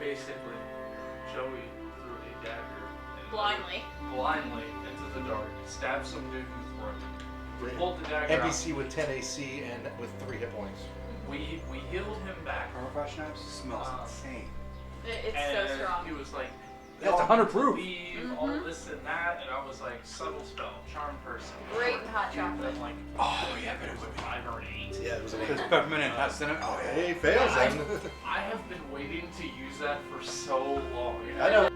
basically, Joey threw a dagger Blindly into the dark, stabbed some dude in the throat. We pulled the dagger NPC with 10 AC and with 3 hit points. We healed him back. Fresh knives smells insane. It's and so strong. He was like, That's 100 proof. All this and that, and I was like, subtle spell, charm person. Great and hot chocolate. I'm like, Oh yeah, but it would be 5 or an 8. Yeah, it was an because peppermint and hot cinnamon. Oh yeah. He fails then. I have been waiting to use that for so long. I know.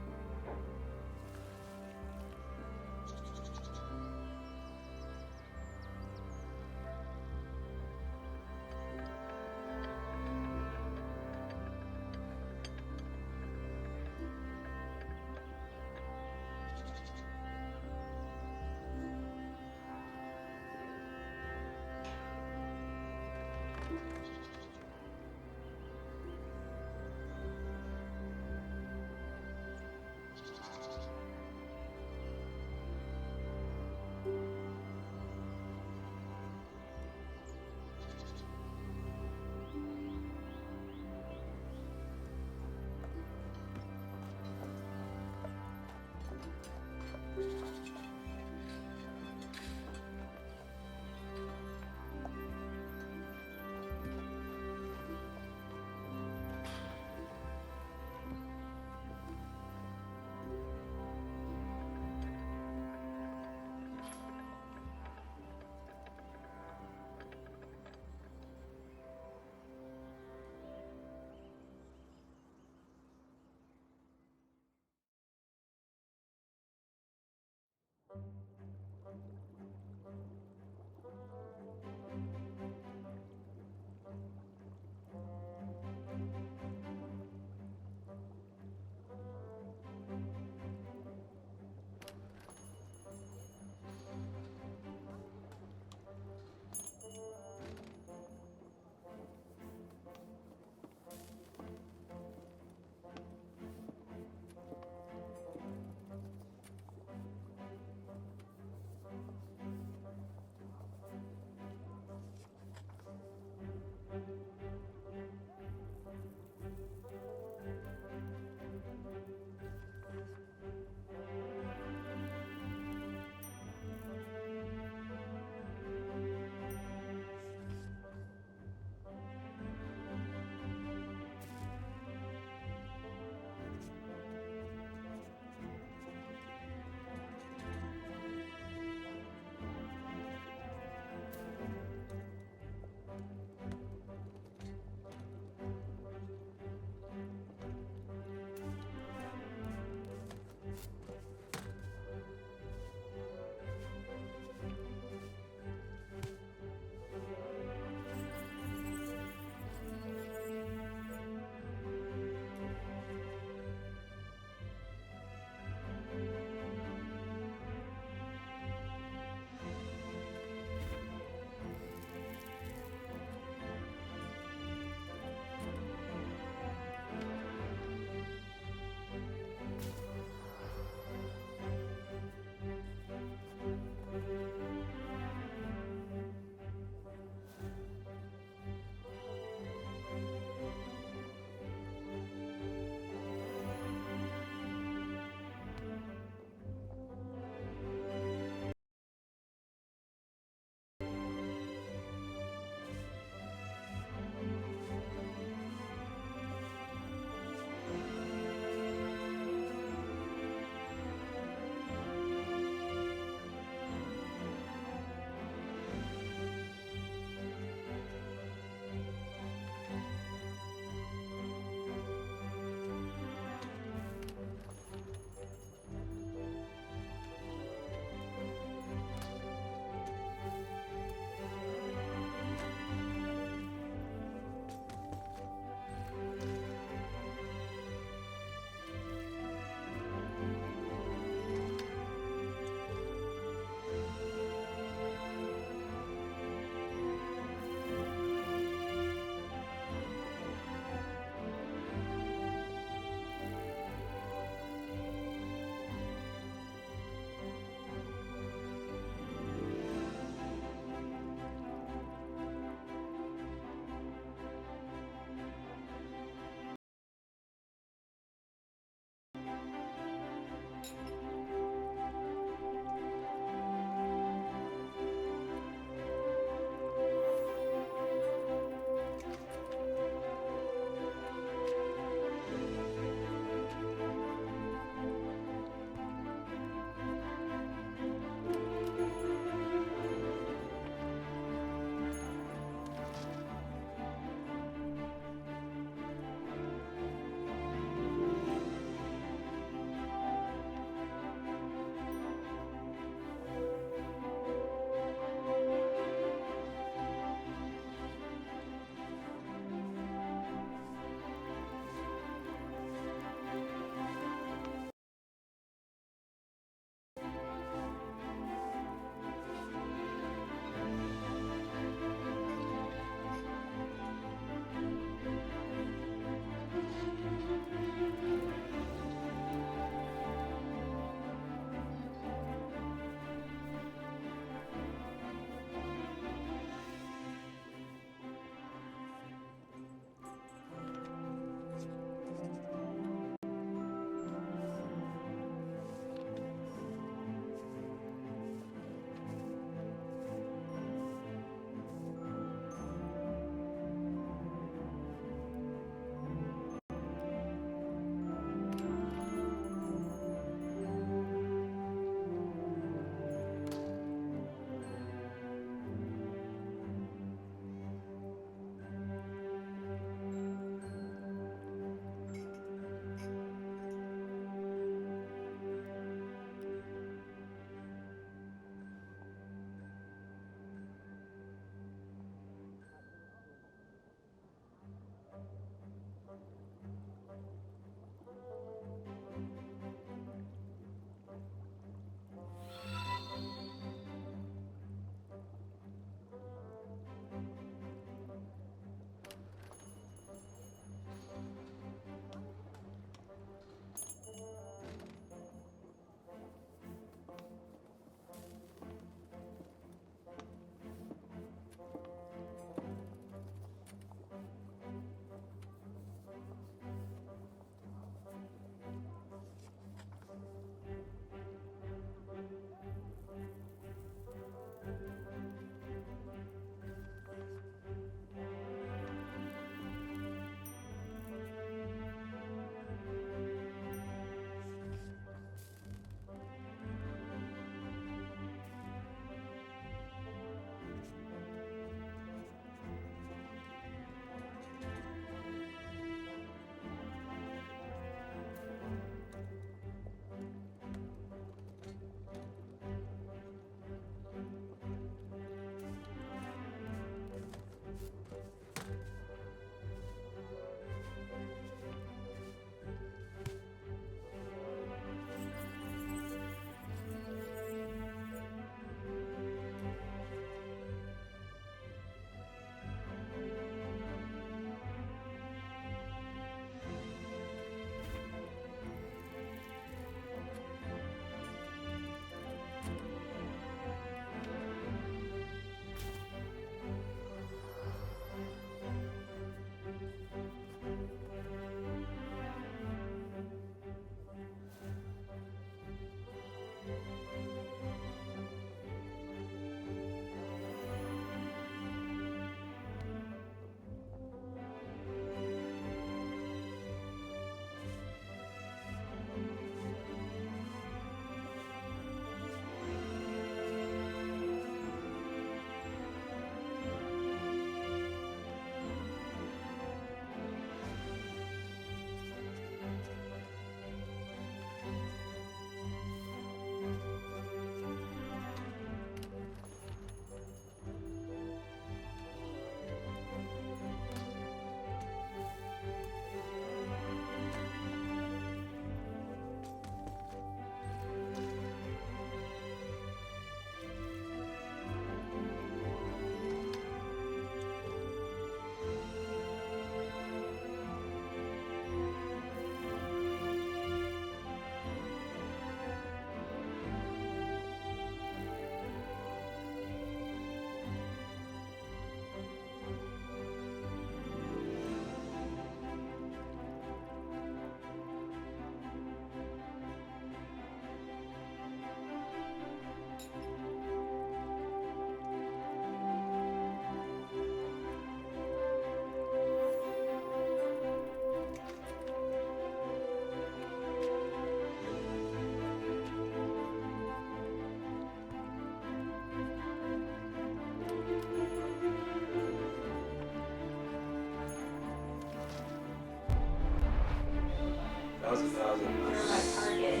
You're my target.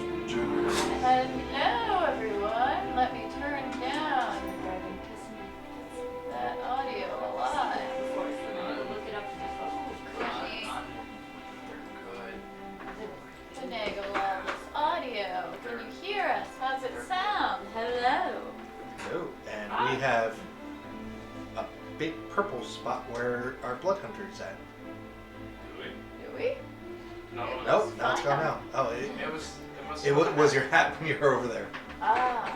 Hello, everyone. Let me turn down that audio a lot before somebody will look it up on the phone. Cushy. They're good. Finagle all this audio. Can you hear us? How's it sound? Hello. No. And we have a big purple spot where our blood hunter is at. Do we? Do we? No, Nope, now it's gone out. Oh, it was your hat when you were over there. Ah.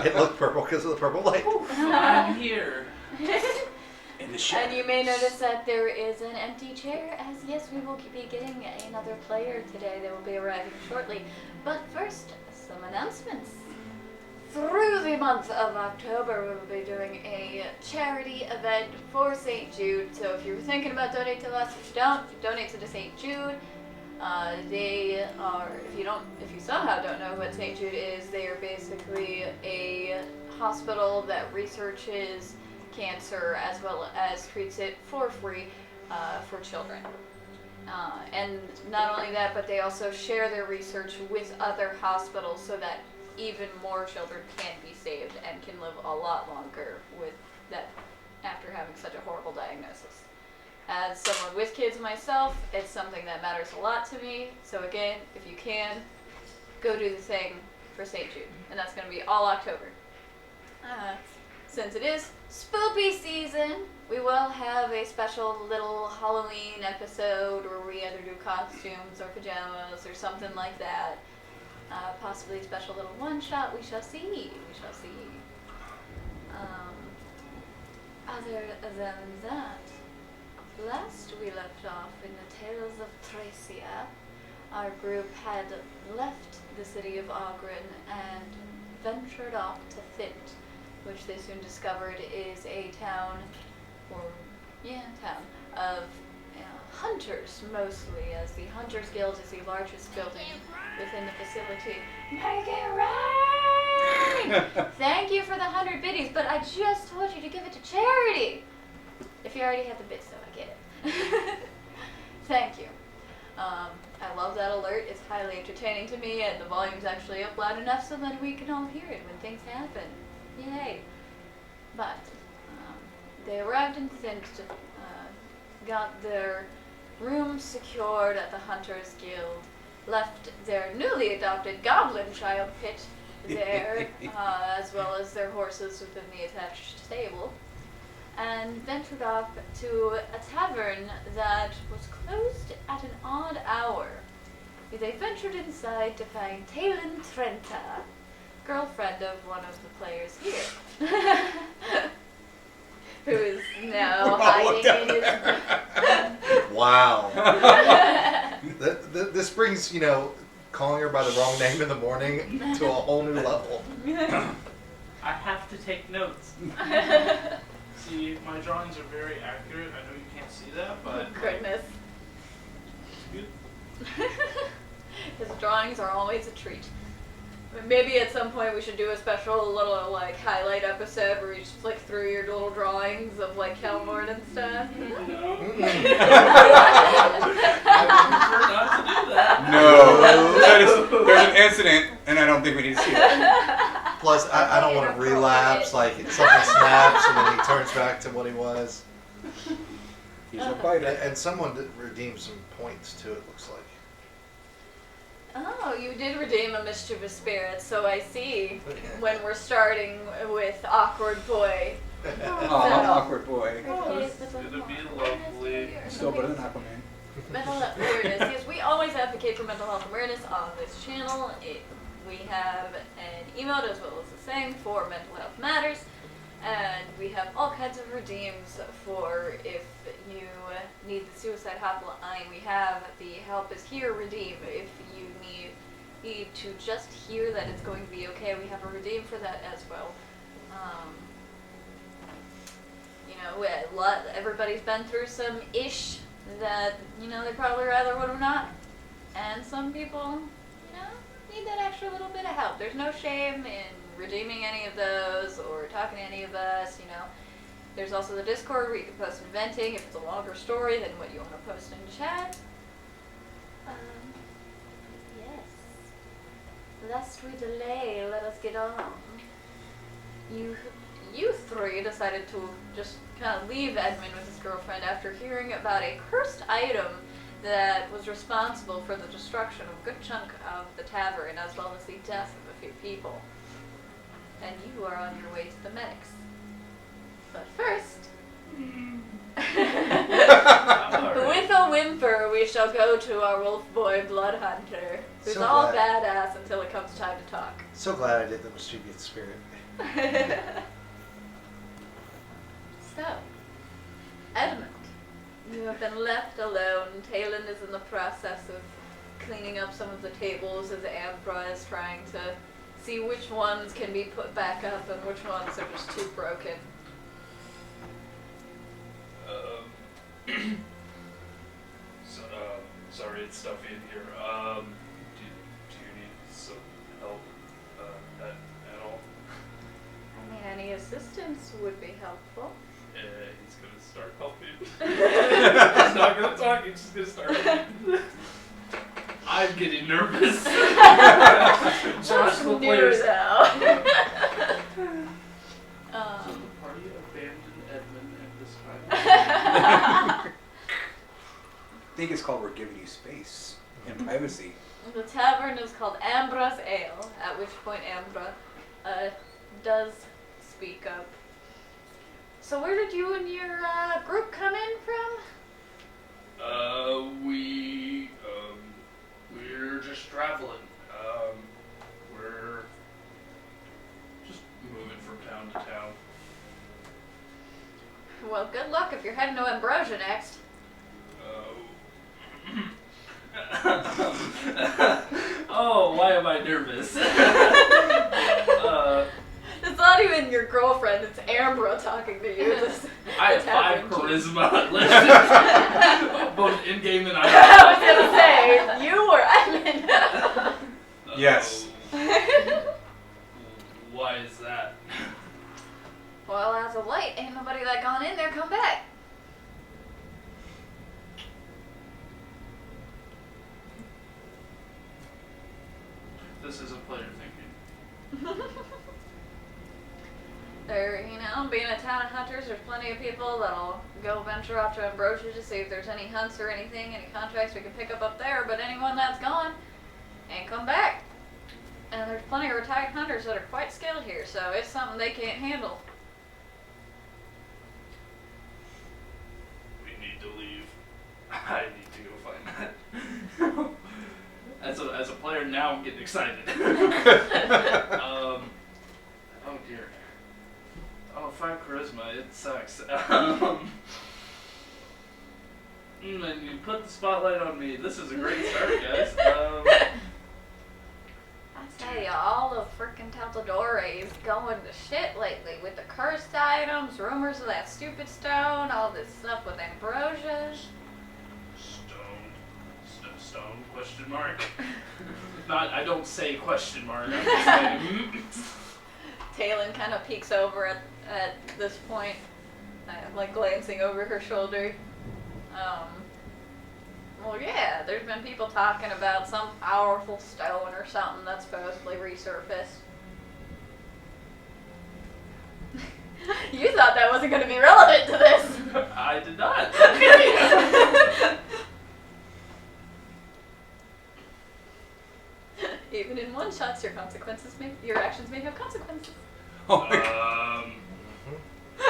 It looked purple because of the purple light. I'm here. In the shadows. And you may notice that there is an empty chair, as yes, we will be getting another player today. They will be arriving shortly. But first, some announcements. Through the month of October, we will be doing a charity event for St. Jude. So if you're thinking about donating to us, if you don't, donate to St. Jude. They are, if you somehow don't know what St. Jude is, they are basically a hospital that researches cancer as well as treats it for free for children. And not only that, but they also share their research with other hospitals so that even more children can be saved and can live a lot longer with that after having such a horrible diagnosis. As someone with kids myself, it's something that matters a lot to me. So again, if you can, go do the thing for St. Jude. And that's going to be all October. Since it is spoopy season, we will have a special little Halloween episode where we either do costumes or pajamas or something like that. Possibly a special little one-shot. We shall see. We shall see. Other than that, last we left off in the Tales of Tracia, our group had left the city of Ogren and ventured off to Thint, which they soon discovered is a town of hunters mostly, as the Hunters Guild is the largest building within the facility. Make it rain! Thank you for the 100 biddies, but I just told you to give it to charity! If you already had the bits, though, I get it. Thank you. I love that alert. It's highly entertaining to me, and the volume's actually up loud enough so that we can all hear it when things happen. Yay. But they arrived in Thint, got their room secured at the Hunters Guild, left their newly adopted goblin child pit there, as well as their horses within the attached stable, and ventured off to a tavern that was closed at an odd hour. They ventured inside to find Talon Trenta, girlfriend of one of the players here. Who is now hiding in his... Wow. This brings, calling her by the wrong name in the morning to a whole new level. I have to take notes. See, my drawings are very accurate. I know you can't see that, but... Goodness. His drawings are always a treat. Maybe at some point we should do a special little highlight episode where you just flick through your little drawings of Kelmorn and stuff. No. I prefer not to do that. No. There's an incident, and I don't think we need to see it. Plus, I don't want to relapse, something snaps and then he turns back to what he was. He's a fighter. And someone did redeem some points too, it looks like. Oh, you did redeem a mischievous spirit, so I see. When we're starting with Awkward Boy. Awkward boy. It's gonna be lovely. Still better than Aquaman. Mental health awareness. Yes, we always advocate for mental health awareness on this channel. We have an emote as well as a thing for mental health matters. And we have all kinds of redeems for if you need the suicide hotline. We have the help is here redeem. If you need to just hear that it's going to be okay, we have a redeem for that as well. Everybody's been through some ish that, they probably rather would have not. And some people, need that extra little bit of help. There's no shame in redeeming any of those or talking to any of us, There's also the Discord where you can post venting if it's a longer story than what you want to post in chat. lest we delay, let us get on. You three decided to just kind of leave Edmund with his girlfriend after hearing about a cursed item that was responsible for the destruction of a good chunk of the tavern, as well as the death of a few people. And you are on your way to the medics. But first, with a whimper, we shall go to our wolf boy blood hunter, who's So all glad. badass until it comes time to talk. So glad I did the mischievous spirit. So, Edmund, you have been left alone. Talon is in the process of cleaning up some of the tables as Ambra is trying to see which ones can be put back up and which ones are just too broken. Sorry, it's stuffy in here. Do you need some help at all? I mean, any assistance would be helpful. He's gonna start helping. He's not gonna talk, he's just gonna start helping. I'm getting nervous. Josh, the players. So the party abandoned Edmund at this time. I think it's called We're Giving You Space and Privacy. The tavern is called Ambra's Ale, at which point Ambra does speak up. So where did you and your group come in from? We're just traveling. We're just moving from town to town. Well, good luck if you're heading to Ambrosia next. Oh, why am I nervous? It's not even your girlfriend, it's Ambra talking to you. I It's have 5 happening. charisma listed, both in game and I was gonna say, you or Edmund. Yes. Why is that? Well, as of late, ain't nobody that gone in there come back. This is a player thinking. There, being a town of hunters, there's plenty of people that'll go venture off to Ambrosia to see if there's any hunts or anything, any contracts we can pick up there, but anyone that's gone ain't come back. And there's plenty of retired hunters that are quite skilled here, so it's something they can't handle. We need to leave. I need to go find that. As a player now, I'm getting excited. Oh dear. Oh, 5 charisma, it sucks. And you put the spotlight on me. This is a great start, guys. I tell ya, all of frickin' Taltadore is going to shit lately with the cursed items, rumors of that stupid stone, all this stuff with Ambrosia. Stone? Question mark. Not. I don't say question mark. I'm just saying. Talon kind of peeks over at this point, like glancing over her shoulder. Well, yeah, there's been people talking about some powerful stone or something that's supposedly resurfaced. You thought that wasn't going to be relevant to this. I did not. Even in one shots, your actions may have consequences. Oh my God. Do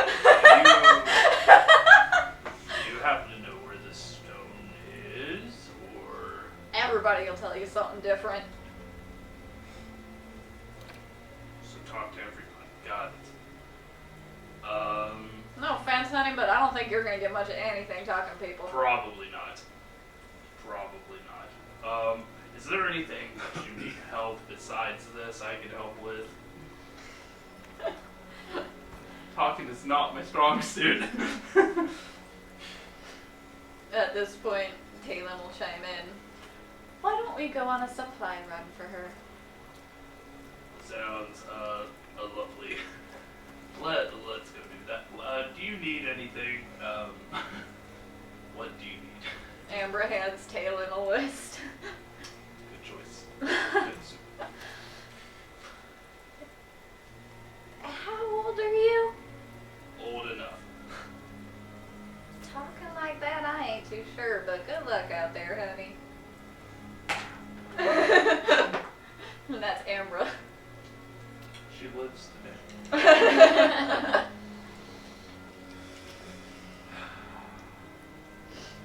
you happen to know where this stone is, or? Everybody will tell you something different. So talk to everyone. Got it. No offense, honey, but I don't think you're going to get much of anything talking to people. Probably not. Probably not. Is there anything that you need help besides this I can help with? Talking is not my strong suit. At this point, Talon will chime in. Why don't we go on a supply run for her? Sounds lovely. Let's go do that. Do you need anything? What do you need? Ambra hands Talon a list. Good choice. Good suit.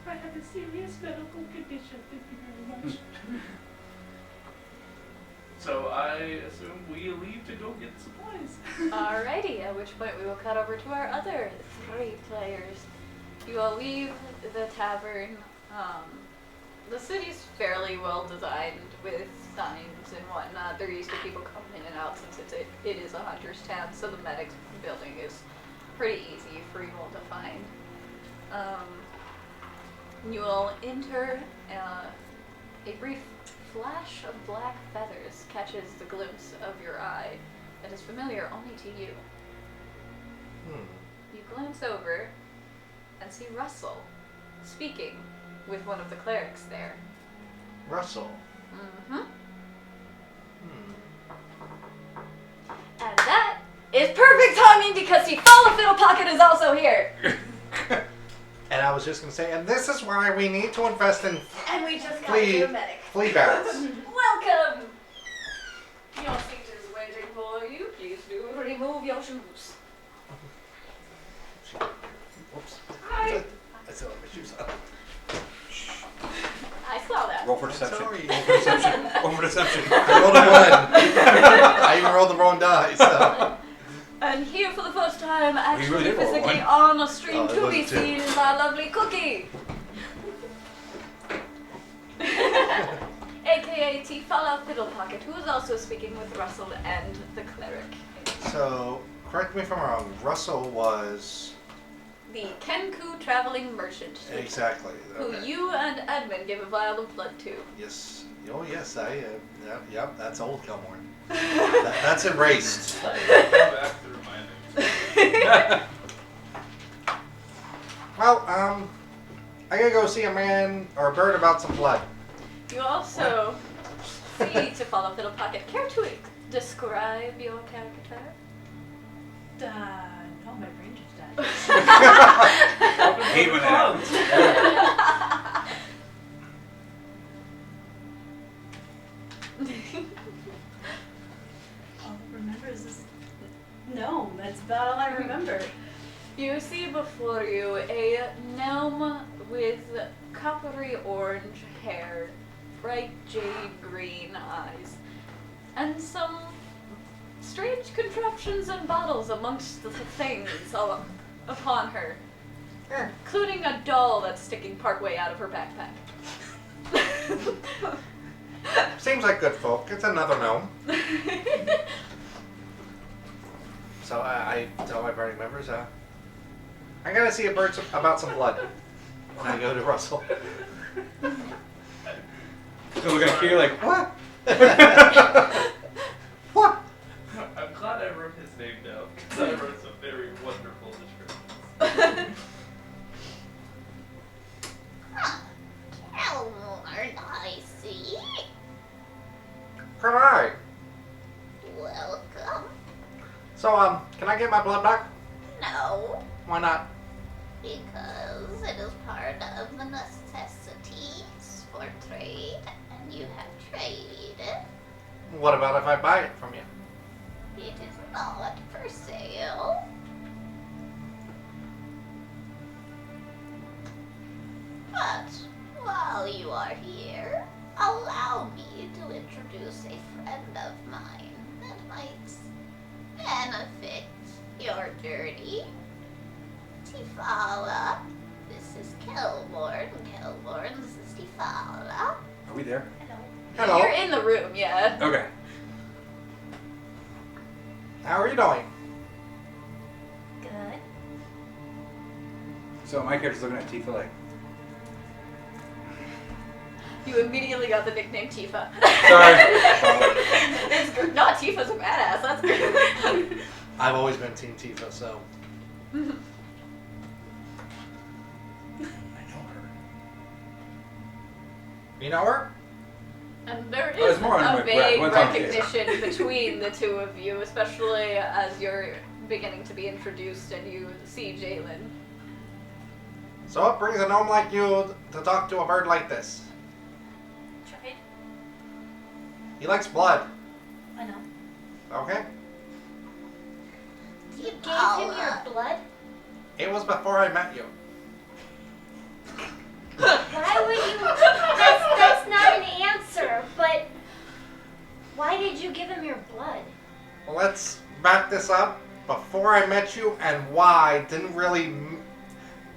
I have a serious medical condition. Thank you very much. So I assume we leave to go get supplies. Alrighty, at which point we will cut over to our other 3 players. You all leave the tavern. The city's fairly well designed with signs and whatnot. They're used to people coming in and out since it is a hunter's town, so the medics building is pretty easy for you all to find. You will enter a brief flash of black feathers catches the glimpse of your eye that is familiar only to you. You glance over and see Russell speaking with one of the clerics there. Russell. Mm-hmm. And that is perfect timing because the Follow Fiddle Pocket is also here. And I was just going to say, and this is why we need to invest in And we just got Flea- you a medic. flea bats. Welcome! Your seat is waiting for you. Please do remove your shoes. Whoops. Hi. I still have my shoes on. I saw that. Roll for deception. Sorry. Roll for deception. Roll for deception. I rolled a 1. I even rolled the wrong die, so. And here for the first time, actually really did roll a physically 1. on a stream Oh, it to was be a 2. seen is our lovely Cookie. AKA Tifala Fiddlepocket, who is also speaking with Russell and the cleric. So, correct me if I'm wrong, Russell was. The Kenku traveling merchant. Exactly. Who Okay. you and Edmund gave a vial of blood to. Yes. Oh, yes, yep, that's old Gilmore. That's erased. Come back to remind me. Well, I gotta go see a man or a bird about some blood. You also see Tifala Fiddlepocket. Care to describe your character? No, my brain just died. Hate when that happens. All I remember is this gnome. That's about all I remember. You see before you a gnome with coppery orange hair, bright jade green eyes, and some strange contraptions and bottles amongst the things upon her, including a doll that's sticking partway out of her backpack. Seems like good folk. It's another gnome. So I tell my party members, I gotta see a bird about some blood. And I go to Russell. So look at you like, what? What? I'm glad I wrote his name down because I wrote some very wonderful descriptions. Elmore, I see. Can I? Welcome. So, can I get my blood back? No, Why not? because it is part of the necessities for trade, and you have traded. What about if I buy it from you? It is not for sale. But while you are here, allow me to introduce a friend of mine that might benefit your journey. Tifala. This is Kelborn. Kelborn, this is Tifala. Are we there? Hello. You're in the room, yeah. Okay. How are you doing? Good. So my character's looking at Tifa like, You immediately got the nickname Tifa. sorry. It's good. Not Tifa's a badass. That's good. I've always been Team Tifa, so. I know her. You know her? And there Oh, is it's more on a what vague Tom did. recognition between the two of you, especially as you're beginning to be introduced and you see Jalen. So what brings a gnome like you to talk to a bird like this? Trade? He likes blood. I know. Okay. You gave him your blood? It was before I met you. Why would you? That's not an answer, but why did you give him your blood? Let's back this up. Before I met you and Y didn't really...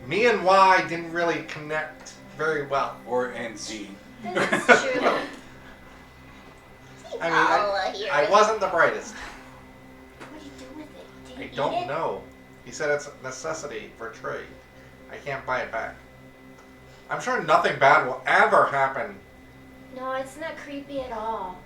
Me and Y didn't really connect very well. Or NC. That's true. I mean, I wasn't the brightest. What do you do with it? Do you I eat don't it? know. He said it's a necessity for trade. I can't buy it back. I'm sure nothing bad will ever happen. No, it's not creepy at all.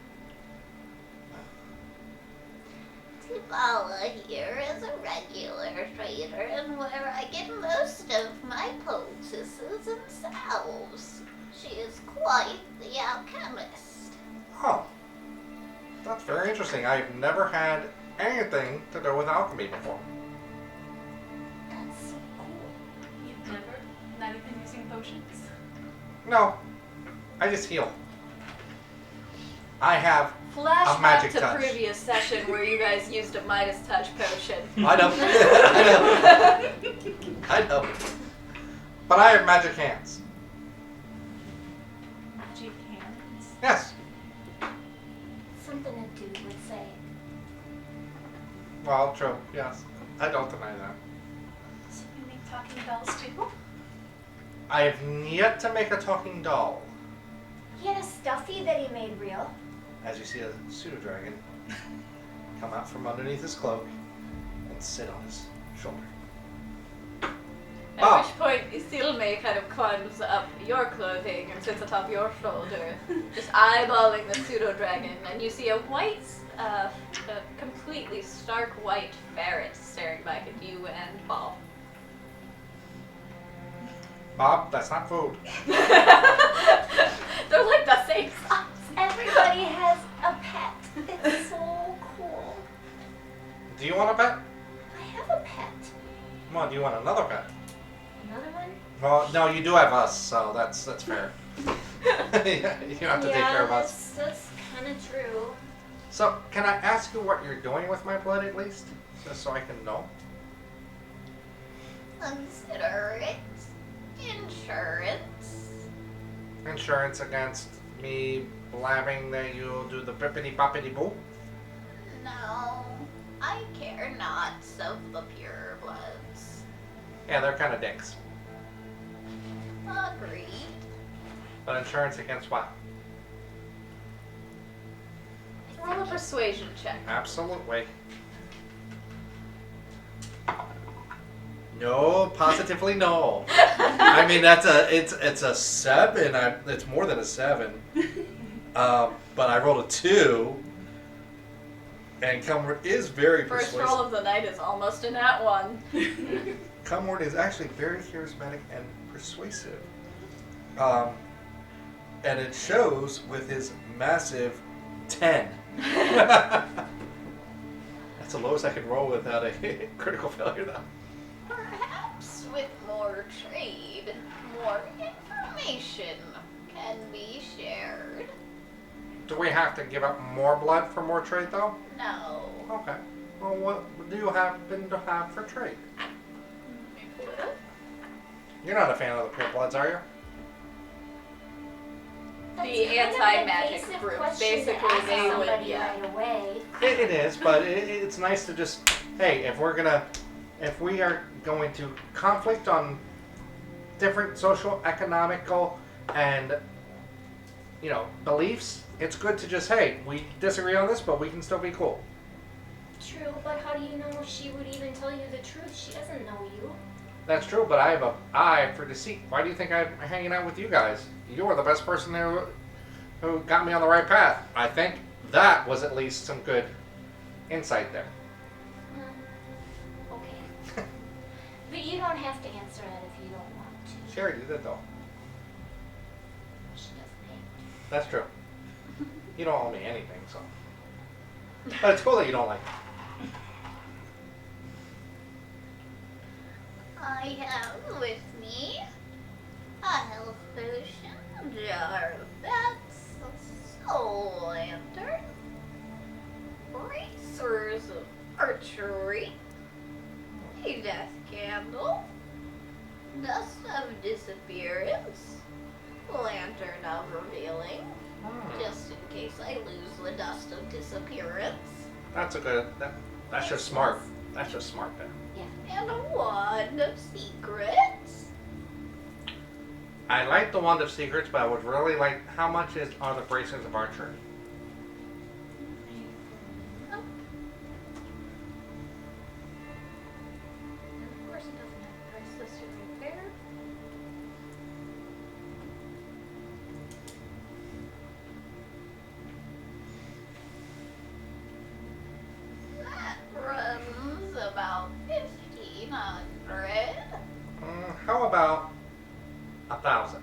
Tibala here is a regular trader and where I get most of my poultices and salves. She is quite the alchemist. Oh. That's very interesting. I've never had anything to do with alchemy before. That's so cool. You've never? Not even using potions? No. I just heal. I have a Flashback magic to touch. previous session where you guys used a Midas touch potion. I know. I know. But I have magic hands. Magic hands. Yes. Something a dude would say. Well, true. Yes. I don't deny that. So you make talking dolls too? I have yet to make a talking doll. He had a stuffy that he made real. As you see a pseudo dragon come out from underneath his cloak and sit on his shoulder. At which point, Isilme kind of climbs up your clothing and sits atop your shoulder, just eyeballing the pseudo-dragon, and you see a white, a completely stark white ferret staring back at you and Bob. Bob, that's not food. They're like the same size. Everybody has a pet. It's so cool. Do you want a pet? I have a pet. Come on, do you want another pet? Another one? Well, no, you do have us, so that's fair. Yeah, you have to take care of us. That's kind of true. So, can I ask you what you're doing with my blood at least? Just so I can know? Consider it insurance. Insurance against me blabbing that you'll do the bippity boppity boo? No, I care not of the pure bloods. Yeah, they're kind of dicks. Agreed. But insurance against what? Roll a persuasion check. Absolutely. No, positively no. I mean, it's a 7. It's more than a 7. But I rolled a 2. And Cumward is very First persuasive. roll of the night is almost a nat 1. Cumward is actually very charismatic and persuasive. And it shows with his massive 10. That's the lowest I could roll without a critical failure, though. Perhaps with more trade, more information can be shared. Do we have to give up more blood for more trade, though? No. Okay. Well, what do you happen to have for trade? You're not a fan of the pure bloods, are you? That's The kind of an anti-magic invasive group. question to Basically, ask they would, somebody yeah. right away. It is, but it's nice to just, hey, if we are going to conflict on different social, economical, and, beliefs, it's good to just, hey, we disagree on this, but we can still be cool. True, but how do you know if she would even tell you the truth? She doesn't know you. That's true, but I have an eye for deceit. Why do you think I'm hanging out with you guys? You were the best person who got me on the right path. I think that was at least some good insight there. Okay. But you don't have to answer that if you don't want to. Sherry did it, though. She doesn't have to. That's true. You don't owe me anything, so. But it's cool that you don't like it. I have with me a health potion, a jar of bats, a soul lantern, bracers of archery, a death candle, dust of disappearance, lantern of revealing, just in case I lose the dust of disappearance, That's a good. That's just smart. That's just smart there. and a wand of secrets. I like the Wand of Secrets, but I would really like. How much are the bracelets of Archery? And of course, it doesn't have a price listed right there. That runs about 1,500. How about 1,000?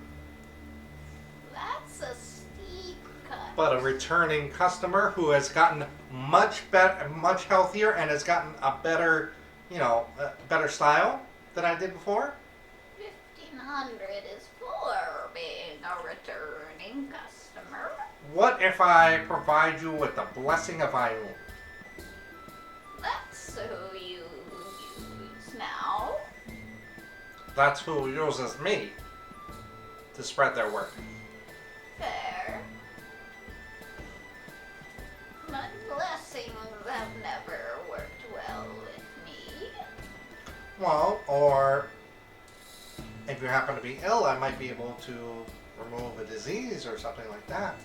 That's a steep cut. But a returning customer who has gotten much better, much healthier, and has gotten a better, better style than I did before. 1,500 is for being a returning customer. What if I provide you with the blessing of Ayun? That's who you use now. That's who uses me to spread their work. Fair. But blessings have never worked well with me. Well, or if you happen to be ill, I might be able to remove a disease or something like that.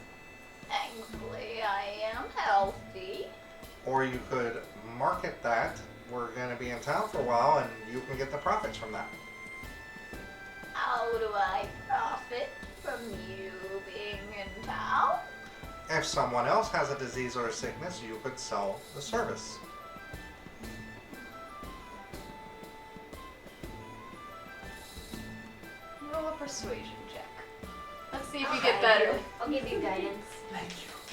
Thankfully, I am healthy. Or you could market that. We're going to be in town for a while, and you can get the profits from that. How do I profit from you being in town? If someone else has a disease or a sickness, you could sell the service. Roll a persuasion check. Let's see if you get better. I'll give you guidance. Thank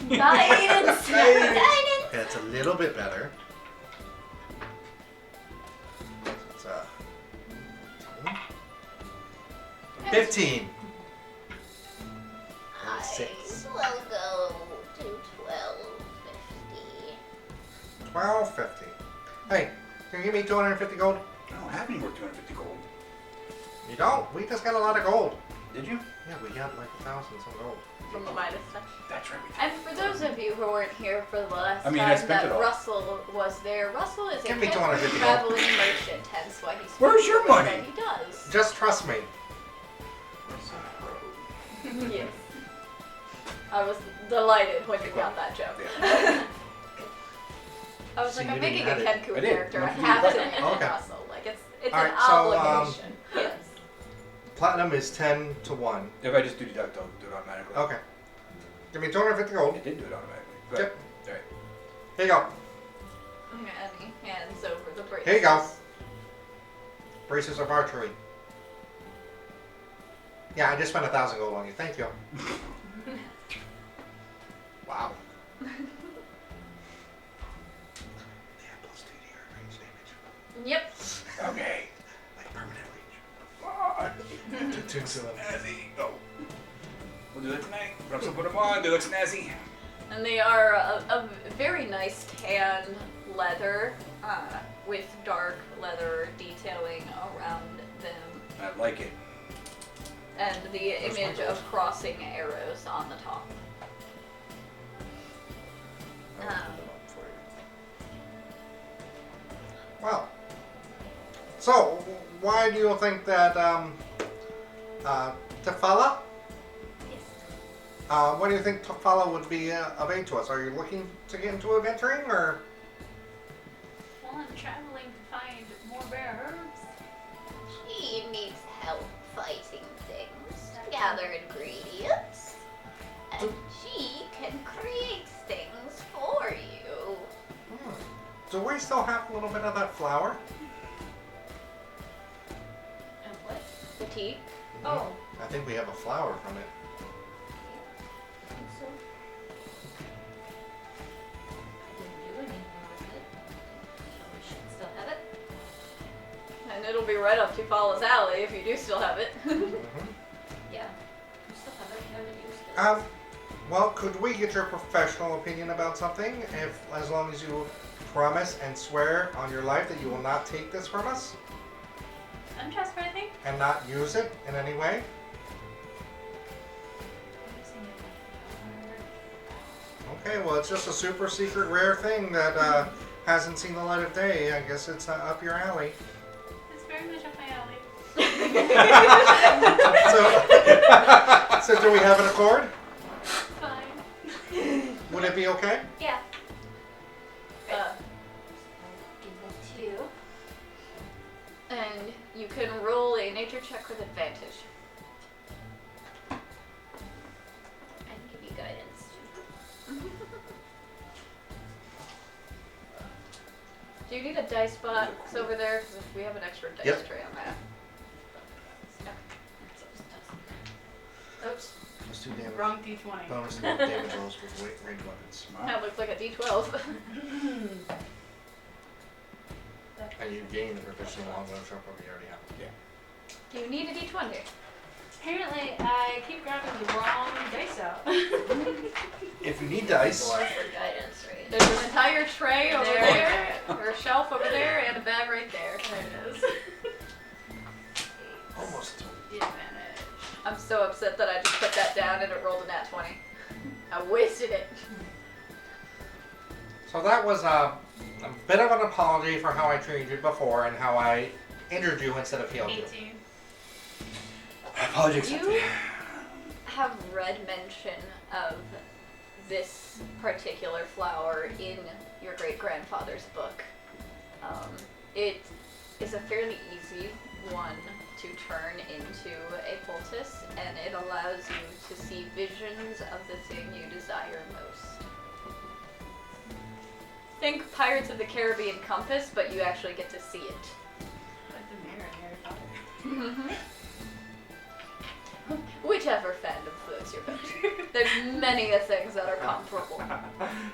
you. Guidance! Guidance! It's a little bit better. It's 15. I Six. will go to 1250. 1250. Hey, can you give me 250 gold? I don't have any more 250 gold. You don't? We just got a lot of gold. Did you? Yeah, we got like 1,000 some gold. From the Midas touch. That's right. And for those of you who weren't here for the last I mean, I time spent that it all. Russell was there, Russell is Give a me 250 gold. traveling merchant, hence why he's Where's your money? He does. Just trust me. Yes. I was delighted when you got that joke. I was So like, you I'm didn't making a add it. Kenku I did. character. I Once you have did to that. mention Okay. Russell. Like it's All an right, so, obligation. Yes. Platinum is 10 to 1. If I just do deduct, I'll do it automatically. Okay. Give me 250 gold. It did do it automatically. Go Yep. ahead. All right. Here you go. And he hands over the braces. Here you go. Braces of Archery. Yeah, I just spent 1,000 gold on you. Thank you. Wow. They have +2 to your range damage. Yep. Okay. Like permanent range. Come on. Two to them. Snazzy. Go. We'll do it tonight. Russell put them on. They look snazzy. And they are a very nice tan leather with dark leather detailing around them. I like it. And the Those image are of crossing arrows on the top. I'll put them up for you. Well, so why do you think that Tefala? What do you think Tefala would be of aid to us? Are you looking to get into adventuring, or? Well, I'm traveling to find more rare herbs. She needs help fighting things, gather ingredients, and she can create things for you. Do we still have a little bit of that flour? And what? The tea. Oh, I think we have a flour from it. I think so. I didn't do anything with it. So we should still have it. And it'll be right up Tefala's alley if you do still have it. Yeah. We still have it. We haven't used it. Well, could we get your professional opinion about something? As long as you promise and swear on your life that you will not take this from us Untrustworthy? and not use it in any way? Okay, well, it's just a super secret rare thing that hasn't seen the light of day. I guess it's up your alley. It's very much up my alley. So do we have an accord? Fine. Would it be okay? Yeah. Give it to you. And you can roll a nature check with advantage. I can give you guidance too. Do you need a dice box over there? Because we have an extra dice Yep. tray on that. Oops. Let's do damage. Wrong D20. Bonus to damage rolls with range weapons. That looks like a D12. And you gain the proficiency long range weapon you already have. Do you need a D20? Apparently, I keep grabbing the wrong dice out. If you need dice, Or for guidance, right? There's an entire tray over There there, you or a shelf over there, and a bag right there. There it is. almost. Advantage. I'm so upset that I just put that down and it rolled a nat 20. I wasted it. So that was a bit of an apology for how I treated you before and how I injured you instead of healed you. 18. Apology accepted. You have read mention of this particular flower in your great-grandfather's book. It is a fairly easy one to turn into a poultice, and it allows you to see visions of the thing you desire most. Think Pirates of the Caribbean compass, but you actually get to see it. Like the mirror in Harry Potter. Whichever fandom floats your boat. There's many a things that are comparable.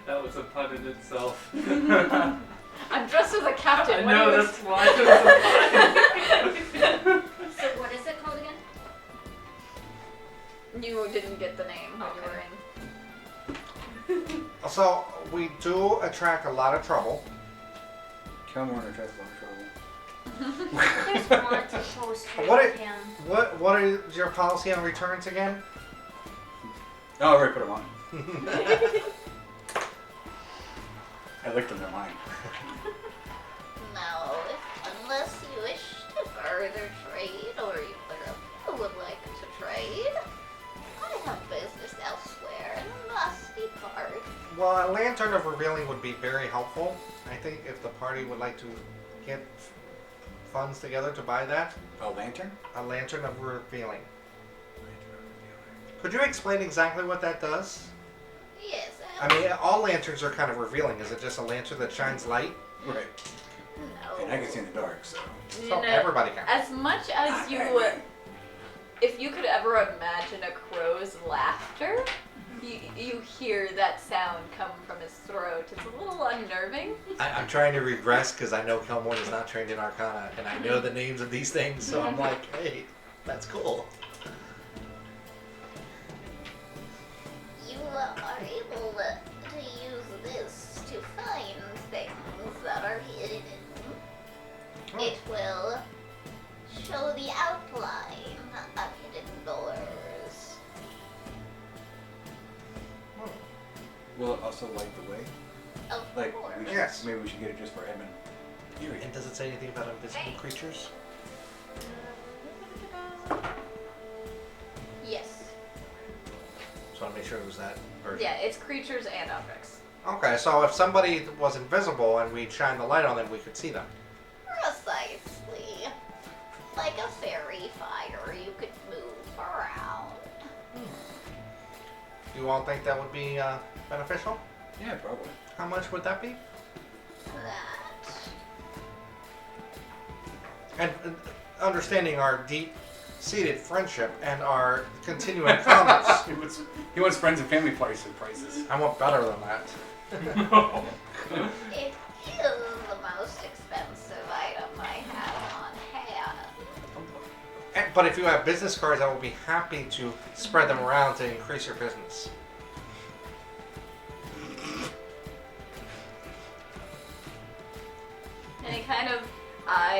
That was a pun in itself. I'm dressed as a captain. I What know, do you that's why it was a pun. So what is it called again? You didn't get the name when you were in. So we do attract a lot of trouble. Kelmorn attracts a lot of trouble. There's wanted posters What of it- him. What is your policy on returns again? Oh, I already put them on. I licked them, they're mine. Now, unless you wish to further trade, or either of you would like to trade, I have business elsewhere and must depart. Well, a lantern of revealing would be very helpful. I think if the party would like to get funds together to buy that, A lantern? a lantern of revealing. Could you explain exactly what that does? Yes, I mean, all lanterns are kind of revealing. Is it just a lantern that shines light? Right. no. And I can see in the dark, so. So everybody can. As much as you, if you could ever imagine a crow's laughter, you hear that sound come from his throat. It's a little unnerving. I'm trying to regress because I know Kelmorn is not trained in Arcana, and I know the names of these things, so I'm like, hey, that's cool. You are able to use this to find things that are hidden. Oh. It will show the outline of hidden doors. Will it also light the way? Of Like, course. we should, Yes. maybe we should get it just for Edmund. And does it say anything about invisible creatures? Yes. Just want to make sure it was that version. Yeah, it's creatures and objects. Okay, so if somebody was invisible and we shine the light on them, we could see them. Precisely. Like a fairy fire, you could move around. You all think that would be beneficial? Yeah, probably. How much would that be? That. And understanding our deep-seated friendship and our continuing commerce, He wants friends and family party surprises. I want better than that. It is the most expensive item I have on hand. But if you have business cards, I will be happy to spread them around to increase your business.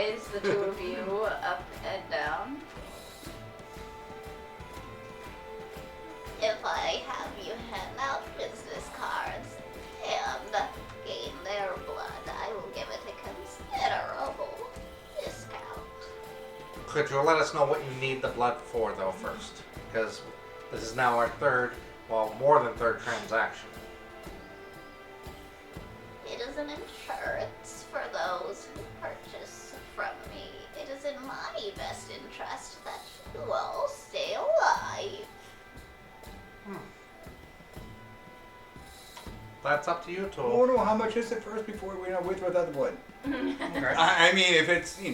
eyes the two of you up and down. If I have you hand out business cards and gain their blood, I will give it a considerable discount. Could you let us know what you need the blood for, though, first? Because this is now our more than third transaction. It is an insurance for those who purchase from me. It is in my best interest that you all stay alive. That's up to you two. Oh no, how much is it first before we know with or without the blood? Okay. I mean, if it's, Okay.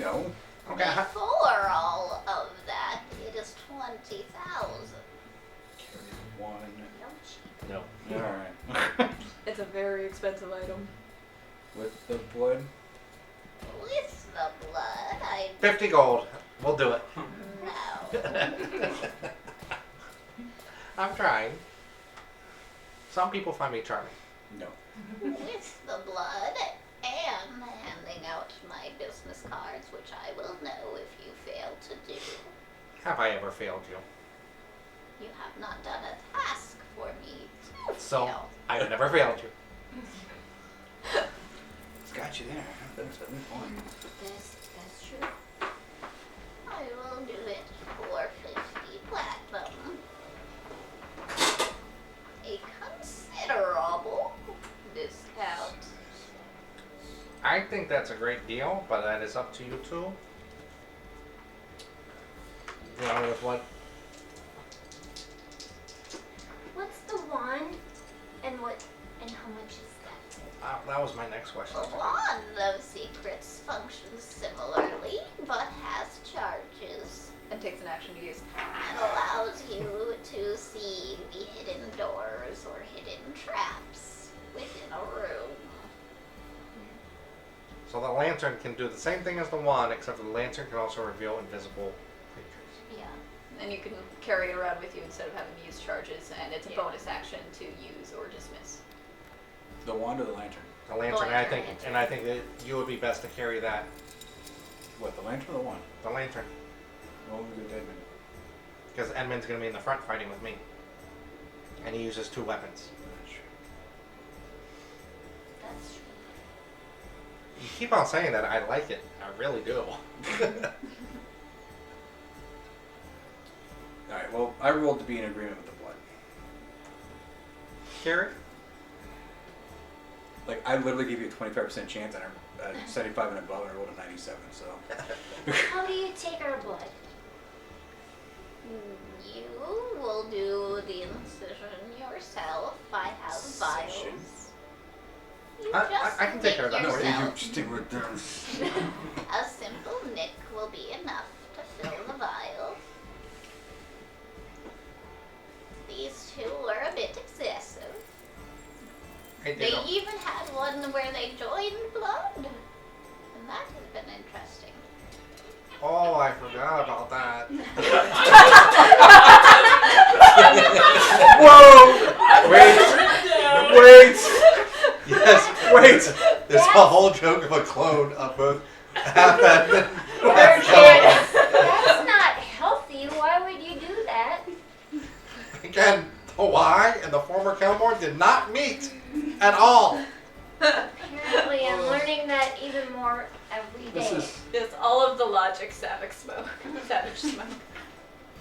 Before all of that, it is 20,000. Carry one. No. Alright. It's a very expensive item. With the blood? With the blood, I 50 gold. We'll do it. know. I'm trying. Some people find me charming. No. With the blood and handing out my business cards, which I will know if you fail to do. Have I ever failed you? You have not done a task for me to So, fail. I've never failed you. It's got you there. That's at least one. That's true. I will do it for 50 platinum. A considerable discount. I think that's a great deal, but that is up to you two. You know, with what? What's the wand and how much is that? That was my next question. The Wand of Secrets functions similarly, but has charges. And takes an action to use. And allows you to see the hidden doors or hidden traps within a room. So the lantern can do the same thing as the wand, except for the lantern can also reveal invisible creatures. Yeah. And you can carry it around with you instead of having to use charges, and it's a Yeah. bonus action to use or dismiss. The wand or the lantern? The lantern, Lantern. I think that you would be best to carry that. What, the lantern or the wand? The lantern, What was it, Edmund? because Edmund's going to be in the front fighting with me, and he uses 2 weapons. That's true. You keep on saying that. I like it. I really do. Alright, well, I rolled to be in agreement with the blood. Carrie? Like, I literally gave you a 25% chance on 75 and above, and I rolled a 97, so. How do you take our blood? You will do the incision yourself. I have Incision? vials. You I just can take care of that nick for you. yourself. stick with them. A simple nick will be enough to fill the vial. These two were a bit excessive. Hey, They Ditto. even had one where they joined blood. And that has been interesting. Oh, I forgot about that. Whoa! Wait! Yes, wait. There's a whole joke of a clone of both half Edmund, half That's Kelvin. not healthy. Why would you do that? Again, the Y and the former Kelmore did not meet at all. Apparently, I'm learning that even more every This day. is. It's all of the logic Savage smoke. Savage smoke.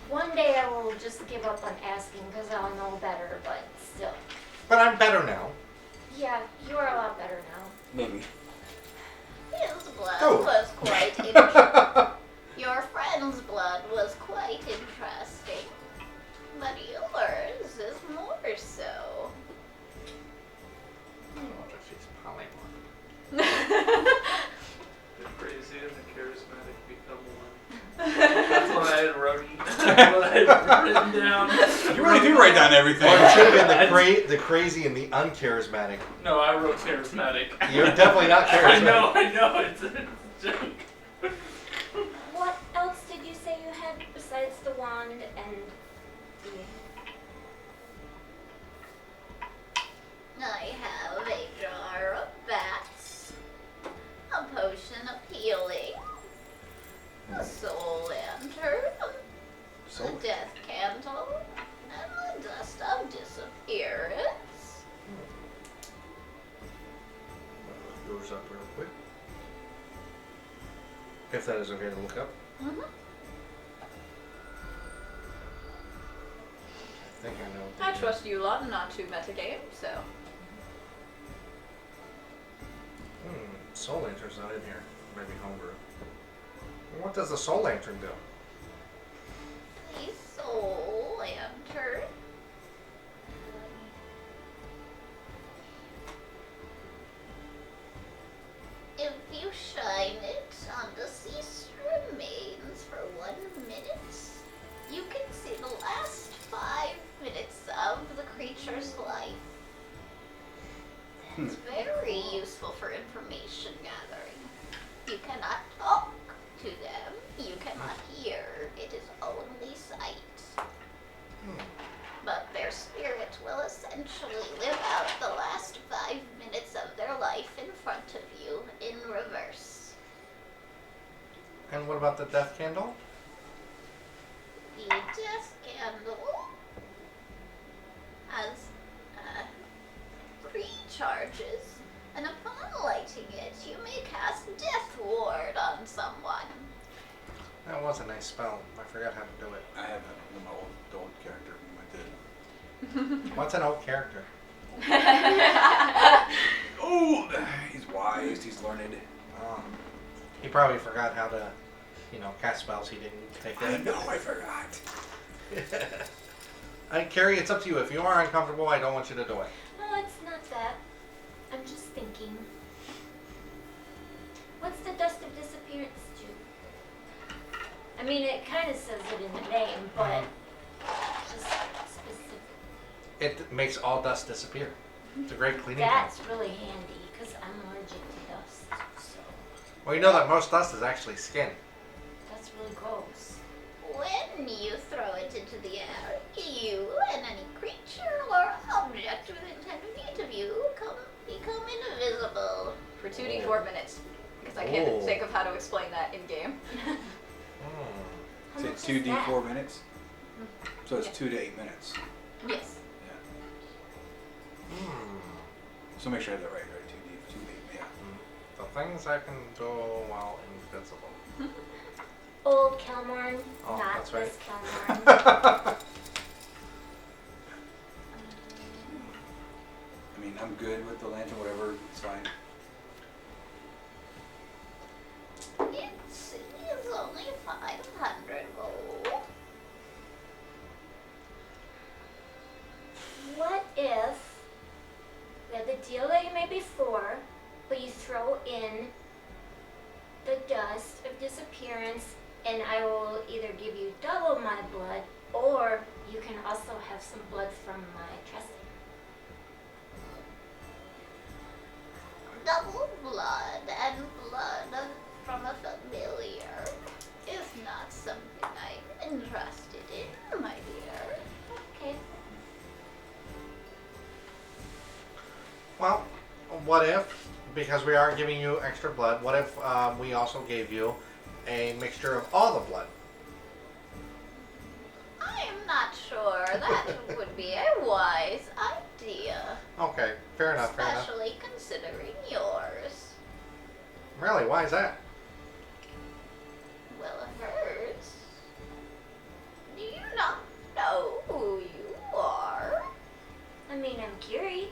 One day I will just give up on asking because I'll know better, but still. But I'm better now. Yeah, you are a lot better now. Maybe. His blood Oh. was quite interesting. Your friend's blood was quite interesting. But yours is more so. The crazy and the charismatic become one. That's what I had written down. You really do write down everything. Or it should have been the crazy and the uncharismatic. No, I wrote charismatic. You're definitely not charismatic. I know, it's a joke. What else did you say you had besides the wand and the... I have a jar of bats, a potion of healing, If that is okay to look up. Mm-hmm. I think I know. I trust you lot not to metagame, so. Soul Lantern's not in here. Maybe homebrew. What does the Soul Lantern do? The soul lantern. If you shine it on deceased remains for 1 minute, you can see the last 5 minutes of the creature's life. That's very useful for information gathering. You cannot talk to them. You cannot hear. It is only sight. But their spirit will essentially live out the last 5 minutes of their life in front of you in reverse. And what about the Death Candle? The death candle has 3 charges, and upon lighting it, you may cast Death Ward on someone. That was a nice spell. I forgot how to do it. I have that in my old character whom I did. What's an old character? Oh, he's wise. He's learned. He probably forgot how to, cast spells he didn't take I in. know. I forgot. Carrie, it's up to you. If you are uncomfortable, I don't want you to do it. No, it's not that. I'm just thinking. What's the dust of disappearance do? I mean, it kind of says it in the name, but just specific. It makes all dust disappear. It's a great cleaning That's tool. really handy because I'm allergic to dust. So Well, you know that most dust is actually skin. that's really gross. When you throw it into the air, you and any creature or object within 10 feet of you become invisible. For 2d4 minutes. Because I can't Oh. think of how to explain that in game. How Is much it is 2d4 that? minutes? So it's Yeah. 2 to 8 minutes. Yes. Yeah. So make sure I have that right. 2 to 8. Yeah. The things I can do while invisible. Old Kelmorn, Oh, not that's right. this Kelmorn. I mean, I'm good with the lantern. Whatever. It's fine. It's only 500 gold. What if we have the deal that you made before, but you throw in the dust of disappearance, and I will either give you double my blood, or you can also have some blood from my Tracia. Double blood and blood from a familiar is not something I'm interested in, my dear. Okay. Well, what if, because we are giving you extra blood, what if we also gave you a mixture of all the blood? I am not sure that would be a wise idea, Okay, fair enough, fair enough. especially considering yours. Really, why is that? Well, it hurts. Do you not know who you are? I mean, I'm curious.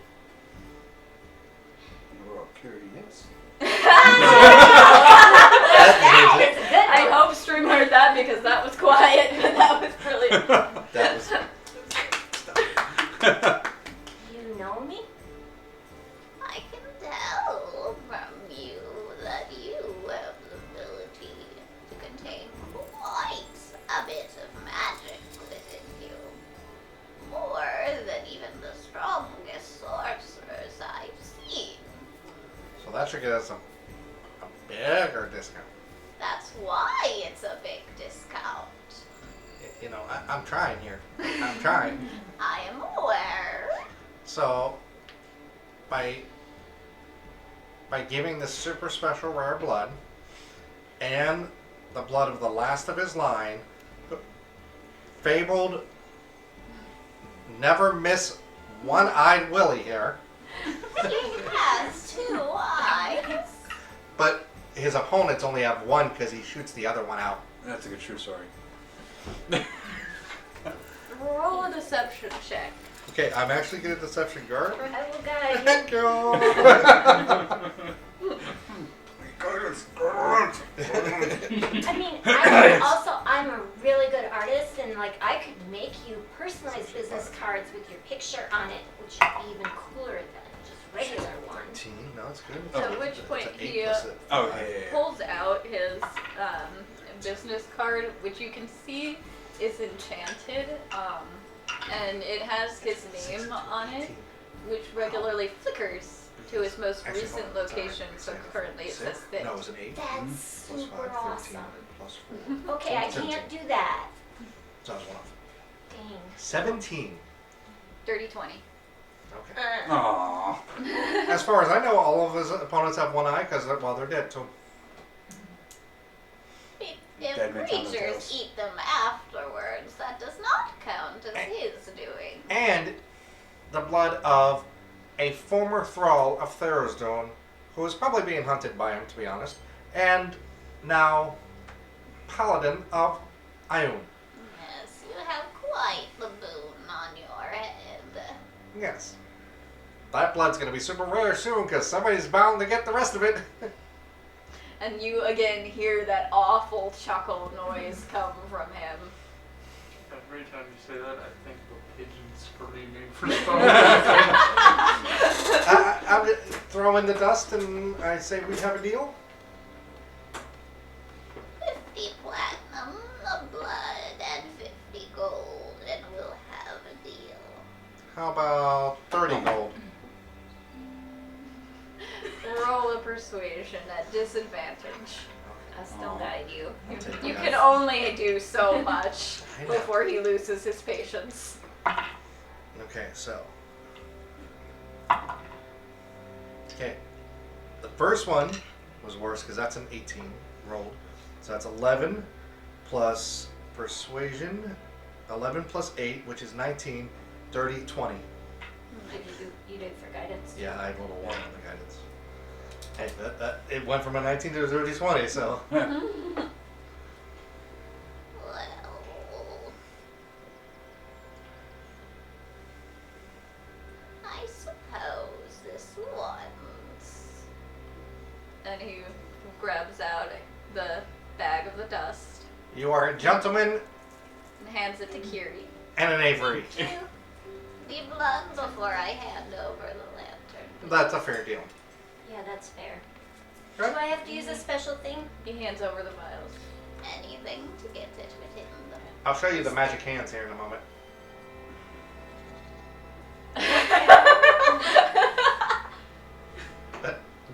We're all curious. It's a good I hope stream heard that because that was quiet, but that was brilliant. That was. You know me? I can tell from you that you have the ability to contain quite a bit of magic within you. More than even the strongest sorcerers I've seen. So that should get us a bigger discount. That's why it's a big discount. I'm trying here. I'm trying. I am aware. So, by giving this super special rare blood and the blood of the last of his line, fabled, never miss one-eyed Willie here, He has 2 eyes. but his opponents only have one because he shoots the other one out. That's a good true story. Roll a deception check. Okay, I'm actually good at deception guard. I will guide Thank you. you. I mean, I'm a really good artist, and like I could make you personalized business cards with your picture on it, which would be even cooler than just regular ones. 13, no, it's good. So at which point It's an he 8 plus a Oh, five. yeah. pulls out his business card, which you can see is enchanted, and it has his name on it, which regularly flickers to his most Actually, recent hold on, sorry. location, so currently it says fit. No, it was an 8. That's Plus super 5, 13, awesome. plus 4. Okay, I can't do that. So I was one off. Dang. 17. Dirty 20. Okay. Aww. As far as I know, all of his opponents have one eye because they're dead too. If Dead man's on the creatures tails. eat them afterwards, that does not count as his doing. And the blood of a former thrall of Therisdone, who is probably being hunted by him, to be honest, and now paladin of Ioun. Yes, you have quite the boon on your head. Yes. That blood's going to be super rare soon because somebody's bound to get the rest of it. And you again hear that awful chuckle noise come from him. Every time you say that, I think of a pigeon screaming for something. I'll throw in the dust and I say we have a deal. 50 platinum, the blood, and 50 gold, and we'll have a deal. How about 30 gold? Roll a persuasion at disadvantage. I'll still guide you. You can only do so much I know. before he loses his patience. Okay, so. Okay. The first one was worse because that's an 18 rolled. So that's 11 plus persuasion, 11 plus 8, which is 19, 30, 20. You do it for guidance. Yeah, I rolled a 1 on the guidance. Hey, it went from a 19 to a 30, 20, so. Well, I suppose this one's. And he grabs out the bag of the dust You are a gentleman and hands it to Kiri. and an Avery. The blood before I hand over the lantern. That's a fair deal. Yeah, that's fair. Right. Do I have to use a special thing? He hands over the vials. Anything to get it within the. I'll show you the magic hands here in a moment.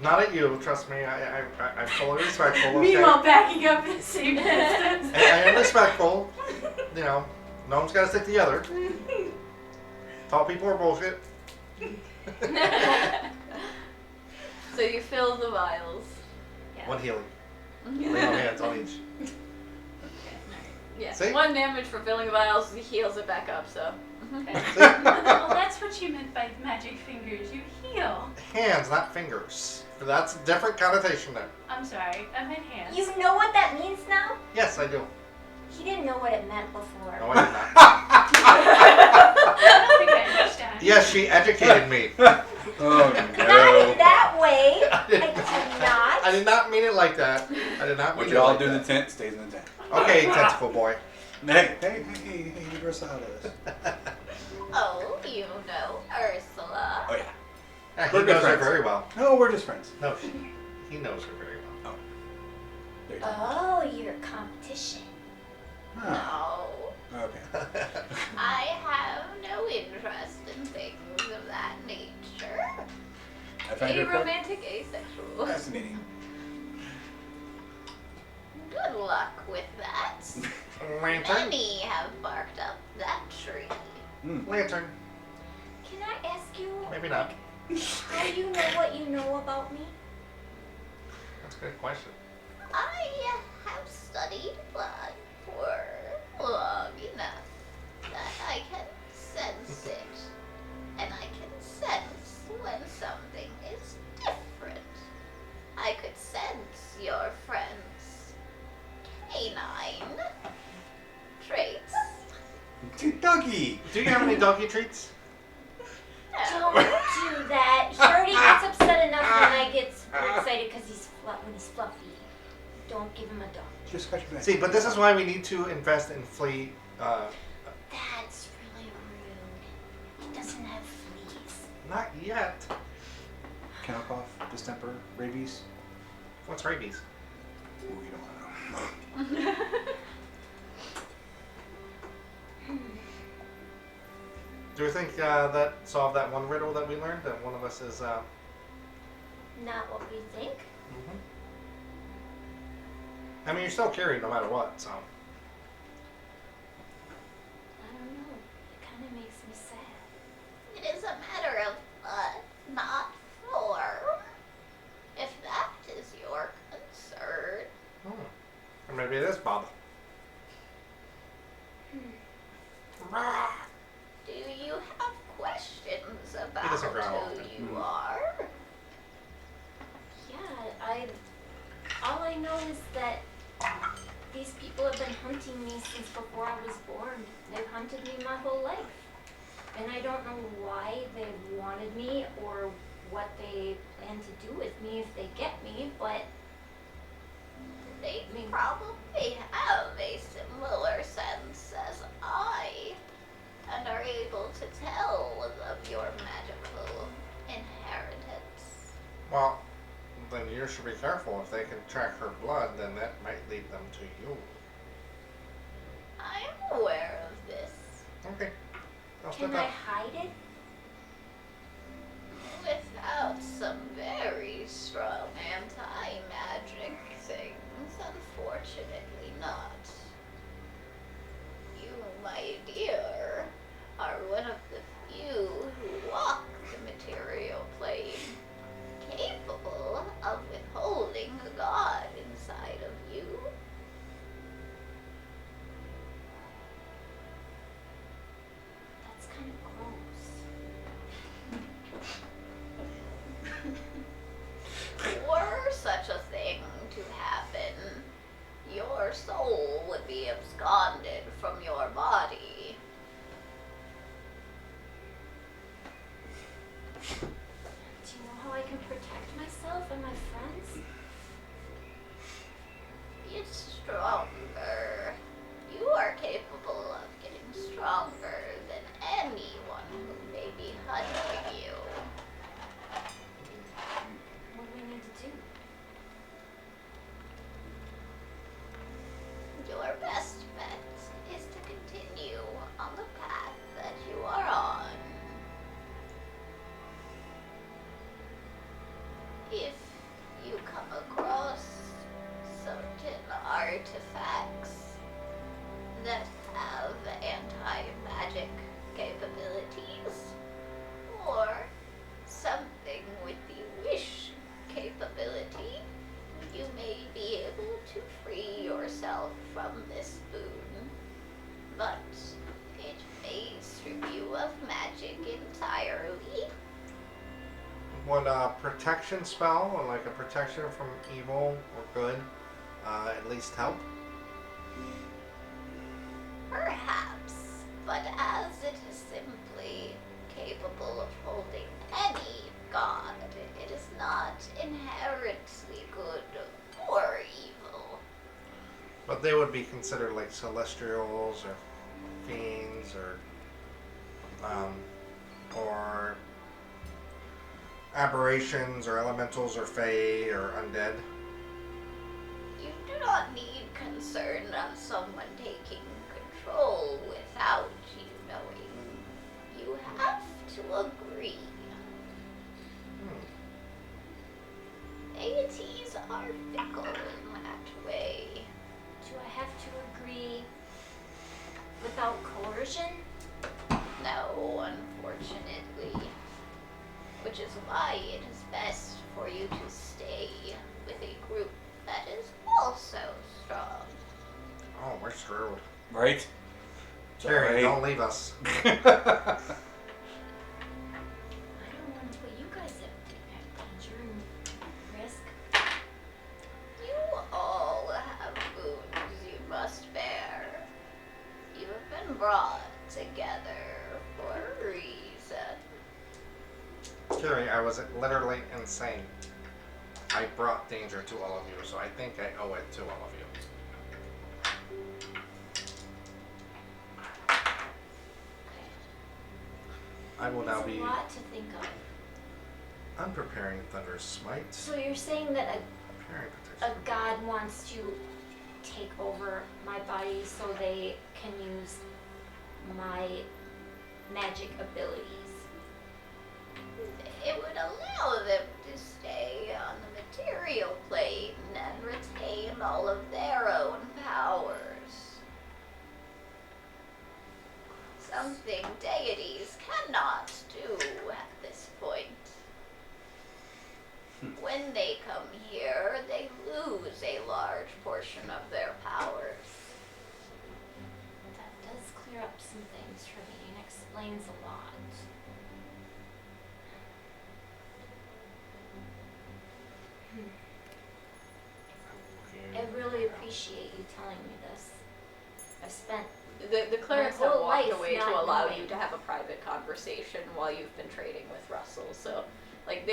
Not at you, trust me. I'm fully respectful. Okay? Meanwhile, backing up in the same distance. I am respectful. You know, no one's got to stick together. Tall people are bullshit. So you fill the vials. One healing. Lay on hands on each. Yeah. See? 1 damage for filling the vials. He heals it back up. So. Well, that's what you meant by magic fingers. You heal. Hands, not fingers. That's a different connotation there. I'm sorry. I meant hands. You know what that means now? Yes, I do. He didn't know what it meant before. No, I did not. I don't think I understand. Yes, she educated me. Oh Not no. in that way. I I did did not. I did not mean it like that. I did not mean What it y'all like do in the that. tent stays in the tent. Okay, tentacle boy. Hey, Versailles. Oh, you know Ursula. Oh yeah. Yeah, he We're good knows her friends. very well. No, we're just friends. No, he knows her very well. There you go. Oh, you're competition. Oh, No, okay. I have no interest in things of that nature. I find her quite Aromantic, asexual. fascinating. Good luck with that. Lantern. Many have barked up that tree. Lantern. Can I ask you? Maybe not. How do you know what you know about me? That's a good question. I have studied blood for long enough that I can sense it. And I can sense when something is different. I could sense your mine traits. Doggy. Do you have any doggy treats? Don't do that. He already gets upset enough when I get excited because when he's fluffy. Don't give him a dog. Just scratch your back. See, but this is why we need to invest in flea. That's really rude. He doesn't have fleas. Not yet. Kennel cough, distemper, rabies. What's rabies? Ooh, you don't want to know. Do you think that solved that one riddle that we learned? That one of us is. Not what we think. I mean, you're still carrying no matter what, so. I don't know. It kind of makes me sad. It is a matter of not form. If that is your concern. Or maybe it is Bob. Do you have questions about doesn't growl who often. you are? Yeah, all I know is that these people have been hunting me since before I was born. They've hunted me my whole life. And I don't know why they wanted me or what they plan to do with me if they get me, but They probably have a similar sense as I, and are able to tell of your magical inheritance. Well, then you should be careful. If they can track her blood, then that might lead them to you. I'm aware of this. Okay. I'll can step I out. hide it? Without some very strong anti-magic things, unfortunately not. You, my dear, are one of the few who walk the material plane, capable of withholding a god inside of you. That's kind of gross. Were such a thing to happen, your soul would be absconded from your body. Do you know how I can protect myself and my friends? It's stronger. You are capable of getting stronger than anyone who may be hunting you. What do we need to do? Your best bet is to continue on the path that you are on. If you come across certain artifacts that have anti-magic capabilities, or something with the wish capability, you may be able to free yourself from this boon, but it may strip you of magic entirely. Would a protection spell, or like a protection from evil or good, at least help? Perhaps, but as it is simply capable of holding any god, it is not inherently good or evil. But they would be considered like celestials or fiends or aberrations or elementals or fae or undead. You do not need concern of someone taking control without you knowing. You have to agree. Deities are fickle in that way. Do I have to agree without coercion? No, unfortunately. Which is why it is best for you to stay with a group that is also strong. Oh, we're screwed. Right? Jerry, don't leave us. I don't want to put you guys at danger and risk. You all have wounds you must brought together for a reason. Carrie, I was literally insane. I brought danger to all of you, so I think I owe it to all of you. I will now It's be a lot to think of. unpreparing Thunder's Smite. So you're saying that Preparing a Protection. god wants to take over my body so they can use my magic abilities. It would allow them to stay on the material plane and retain all of their own powers. Something deities cannot do at this point. When they come here, they lose a large portion of their powers. That does clear up some things for me and explains a lot. I really appreciate you telling me this. I've spent The clerics My have whole walked life away to not allow knowing. you to have a private conversation while you've been trading with Russell. So, like,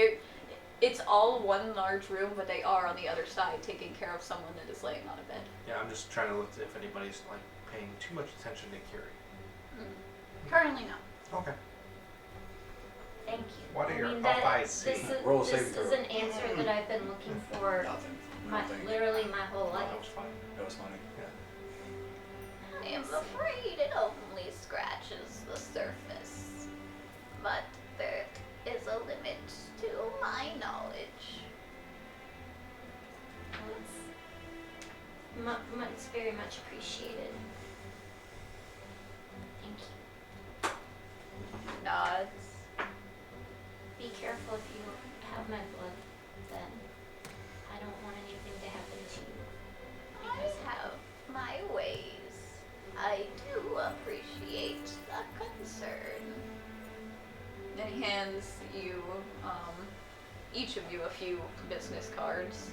it's all one large room, but they are on the other side taking care of someone that is laying on a bed. Yeah, I'm just trying to look if anybody's like paying too much attention to Kiri. Currently, no. Okay. thank you. What are I your mean, up that, eyes see? this is Roll a this saving is throw. an answer that I've been looking for Nothing. literally my whole life. That was fine. That was funny. Yeah. I am afraid it only scratches the surface. But there is a limit to my knowledge. Well, it's very much appreciated. Thank you. Nods. Be careful if you have my blood, then I don't want anything to happen to you. I have my ways. I do appreciate the concern. And he hands you, each of you, a few business cards.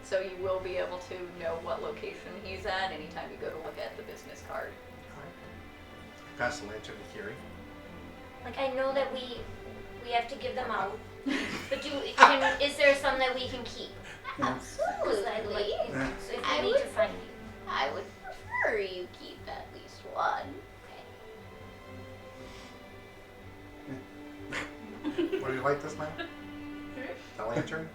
So you will be able to know what location he's at anytime you go to look at the business card. Pass the lantern to Kiri. Like, I know that we have to give them out, but is there some that we can keep? Absolutely. So if I we need would- to find you. I would prefer you keep at least one. What do you like this man? The lantern?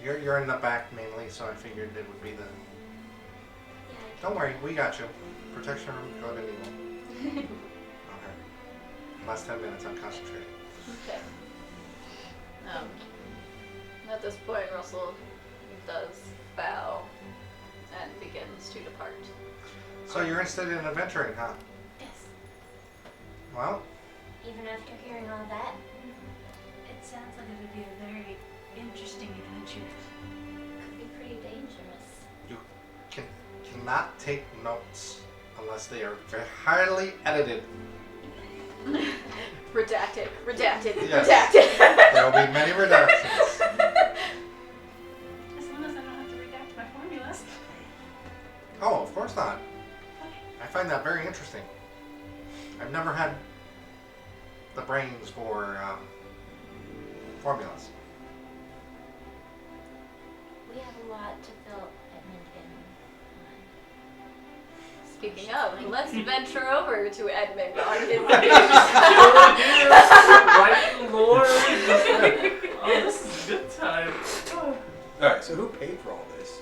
You're in the back mainly, so I figured it would be the. Yeah, Don't worry, we got you. Protection from good and evil. Okay. Last 10 minutes, I'm concentrating. Okay. At this point, Russell does bow and begins to depart. So you're interested in adventuring, huh? yes. Well, Even after hearing all that, It sounds like it would be a very interesting adventure. could be pretty dangerous. you cannot take notes unless they are very highly edited. Redacted, redacted, Yes. redacted. There will be many reductions. As long as I don't have to redact my formulas. Oh, of course not. I find that very interesting. I've never had the brains for formulas. We have a lot to fill Edmund in. Speaking of, let's venture over to Edmund on his Right, Lord. Oh, this is a good time. Alright, so who paid for all this?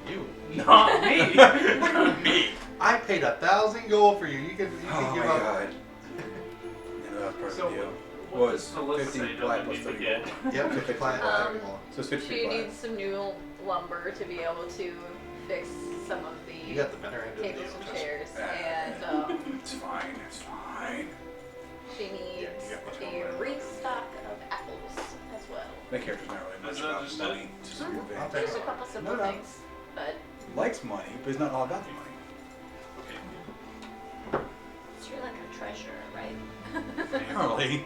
You. Not me. Not me. I paid 1,000 gold for you. You can Oh my give up. god. Yeah, that was part So of the deal. what does Was Melissa 50 say that plat we plus need to 30 get? gold. Yep, 50 plat. So it's 50 She plat. needs some new lumber to be able to fix some of You the got the better end of the deal. tables and trust me. chairs, Ah. and It's fine, it's fine. she needs Yeah, you got what's going a on. restock of apples as well. My character's not really much Is that about just money. It's just Mhm. weird I'll thing. take There's a couple simple No. things, but Likes money, but he's not all about the money. So you're like a treasurer, right? Apparently.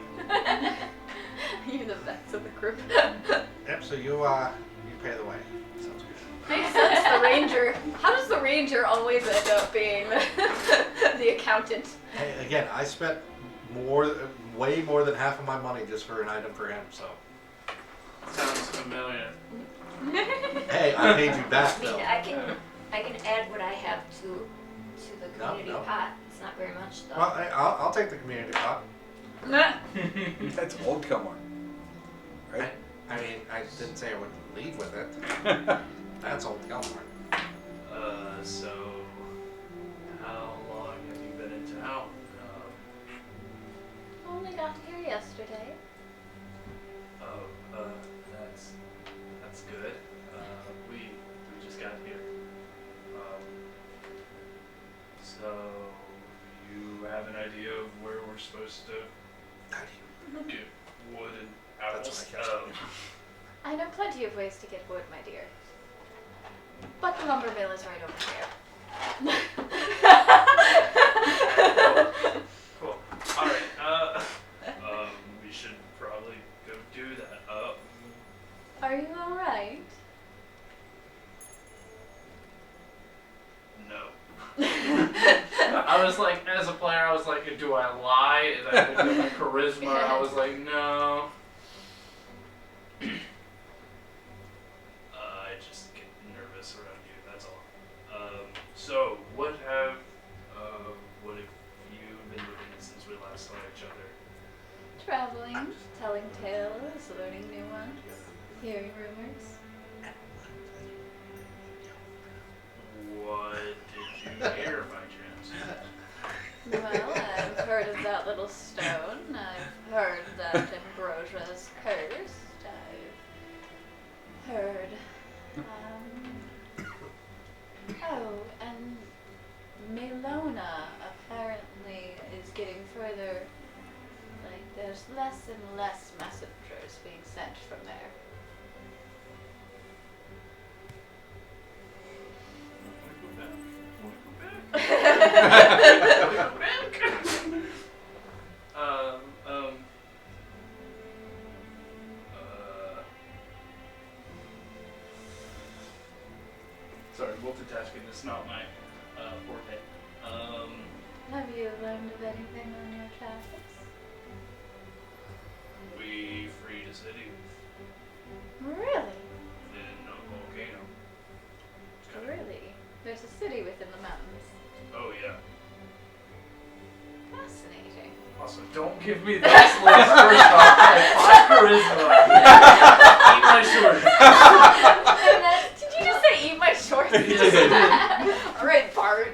you're the best of the group. Yep, so you pay the way. Sounds good. Makes sense, the ranger. How the ranger always end up being the accountant. Hey, again, I spent way more than half of my money just for an item for him. So, Sounds familiar. hey, I paid you back I mean, though. I can add what I have to the community no. pot. It's not very much though. Well, I'll take the community pot. That's old Kelmar. Right? I mean, I didn't say I would leave with it. That's old Kelmar. So how long have you been in town? Only got here yesterday. That's good. We just got here. So you have an idea of where we're supposed to get wood and apples? That's what I guessed. I know plenty of ways to get wood, my dear. But the lumber mill is right over here. Cool. All right. We should probably go do that. Are you alright? No. I was like, as a player, I was like, do I lie? Is that gonna be my charisma? I was like, no. I just get nervous around you. That's all. So what have you been doing since we last saw each other? Traveling, telling tales, learning new ones, hearing rumors. What did you hear by chance? Well, I've heard of that little stone. I've heard that Ambrosia's cursed. I've heard. Oh, and Milona apparently is getting further. Like, there's less and less messengers being sent from there. Sorry, multitasking is not my forte. Have you learned of anything on your travels? We freed a city Really? in a volcano. It's kinda Really? There's a city within the mountains. cool. Oh yeah. Fascinating. Also, don't give me those lists first off. I have 5 charisma. Eat my shorts. And then, did you just say eat my shorts? Alright, Bart.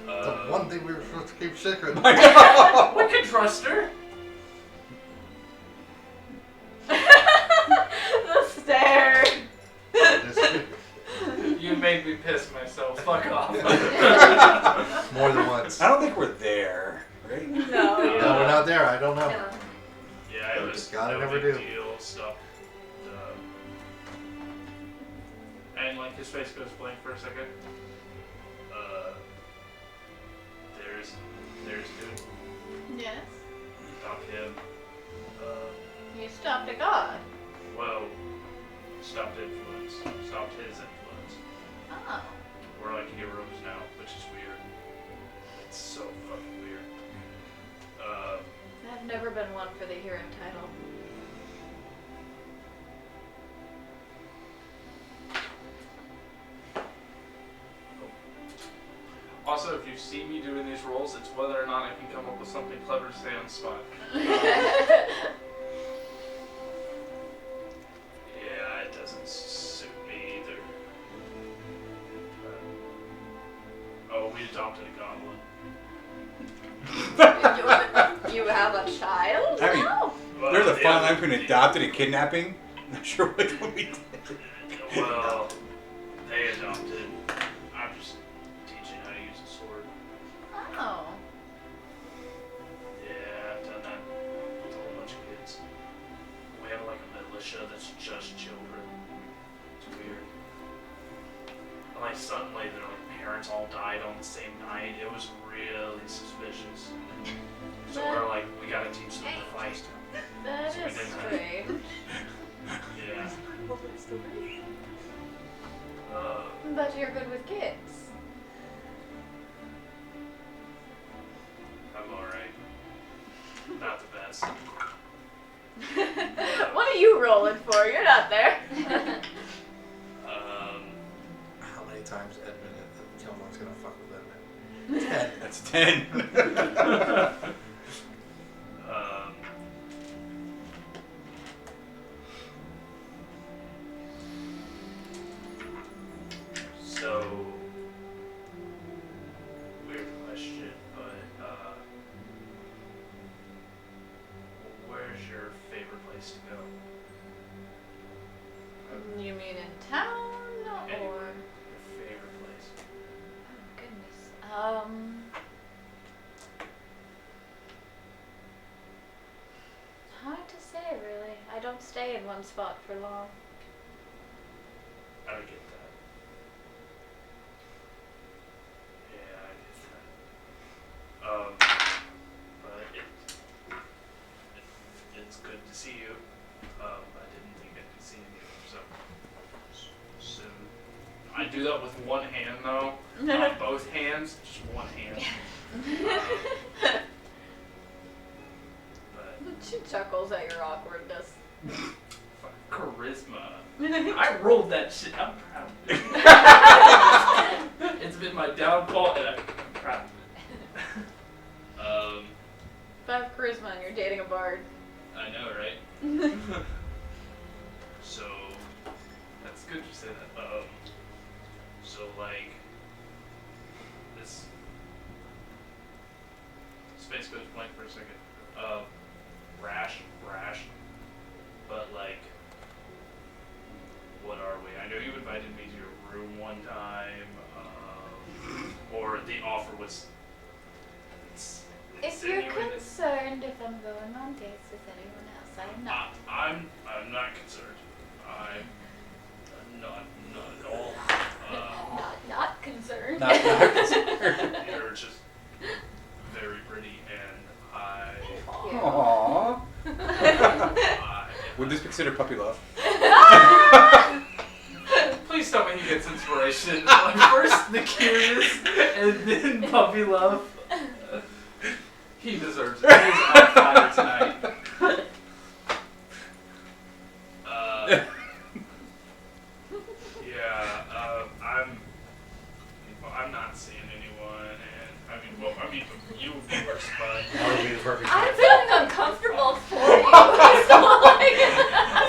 The one thing we were supposed to keep secret. We can trust her. The stare. You made me piss myself. Fuck off. More than once. I don't think we're there, right? No. No, we're not there. I don't know. No. Yeah, it was Gotta no never big do. deal stuff. And like his face goes blank for a second. There's dude. Yes. Stop him. You stopped a god. Well, stopped influence. Stopped his influence. Oh. We're like heroes now, which is weird. It's so fucking weird. I've never been one for the hero title. Also, if you see me doing these roles, it's whether or not I can come up with something clever to say on the spot. Yeah, it doesn't suit me either. Oh, we adopted a goblin. You have a child? I mean, now? there's a the fine other line between thing- adopted and kidnapping. Not sure which one we did. Well, they adopted. I'm just teaching how to use a sword. Oh. Yeah, I've done that with a whole bunch of kids. We have like a militia that's just children. It's weird. And like suddenly their like parents all died on the same night. It was really suspicious. So we're like, we gotta teach them to fight. That So we is didn't have- strange. Yeah. But you're good with kids. I'm alright. Not the best. What are you rolling for? You're not there. How many times Edmund and Kilmore's gonna fuck with Edmund? 10. That's 10. So, weird question, but where's your favorite place to go? You mean in town Anywhere. or? Your favorite place? Oh goodness. Hard to say really. I don't stay in one spot for long. I get that. Yeah, I get that. But it's good to see you. I didn't think I'd be seeing you so soon. I do that with one hand though. Not both hands, just one hand. But She chuckles at your awkwardness. Fuck, charisma. I rolled that shit. I'm proud of it. It's been my downfall, and I'm proud of it. 5 charisma and you're dating a bard. I know, right? so that's good you say that. So like this space goes blank for a second. Rash, but like, what are we? I know you invited me to your room one time, or the offer was. If you're insinuated. concerned if I'm going on dates with anyone else, I'm not. I'm not concerned. I'm not at all. Not concerned. Not concerned. You're just very pretty, and I. Aww. Would this be considered puppy love? Please tell me he gets inspiration. Like, first the curious, and then puppy love. He deserves it. He is on fire tonight. I'm not seeing anyone, and you would be worse, but That would be the perfect I'm time. feeling uncomfortable for you. So like,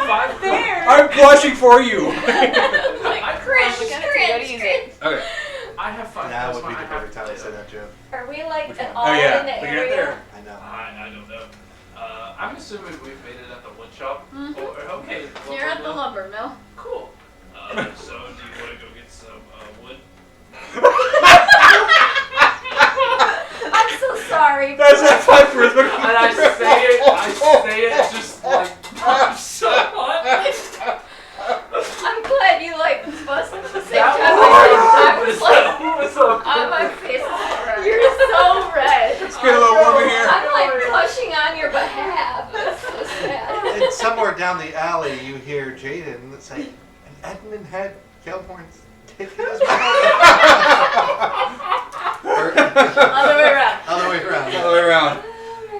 Five there. I'm blushing for you. Like, cringe. Okay. I have 5 That would charisma, be I the have perfect time to to say that joke. Are we like Which at one? all Oh, yeah. in the Look at it area? there. I know. I don't know. I'm assuming we've made it at the wood shop. Mhm. Okay. You're at the lumber mill. Cool. So do you want to go get some wood? I'm so sorry. That's not 5 charisma. And I say it just like so much. I'm glad you like busted at the same That time. I was like, my face is red. You're so red. Let's get a little woman here. I'm like blushing on your behalf. That's so sad. And somewhere down the alley, you hear Jaden say, "And Edmund had Kelborn's dick in his mouth." Other way around. Other way around. All the way around.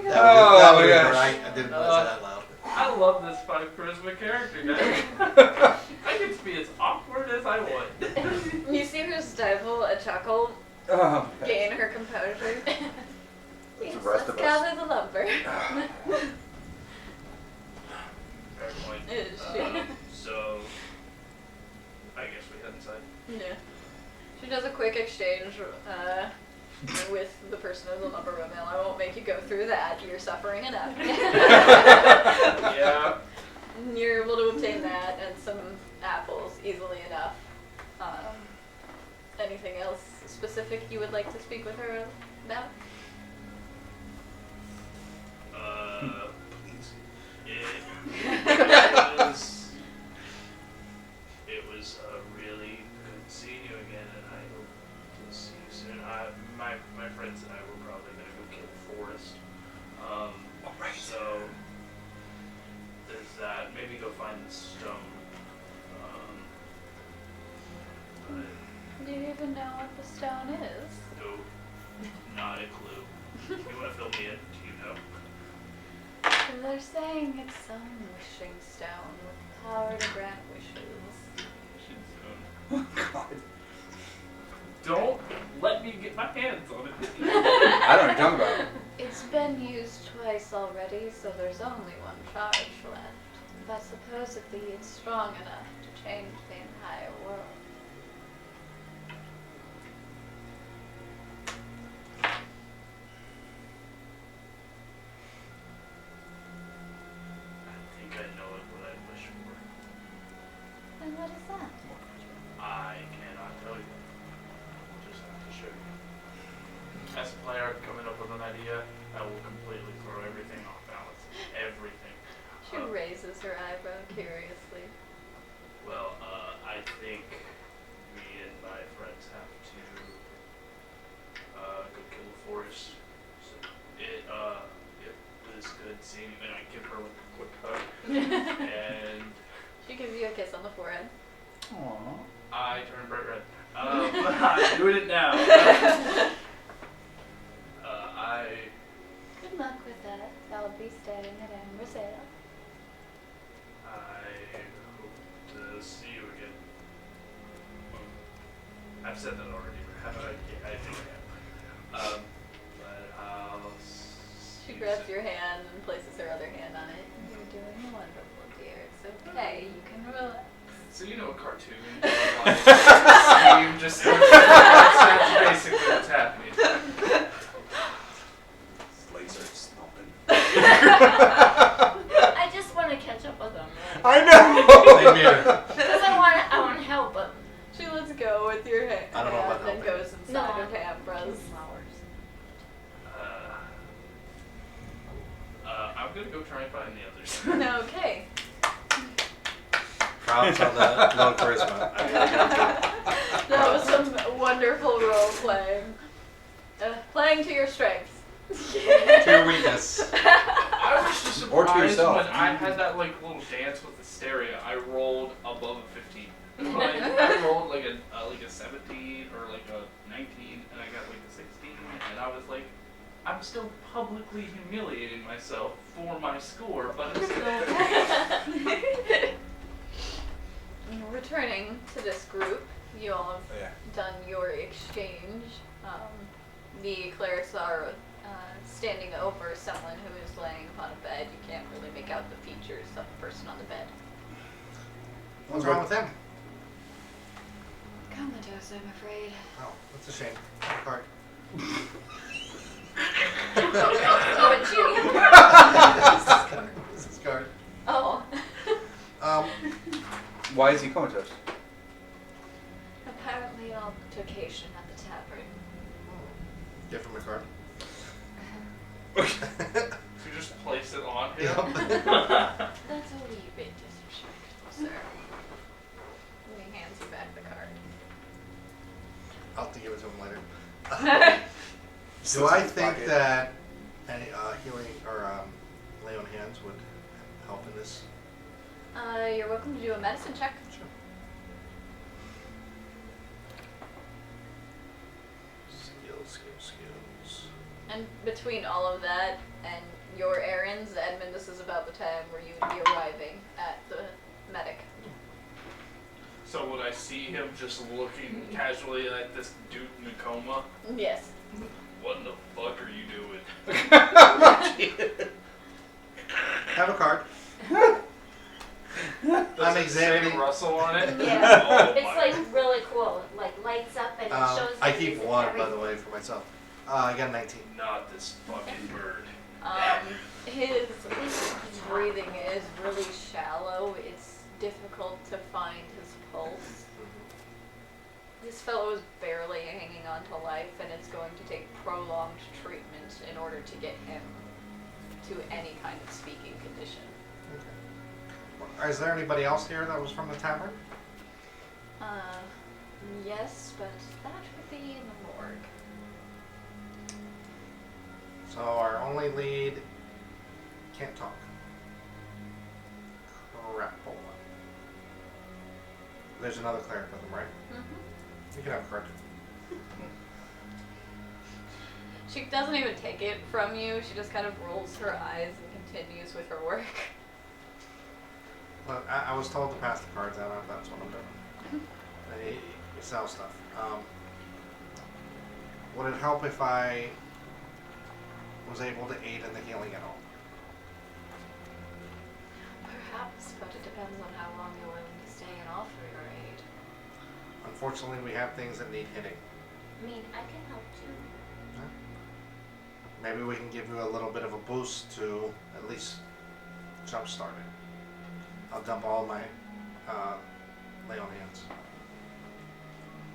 That Oh, would my be gosh. right. I didn't want to say that loud. I love this 5 charisma character, guys. I get to be as awkward as I want. You see her stifle a chuckle, Oh, gain her composure. That's Yes, the rest let's of us. gather the lumber. Fair point. Is she? So I guess we head inside. Yeah. She does a quick exchange with the person in the lumber mill. I won't make you go through that. You're suffering enough. Yeah. You're able to obtain that and some apples easily enough. Anything else specific you would like to speak with her about? Please. It was really good seeing you again, and I hope to see you soon. My friends and I were probably gonna go kill Forrest. So there's that. Maybe go find the stone. even know what the stone is. No, not a clue. You want to fill me in? Do you know? They're saying it's some wishing stone with power to grant wishes. Oh, God. Don't let me get my hands on it. I don't know what you're talking about. It's been used twice already, so there's only one charge left. But supposedly it's strong enough to change the entire world. I think I know what I wish for. And what is that? I cannot tell you. We'll just have to show you. As a player coming up with an idea, I will completely throw everything off balance. Everything. She raises her eyebrow curiously. Well, I think me and my friends have to go kill the forest. So it was good seeing you, and I give her like a quick hug. And She gives you a kiss on the forehead. Aww. I turn bright red. I'm doing it now. Good luck with that. I'll be staying at Ambrosale. I hope to see you again. I've said that already. Yeah, I think I have. But I'll. She grabs your hand and places her other hand on it. You're doing wonderful, dear. It's okay. You can relax. So you know a cartoon, like, steam just that's basically what's happening. Legs are slumping. I just want to catch up with them. I know. Same here. Because I want to help them. She lets go with your hand I don't know about and helping. goes inside No. of Ambra's. I'm gonna go try and find the others. Okay. Props on the low charisma. I gotta That was some wonderful role playing. Playing to your strengths. give it to your weakness. I was just Or to surprised yourself. when I had that like little dance with Hysteria. I rolled above a 15. Like, I rolled like a 17 or like a 19, and I got like a 16, and I was like, I'm still publicly humiliating myself for my score, but it's still. Returning to this group, you all have Yeah. done your exchange. The clerics are standing over someone who is laying upon a bed. You can't really make out the features of the person on the bed. What's wrong with him? Comatose, I'm afraid. Oh, that's a shame. Card. This is card. Oh. Why is he comatose? Apparently altercation at the tavern. Give him a card. So you just place it on him. Yep. That's a wee bit disrespectful, sir. And he hands you back the card. I'll have to give it to him later. Do I think Pocket. that any healing or lay on hands would help in this? You're welcome to do a medicine check. Sure. Skills. And between all of that and your errands, Edmund, this is about the time where you would be arriving at the medic. So would I see him just looking casually at this dude in a coma? Yes. What in the fuck are you doing? Have a card. Does I'm it examining. say Russell on it? Yeah. Oh It's my. like really cool. It like lights up and it shows I you keep these one, by every- the way, for myself. I got a 19. Not this fucking bird. His breathing is really shallow. It's difficult to find his pulse. This fellow is barely hanging on to life, and it's going to take prolonged treatment in order to get him to any kind of speaking condition. Is there anybody else here that was from the tavern? Yes, but that would be in the morgue. So our only lead can't talk. Crap. Hold on. There's another cleric with him, right? Mm-hmm. You can have a card. She doesn't even take it from you. She just kind of rolls her eyes and continues with her work. Look, I was told to pass the cards out. That's what I'm doing. You sell stuff. Would it help if I was able to aid in the healing at all? Perhaps, but it depends on how long you're willing to stay and offer your aid. Unfortunately, we have things that need hitting. I mean, I can help too. Maybe we can give you a little bit of a boost to at least jumpstart it. I'll dump all my lay on hands.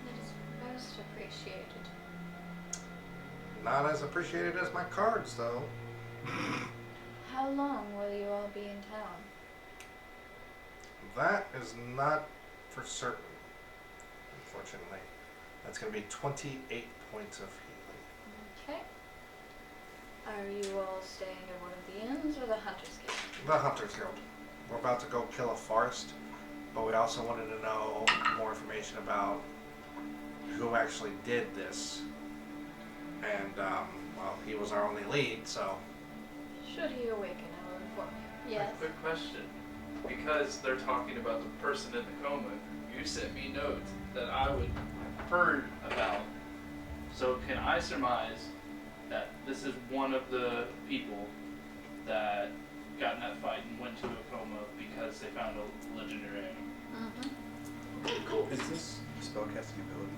It is most appreciated. Not as appreciated as my cards, though. How long will you all be in town? That is not for certain, unfortunately. That's going to be 28 points of healing. Okay. Are you all staying at one of the inns or the Hunter's Guild? The Hunter's Guild. We're about to go kill a forest, but we also wanted to know more information about who actually did this. And, well, he was our only lead, so... Should he awaken, I will inform you. Yes. A quick question. Because they're talking about the person in the coma, you sent me notes that I would have heard about. So can I surmise that this is one of the people that got in that fight and went to a coma because they found a legendary item? Mm-hmm. Cool. Is this spellcasting ability?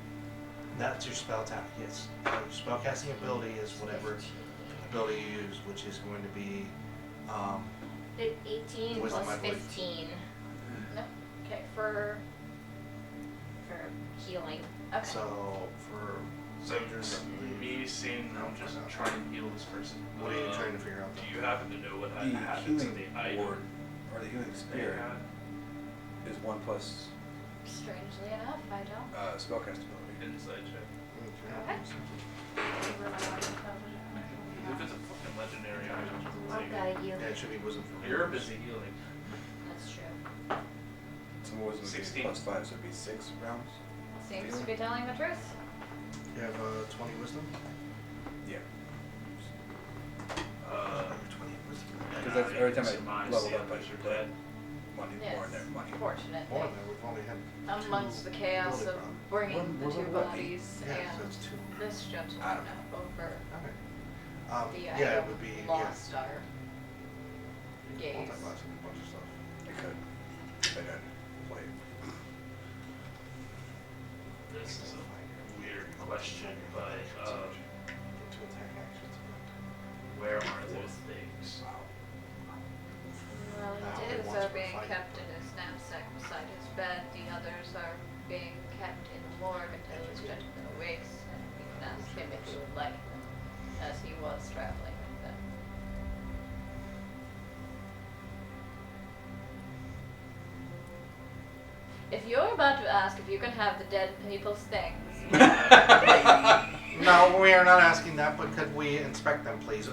That's your spell tap, yes. Your spellcasting ability is whatever ability you use, which is going to be, Did 18 Wisdom, plus I believe. 15 No. Okay, for... for healing. Okay. so for So soldiers, I believe. me seeing I'm just trying to heal this person. What are you trying to figure out? Do you happen to know what The happened to healing the item ward, or the healing they spirit, had? is 1 plus Strangely enough, I don't. spellcast ability. Inside check. Okay. Over my mind, If it's a fucking legendary item, it's I'll like, guide you. Yeah, it should be wisdom for you're busy healing. That's true. So what was it? 16. Plus 5, so it'd be 6 rounds? Seems to be telling the truth. You have 20 wisdom? Yeah. 20 wisdom. Because that's every time I surmise level the up, I others should are put dead. money Yes. more in there. Money. Fortunately. More than that, we've only had Amongst the chaos of bringing the two bodies Yeah, so and it's 2. this I gentleman don't know. over Okay. the Yeah, it item would be, lost our yeah. gaze. Multi-class and a bunch of stuff. I could. If I didn't play. This is a weird question, but Get to attack actions. where are those things? Well, Now his he wants are to being fight. kept in his knapsack beside his bed. The others are being kept in the morgue until this gentleman awakes, and we can ask him if he would like them, as he was traveling with them. If you're about to ask if you can have the dead people's things, No, we are not asking that, but could we inspect them, please?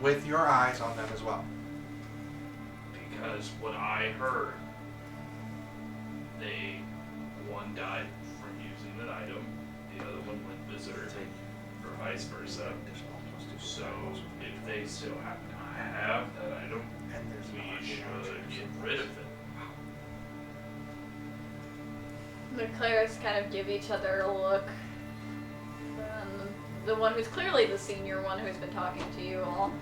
With your eyes on them as well. Because what I heard, one died from using that item, the other one went berserk, or vice versa. So if they still happen to have that item, And there's we should get rid of it. the clerics kind of give each other a look. The one who's clearly the senior one who's been talking to you all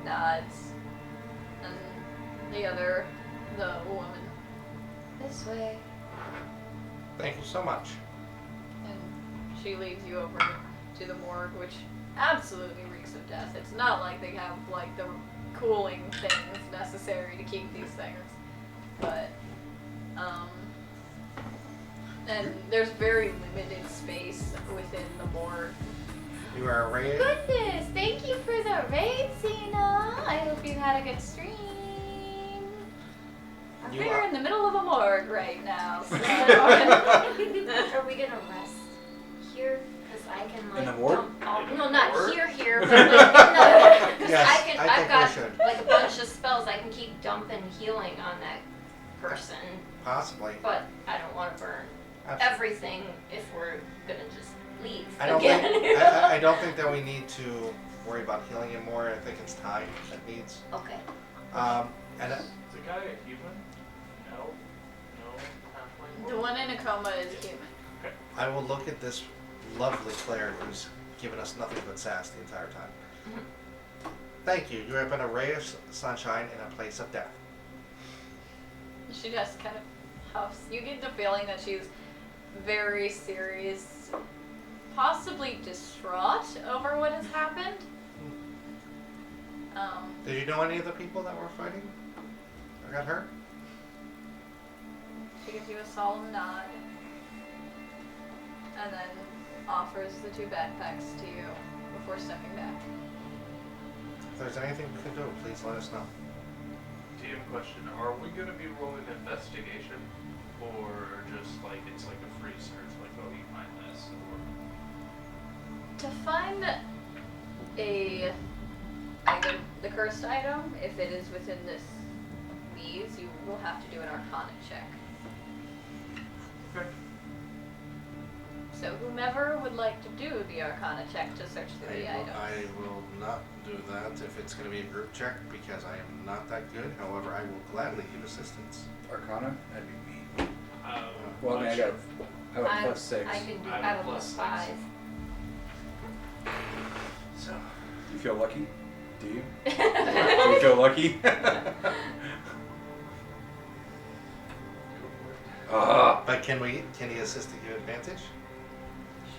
nods. And the other, the woman, this way. Thank you so much. And she leads you over to the morgue, which absolutely reeks of death. It's not like they have like the cooling things necessary to keep these things. But, and there's very limited space within the morgue. You are arrayed. Goodness, thank you for the raid, Cena. I hope you had a good stream. You We're are- in the middle of a morgue right now. So Are we gonna rest here? Because I can like In the ward? dump all, In the no, not ward? here, but like in the, because Yes, I can, I I've think got we should. like a bunch of spells I can keep dumping healing on that person, Possibly. but I don't want to burn Absolutely. everything if we're gonna just leave I don't again. think I don't think that we need to worry about healing him more. I think it's time that needs. Okay. And Is the guy a human? No. No. Halfway. The one in a coma is human. I will look at this lovely player who's given us nothing but sass the entire time. Thank you. You have been a ray of sunshine in a place of death. She just kind of huffs. You get the feeling that she's very serious, possibly distraught over what has happened. Did you know any of the people that were fighting or got hurt? She gives you a solemn nod and then offers the 2 backpacks to you before stepping back. If there's anything we can do, please let us know. DM question: are we gonna be rolling investigation, or just like it's like a free search, like oh you find this, or To find the cursed item, if it is within these, you will have to do an Arcana check. okay. So whomever would like to do the Arcana check to search through the items. I will not do that if it's going to be a group check because I am not that good. However, I will gladly give assistance. Arcana? That'd be me. Well, I mean, not I sure. have a plus 6. I can do. I'm I have a plus plus 6. 5. So You feel lucky? Do you? Do you feel lucky? But can he assist to give advantage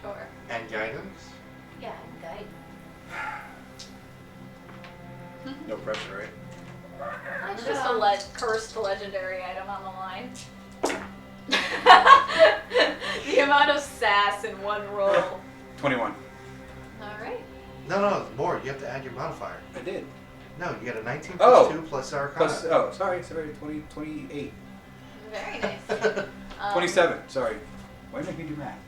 Sure. and guidance? Yeah, and guide. No pressure, right? It's just a cursed legendary item on the line. The amount of sass in one roll. 21. Alright. No, more. You have to add your modifier. I did. No, you get a 19 Oh. plus 2 plus Arcana. Plus, sorry, 28. Very nice. 27, sorry. Why make me do math?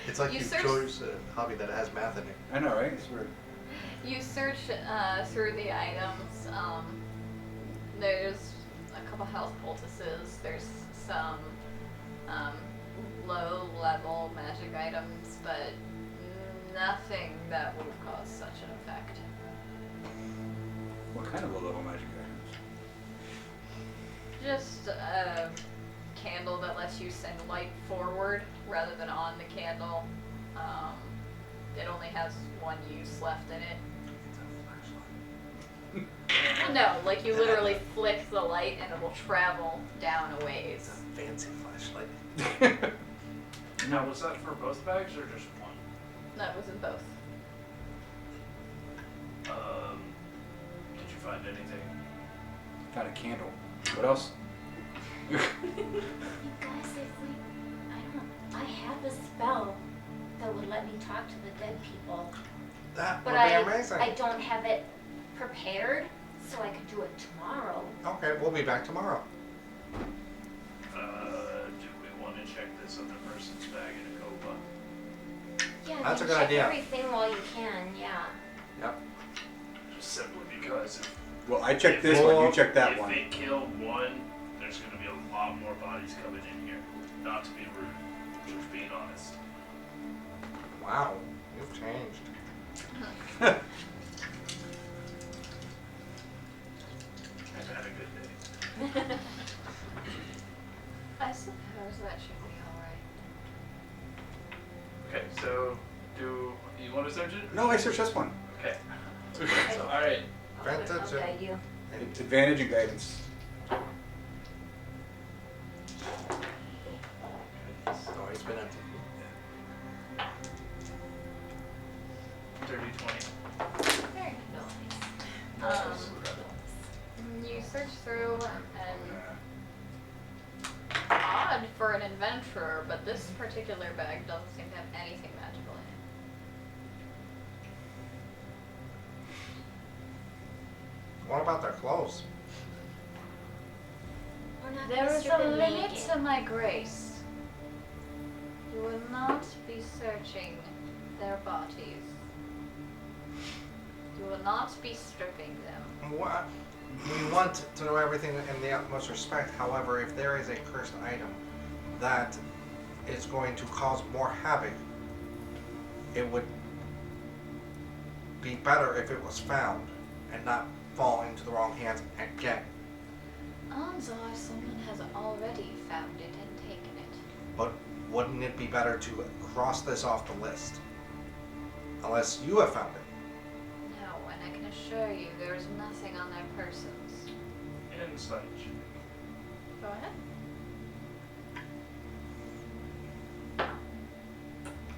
It's like You you search- chose a hobby that has math in it. I know, right? It's weird. You search through the items. There's a couple health poultices. There's some low-level magic items, but nothing that would have caused such an effect. What kind of low-level magic items? Just a candle that lets you send light forward rather than on the candle. It only has one use left in it. Well, no, like you literally flick the light and it will travel down a It's ways. a fancy flashlight. now was that for both bags or just one? That was in both. Did you find anything? Found a candle. What else? You guys, I have a spell that would let me talk to the dead people, That but would be amazing. I don't have it prepared, so I could do it tomorrow. Okay, we'll be back tomorrow. Do we want to check this other person's bag in a coma? Yeah, That's you a good check idea. everything while you can. Yeah. Yep. Just simply because Well, I checked this one, you checked that if one. they kill one, there's going to be a lot more bodies coming in here. Not to be rude, just being honest. Wow, you've changed. I've had a good day. I suppose that should be alright. Okay, so do you want to search it? No, I searched this one. Okay. All right. Advantage I'll guide you. Advantage and guidance. Oh, he's been empty. Dirty 20. Very nice. You search through and odd for an adventurer, but this particular bag doesn't seem to have anything magical in it. What about their clothes? We're not There gonna is strip a it limit naked. to my grace. You will not be searching their bodies. You will not be stripping them. What? We want to know everything in the utmost respect. However, if there is a cursed item that is going to cause more havoc. It would be better if it was found and not fall into the wrong hands again. Odds are someone has already found it and taken it. But wouldn't it be better to cross this off the list? Unless you have found it. No, and I can assure you there is nothing on their persons. Insight check. Go ahead.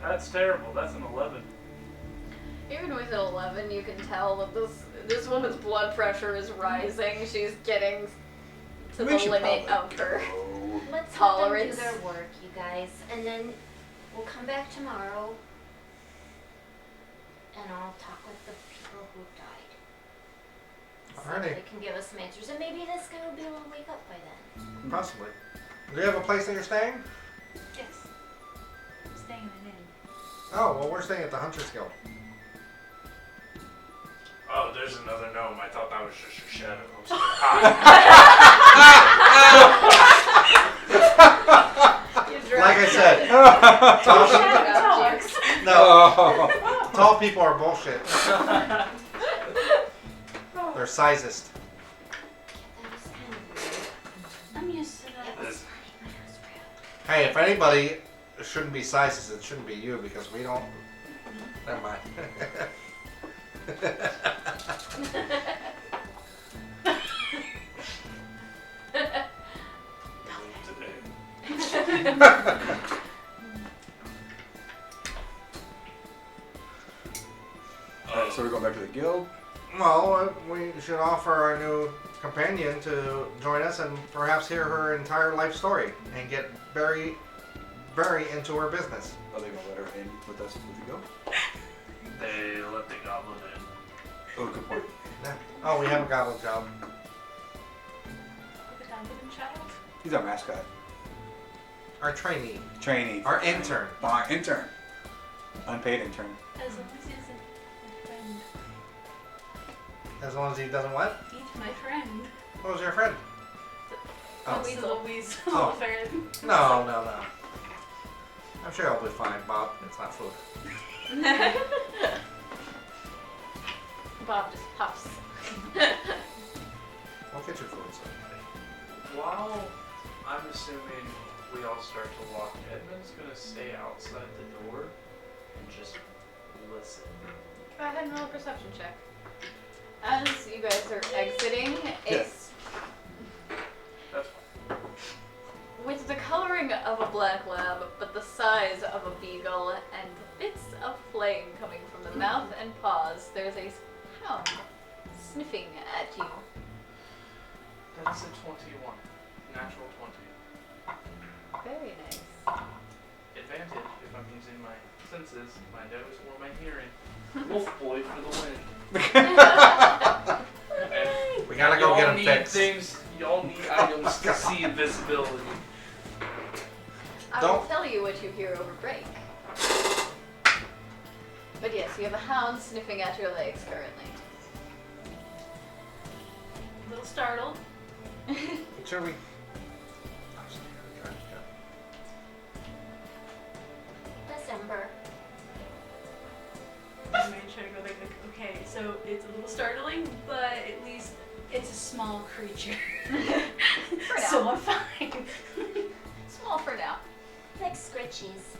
That's terrible. That's an 11. Even with an 11, you can tell that this woman's blood pressure is rising. She's getting to We the should limit probably of her go. Let's tolerance. let them do their work, you guys, and then we'll come back tomorrow, and I'll talk with the people who died. So Alrighty. they can give us some answers, and maybe this guy will be able to wake up by then. Possibly. Do you have a place that you're staying? Yes. I'm staying in an inn. Oh, well, we're staying at the Hunter's Guild. Oh, there's another gnome. I thought that was just your shadow. I'm sorry. Like I said, no, tall people are bullshit. They're sizest. That was kind of weird. I'm used to that. It was This- funny, but it was real. Hey, if anybody shouldn't be sizes, it shouldn't be you because we don't. Never mind. Alright, so we're going back to the guild. Well, we should offer our new companion to join us and perhaps hear her entire life story and get very, very into her business. Are they going to let her in with us with the guild? They let the goblin in. Oh, good point. Yeah. Oh, we have a goblin job. The goblin child. He's our mascot. Our trainee. Trainee. Our intern. Our intern. Unpaid intern. As long as he isn't my friend. As long as he doesn't what? Eat my friend. What was your friend? Oh. Little weasel Oh. friend. No. I'm sure I'll be fine, Bob. It's not food. Bob just puffs. We'll get your food someday. While I'm assuming we all start to walk, Edmund's gonna stay outside the door and just listen. Go ahead and roll a perception check. As you guys are exiting, it's That's with the coloring of a black lab, but the size of a beagle, and bits of flame coming from the mouth and paws. There's a hound sniffing at you. That's a 21. Natural 20. Very nice. Advantage if I'm using my senses, my nose or my hearing. Wolf boy for the win. And We gotta go y'all get him need fixed. things. Y'all need items to see invisibility. I will Don't- tell you what you hear over break. But yes, you have a hound sniffing at your legs currently. A little startled. Should we? December. I'm gonna try to go like, okay, so it's a little startling, but at least it's a small creature. For now. So I'm fine. Small for now. Like scritchies.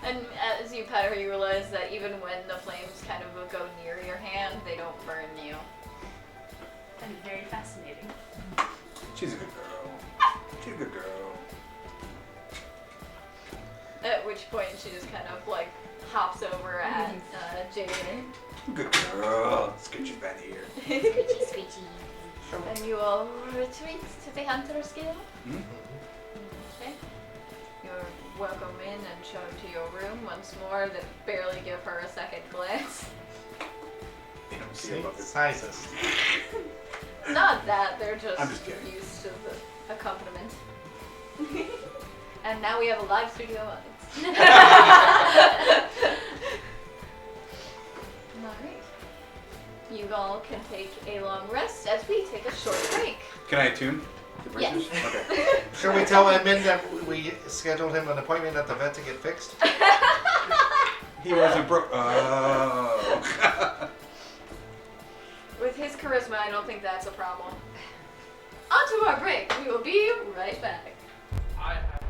And as you pet her, you realize that even when the flames kind of go near your hand, they don't burn you. And very fascinating. She's a good girl. She's a good girl. At which point she just kind of like hops over at Jaden. Good girl. Let's get you back here. Scritchy, scritchy. And you all retreat to the Hunter's Guild. Hmm? Okay. You're welcome in and shown to your room once more. That barely give her a second glance. You don't see See? above this. Sizes. Not that, they're I'm just kidding. used to the accompaniment. And now we have a live studio audience. Alright. You all can take a long rest as we take a short break. Can I attune to braces? Yes. Okay. Should we tell Edmund that we scheduled him an appointment at the vet to get fixed? He wasn't broke. Oh. With his charisma, I don't think that's a problem. On to our break. We will be right back. I have.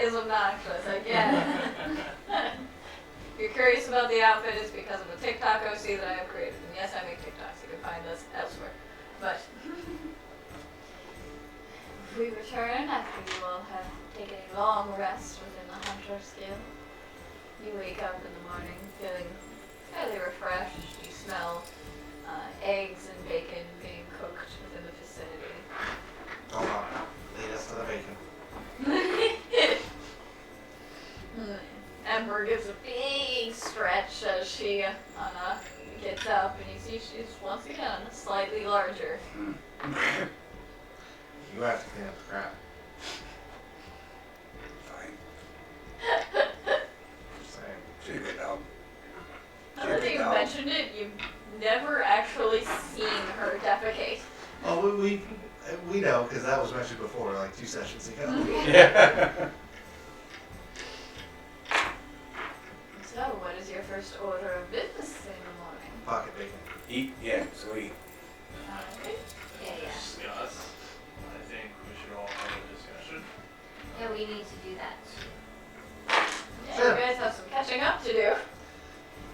is obnoxious, I get it. If you're curious about the outfit, it's because of a TikTok OC that I have created. And yes, I make TikToks. You can find us elsewhere. But we return after you all have taken a long rest within the Hunter's Guild. You wake up in the morning feeling fairly refreshed. You smell eggs and bacon being cooked within the vicinity. Hold on. Lead us to the bacon. Ember gives a big stretch as she gets up, and you see she's once again slightly larger. You have to clean up the crap. Fine. Just saying. She's a good dog. Now that you mentioned it, you've never actually seen her defecate. Oh, we know, because that was mentioned before, like 2 sessions ago. Yeah. So, what is your first order of business in the morning? Pocket bacon. Eat? Yeah, so eat. Alright. Yeah. Discuss. I think we should all have a discussion. Yeah, we need to do that. Yeah, Sure. you guys have some catching up to do.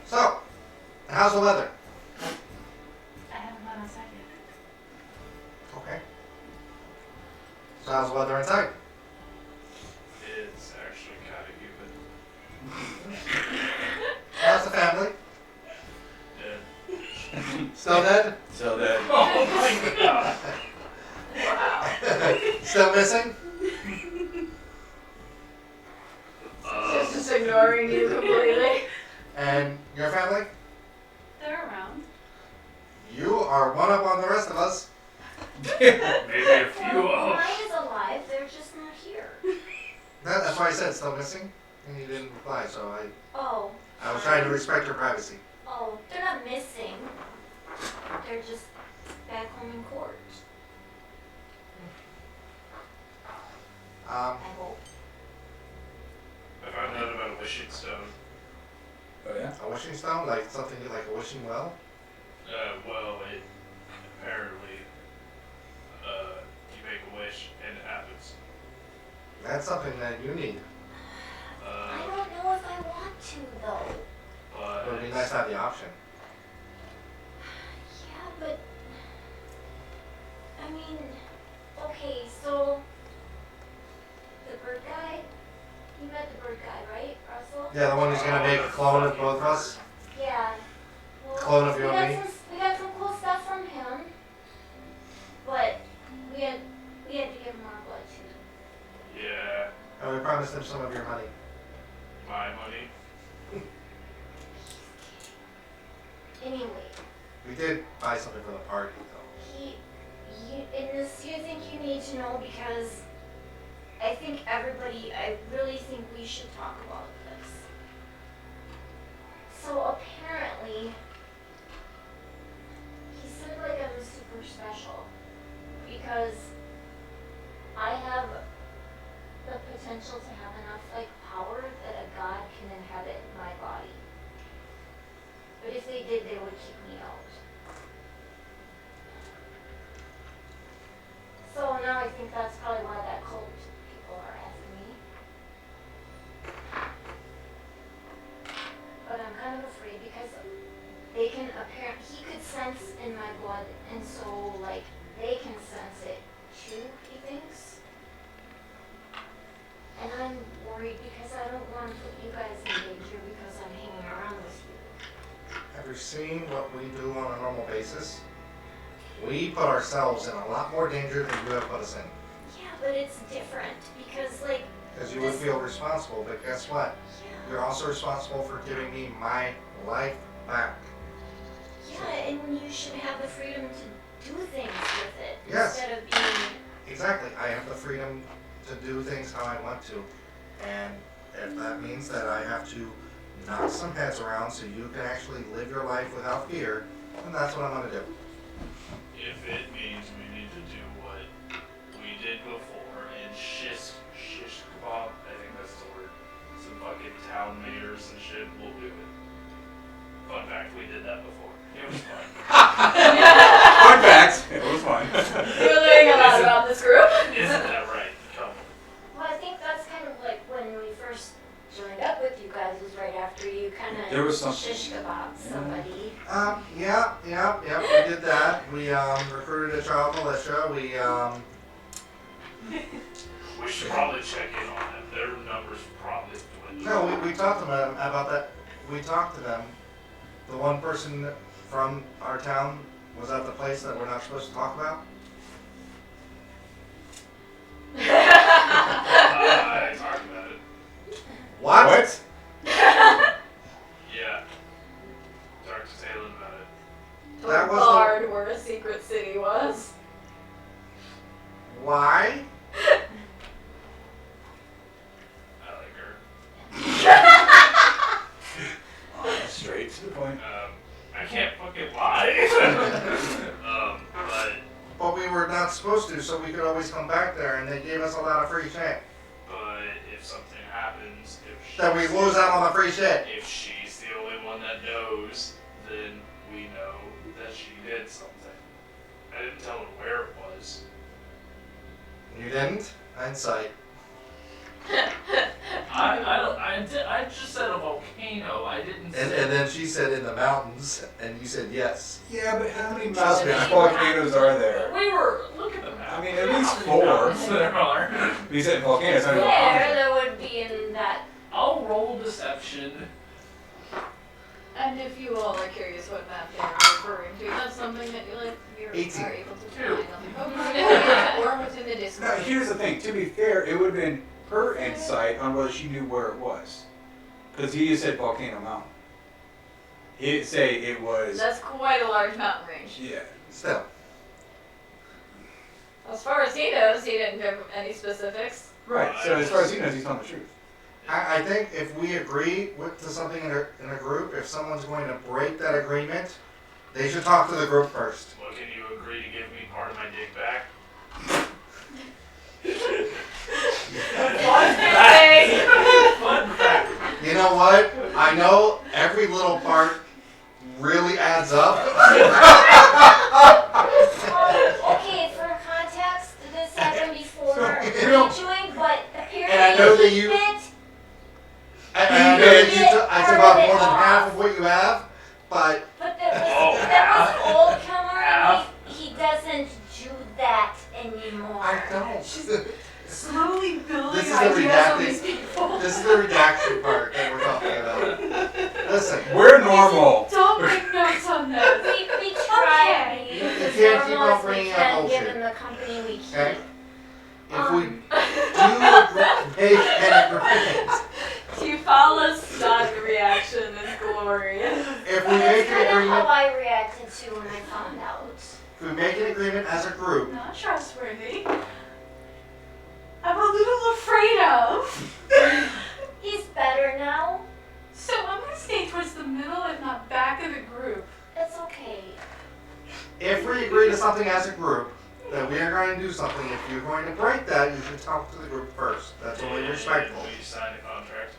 So, how's the weather? I haven't gone outside yet. Okay. So how's the weather inside? It's actually kind of humid. How's the family? Yeah. Still dead? So that. Oh my god. Wow. Still missing? Just ignoring you completely. And your family? They're around. You are one up on the rest of us. Maybe a few Well, of. mine is alive, they're just not here. That's why I said still missing, and you didn't reply, so Oh. I was trying to respect your privacy. Oh, they're not missing. They're just back home in court. I hope. I found out about a wishing stone. Oh yeah? A wishing stone? Like something like a wishing well? Well, it apparently, you make a wish and it happens. That's something that you need. I don't know if I want to, though. But It would be nice to have the option. Yeah, but... I mean... Okay, so... The bird guy... You met the bird guy, right, Russell? Yeah, the one who's gonna make a clone of both of us. Yeah. Well, Clone of you and me. We got some cool stuff from him. But... We had to give him our blood, too. yeah, And we promised him some of your money. my money. Anyway... We did buy something for the party, though. You think you need to know because I really think we should talk about this. So apparently, he said like I'm super special because I have the potential to have enough like power that a god can inhabit my body. But if they did, they would kick me out. So now I think that's probably why that cult people are after me. But I'm kind of afraid because they can he could sense in my blood, and so like they can sense it too, he thinks. And I'm worried because I don't want to put you guys in danger because I'm hanging around with you. Have you seen what we do on a normal basis? We put ourselves in a lot more danger than you have put us in. Yeah, but it's different because like Because you would feel responsible, but guess what? yeah. You're also responsible for giving me my life back. Yeah, and you should have the freedom to do things with it Yes. instead of being. Exactly. I have the freedom to do things how I want to. And if that means that I have to knock some heads around so you can actually live your life without fear, then that's what I'm going to do. If it means we need to do what we did before and shish kebab, I think that's the word, some fucking town mayors and shit, we'll do it. Fun fact, we did that before. It was fun. Fun facts. It was fun. You're learning a lot about this group. Isn't that right? Come. Well, I think that's kind of like when after you kind of There was something. shish about somebody. Yeah, we did that. We recruited a child militia. We should probably check in on them. Their numbers probably dwindled. No, we talked to them about that. We talked to them. The one person from our town was at the place that we're not supposed to talk about. I talked about it. What? Yeah. Talked to Talon about it. That was Bard where a secret city was. Why? I like her. Straight to the point. I can't fucking lie. But we were not supposed to, so we could always come back there, and they gave us a lot of free shit. But if something happens, Then we lose out on the free shit. if she's the only one that knows, then we know that she did something. I didn't tell her where it was. You didn't? Hindsight. I just said a volcano. I didn't And say. then she said in the mountains, and you said yes. Yeah, but how many Trust me. mountains volcanoes are there? We were. Look at the map. I mean, at least 4. There are. You said volcanoes. How many There, volcanoes? there would be in that. I'll roll deception. And if you all are curious what map they're referring to, that's something that you are 18. able to Two. find on the Pokemon or within the Now, Discord. here's the thing. To be fair, it would have been her insight on whether she knew where it was. Because he just said Volcano Mountain. He didn't say it was. That's quite a large mountain range. Yeah. Still. As far as he knows, he didn't give any specifics. Right. So as far as he knows, he's telling the truth. I think if we agree to something in a group, if someone's going to break that agreement, they should talk to the group first. Well, can you agree to give me part of my dick back? Fun fact. You know what? I know every little part really adds up. Okay, for context, this happened before So, we you know- joined, but apparently And I know that he you- bit. I know that I took off more than half of what you have, but But that was, Oh, that was old Kilmer, half. and he doesn't do that anymore. I don't. Slowly building This is the ideas on redacted- these people. This is the redaction part that we're talking about. Listen, We're normal. Don't make notes on those. We try to be You as can't keep normal on as we bringing up can, bullshit. given the company we keep. okay? If we do make an agreement, Tifalla's stunned reaction is glorious. if we And make that's an kind of how agreement, I reacted to when I found out. if we make an agreement as a group, Not trustworthy. I'm a little afraid of. He's better now. So I'm gonna stay towards the middle, if not back of the group. It's okay. if we agree to something as a group, that we are going to do something, if you're going to break that, you should talk to the group first. That's only respectful. We signed a contract.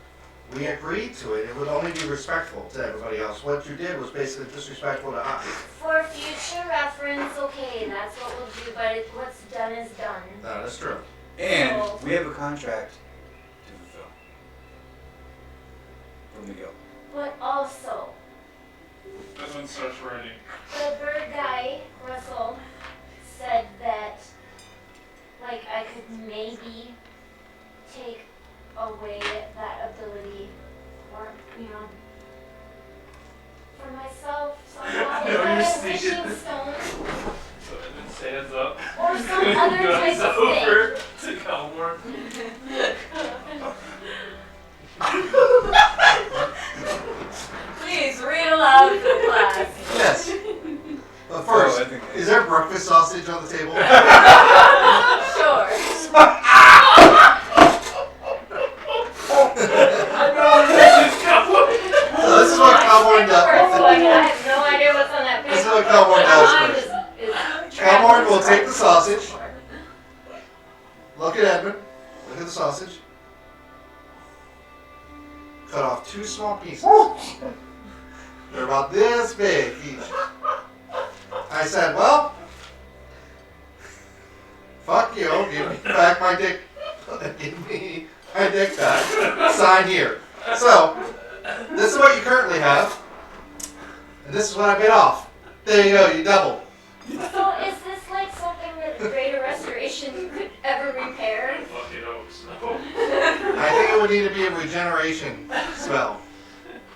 We agreed to it. It would only be respectful to everybody else. What you did was basically disrespectful to us. For future reference, okay, that's what we'll do, but what's done is done. That is true. And we have a contract to fulfill. From the guild. But also, This one starts raining. the bird guy, Russell, said that, like, I could maybe take away that ability for, you know, for myself somehow. I know Like you're a sneaking. wishing stone So it then stands up. or some other Goes type of thing. over to Calmore. Please read aloud to the class. Yes. But Oh, first, I think is there breakfast sausage on the table? Sure. So this is what Calmorn First does. one, I have no idea what's on that paper. This is what Calmorn does Mine first. is Calmorn will take the sausage. Look at Edmund. Look at the sausage. Cut off 2 small pieces. They're about this big each. I said, well, fuck you. Give me back my dick. Give me my dick back. Sign here. So, this this is what you currently have, and this is what I paid off. There you go, you doubled. So is this like something that Greater Restoration could ever repair? Fucking hope so. I think it would need to be a regeneration spell.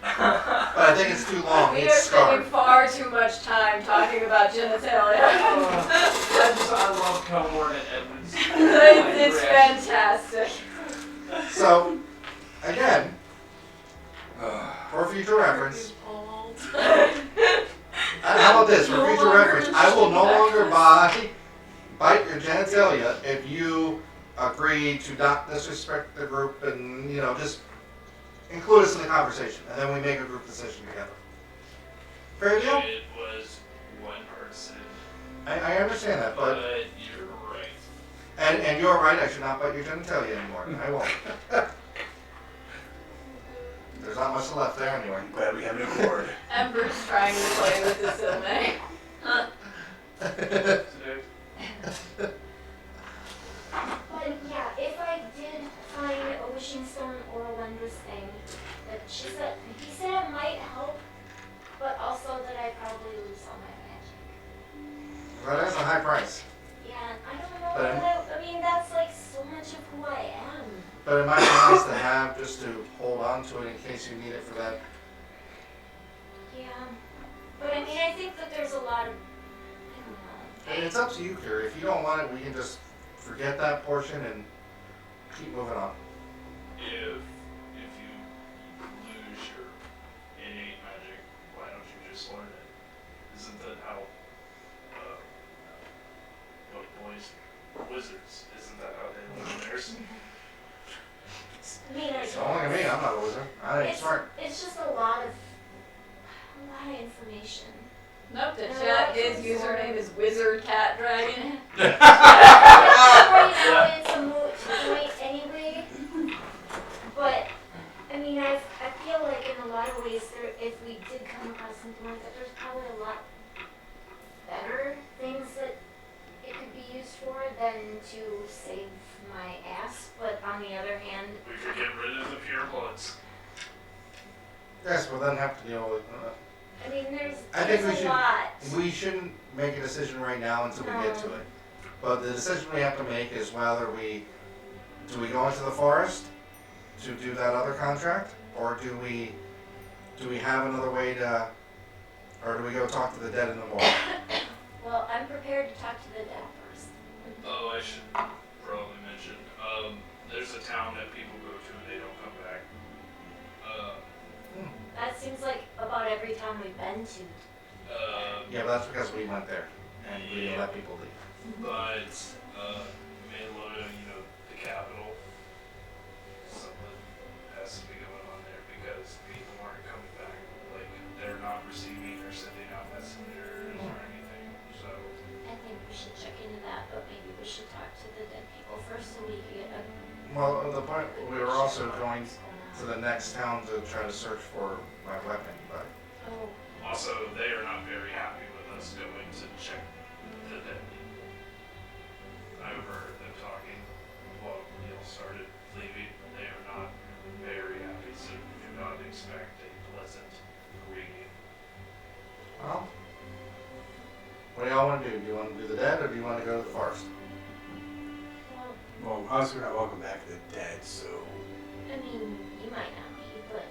But I think it's too long. We are It's spending scarred. far too much time talking about genitalia. I love Comor and Edmonds. It's fantastic. So, again, for future reference, how about this? For future reference, I will no longer bite your genitalia if you agree to not disrespect the group and, just include us in the conversation. And then we make a group decision together. Fair deal? It was one person. I understand that, but... you're right. And you're right, I should not bite your genitalia anymore. I won't. There's not much left there anyway. I'm glad we have an accord. Ember's trying to play with the Silme. But yeah, if I did find a wishing stone or a wondrous thing, that he said it might help, but also that I'd probably lose all my magic. Well, that's a high price. Yeah, I don't know. But I mean, that's like so much of who I am. But it might be nice to have just to hold on to it in case you need it for that. Yeah. But I mean, I think that there's a lot of, I don't know. And it's up to you, Kira. If you don't want it, we can just forget that portion and keep moving on. If you lose your innate magic, why don't you just learn it? Isn't that how boys, wizards, isn't that how they learn theirs? I mean, Don't look at me, I'm not a wizard. I ain't smart. it's just a lot of information. Nope, the chat, his username is Wizard Cat Dragon. Right now it's a moot point anyway. But I mean, I feel like in a lot of ways, if we did come across something like that, there's probably a lot better things that it could be used for than to save my ass. But on the other hand, We could get rid of the pure bloods. Yes, we'll then have to deal with. I mean, there's I think we a should. lot. We shouldn't make a decision right now until we get to it. But the decision we have to make is whether do we go into the forest to do that other contract, or do we have another way to, or do we go talk to the dead in the morning? Well, I'm prepared to talk to the dead first. Oh, I should probably mention, there's a town that people go to and they don't come back. That seems like about every time we've been to. Yeah, but that's because we went there and we didn't let people leave. But, Mela, the capital, something has to be going on there because people aren't coming back. Like, they're not receiving or sending out messengers or anything, so. I think we should check into that, but maybe we should talk to the dead people first so we can get a. Well, the point, we were also going to the next town to try to search for my weapon, but Oh. Also, they are not very happy with us going to check the dead. I overheard them talking while Neil started leaving. They are not very happy, so do not expect a pleasant greeting. well, what do y'all want to do? Do you want to do the dead, or do you want to go to the forest? Well, Well, obviously we're not welcome back to the dead, so. I mean, you might not be, but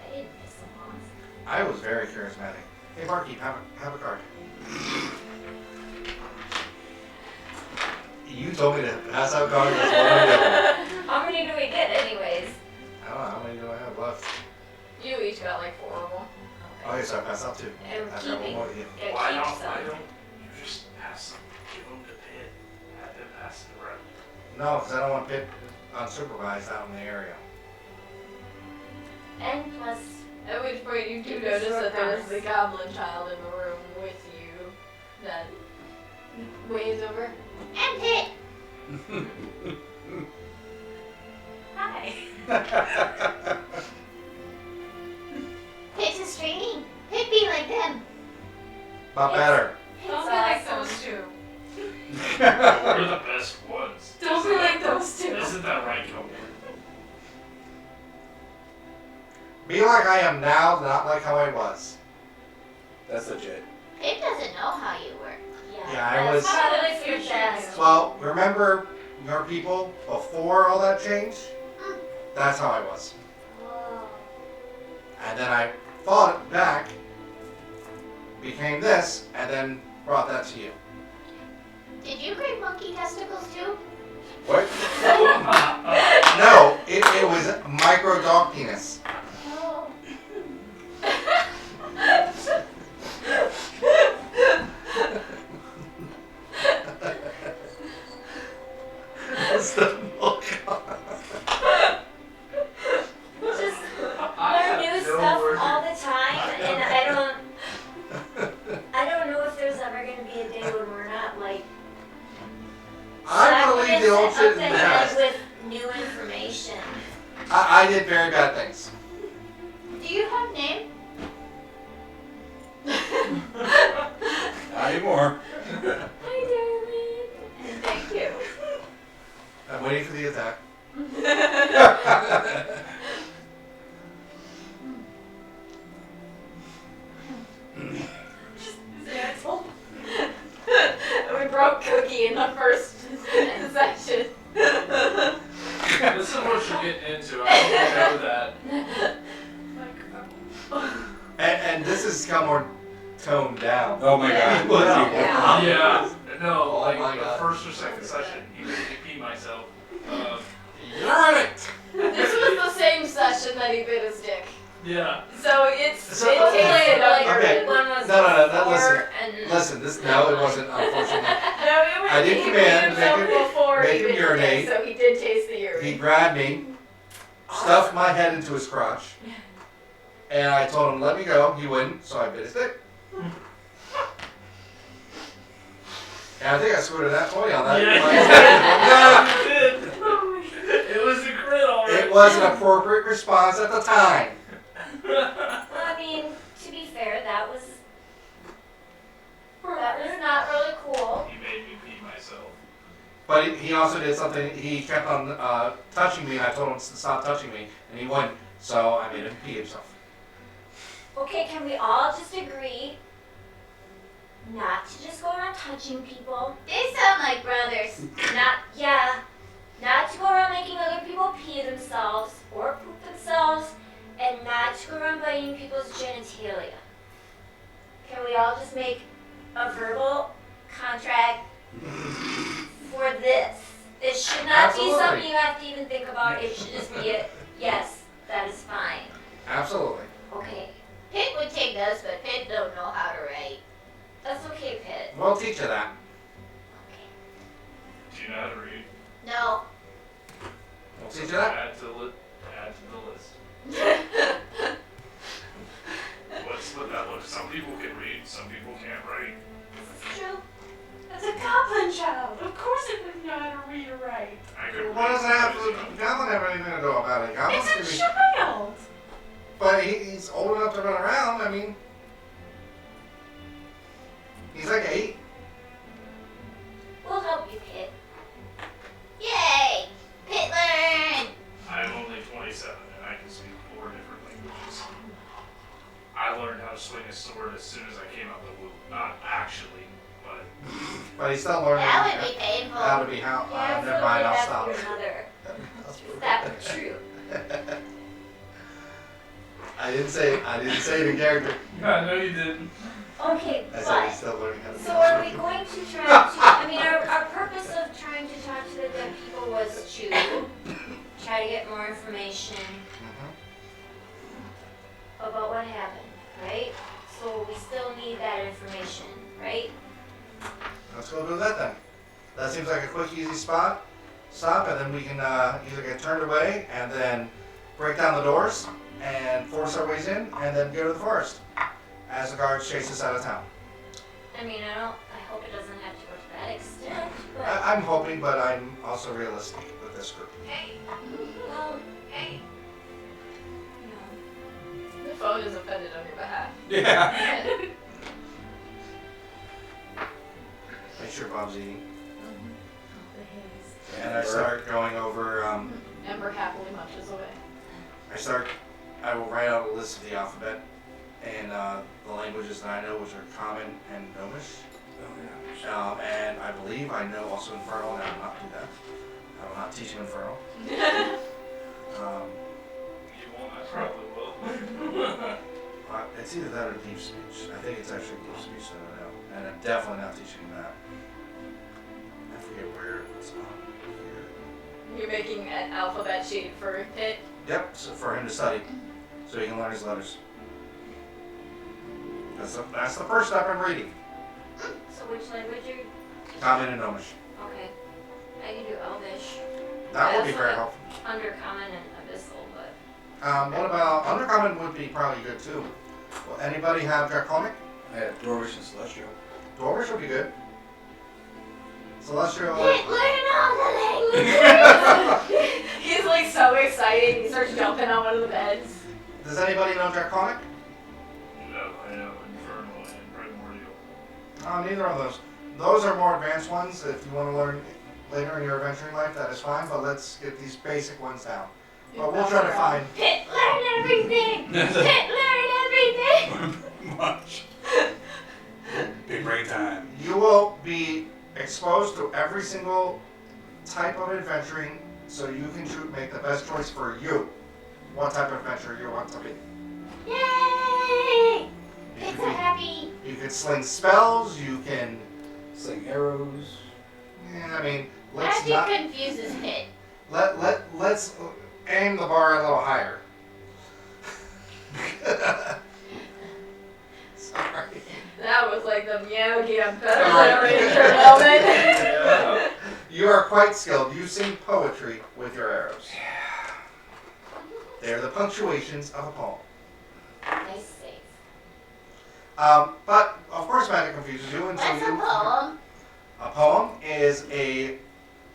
I didn't piss them off. I was very charismatic. Hey, barkeep, have a card. You told me to pass out cards. That's what I'm doing. How many do we get, anyways? I don't know how many do I have left. You each got like 4 of them. Okay, so I passed out 2. And I've got one keeping. more to give. Gotta Why keep don't some. you just pass them, give them to Pitt, have them pass it around? No, because I don't want Pit unsupervised out in the area. And plus, At which point you do notice that there's the goblin child in the room with you that waves over. and Pit! Hi. Pit's a straining. Pit be like them. But better. Don't Pit's be like awesome. those two. We're the best ones. Don't be like those two. Isn't that right, Cobra? Be like I am now, not like how I was. That's legit. It doesn't know how you were. Yeah, I that's was- probably for the best. Well, remember your people before all that changed? That's how I was. Oh. And then I fought it back, became this, and then brought that to you. Did you break monkey testicles too? What? No, it was micro dog penis. Oh. That's the milk. Just I learn have new no stuff words. all the time, and I don't know if there's ever gonna be a day when we're not like I believe the old shit in the head past. with new information. I did very bad things. Do you have name? Not anymore. Hi, darling. Thank you. I'm waiting for the attack. Asshole. We broke Cookie in the first session. This is what you're getting into. I don't know that. And this has come more toned down. Oh my god. Yeah. Yeah. No, Oh like my the God. first or second session, he made me pee myself. You're in it. This was the same session that he bit his dick. Yeah. So it's So- it tasted like Okay. One was No, before and Listen, this no, it wasn't. Unfortunately, No, it was, I did he command bit himself make him- before make he him bit his urinate. dick, so he did taste the urine. he grabbed me, stuffed my head into his crotch, and I told him let me go. He wouldn't, so I bit his dick. And I think I squirted that toy on that. Yeah, you did. It was a crit already. It was an appropriate response at the time. well, I mean, to be fair, that was not really cool. He made me pee myself. But he also did something. He kept on touching me, and I told him to stop touching me, and he wouldn't. So I made him pee himself. Okay, can we all just agree not to just go around touching people? They sound like brothers. Not to go around making other people pee themselves or poop themselves, and not to go around biting people's genitalia. Can we all just make a verbal contract for this? It should not Absolutely. be something you have to even think about. It should just be a yes, that is fine. Absolutely. Okay, Pitt would take those, but Pitt don't know how to write. that's okay, Pitt. We'll teach you that. Okay. Do you know how to read? No. We'll teach you that. Add to the list. What's with that list? Some people can read, some people can't write. It's true. That's a goblin child. Of course it would know how to read or write. I could What read does it have some of to? these Goblin have anything to do about it? Goblin's It's gonna a be, child. but he's old enough to run around. I mean, he's like 8. We'll help you, Pitt. Yay! Pitt learn! I'm only 27 and I can speak 4 different languages. I learned how to swing a sword as soon as I came out the womb. Not actually, but But he's still learning That would be painful. how to be how. Yeah, Never mind. I'll that's stop. your mother. That's true. I didn't say it in character. I know you didn't. Okay, I said but he's still learning how to. so are we going to try to? I mean, our purpose of trying to talk to the dead people was to try to get more information Mhm. about what happened, right? So we still need that information, right? Let's go do that then. That seems like a quick, easy stop, and then we can either get turned away and then break down the doors and force our ways in, and then go to the forest as the guards chase us out of town. I mean, I hope it doesn't have to go to that extent, but I'm hoping, but I'm also realistic with this group. Hey, well, hey. you know. The phone is offended on your behalf. Yeah. Make sure Bob's eating. the haze. And I start going over, Ember happily munches away. I start I will write out a list of the alphabet and the languages that I know, which are Common and Gnomish. Oh, yeah. And I believe I know also Infernal, and I will not do that. I will not teach him Infernal. You won't, I probably will. It's either that or Deep Speech. I think it's actually Deep Speech that I know. And I'm definitely not teaching him that. I forget where it's on here. You're making an alphabet sheet for it. Yep, so for him to study, so he can learn his letters. That's the first step in reading. So which language are Common and Gnomish. okay. I can do Elvish, That would be That's very what- helpful. Undercommon, and Abyssal, but What about Undercommon would be probably good too. Well, anybody have Draconic? I had Dwarvish and Celestial. Dwarvish would be good. Celestial. learn all the languages. He's like so excited. He starts jumping on one of the beds. Does anybody know Draconic? No, I know Infernal and Primordial. Neither of those. Those are more advanced ones. If you want to learn later in your adventuring life, that is fine. But let's get these basic ones down. But we'll try to find. Pit, learn everything. Pit, learn everything. Much. Big brain time. You will be exposed to every single type of adventuring, so you can make the best choice for you. What type of adventure you want to be. Yay! You Pits can are be- happy. You can sling spells. You can. Sling arrows. Yeah, I mean, let's Magic not. confuses Pit. Let's aim the bar a little higher. Sorry. That was like the Meow Alright. Ranger moment. Yeah. You are quite skilled. You sing poetry with your arrows. They're the punctuations of a poem. Nice save. But of course, magic confuses you, and so What's a you. poem? A poem is a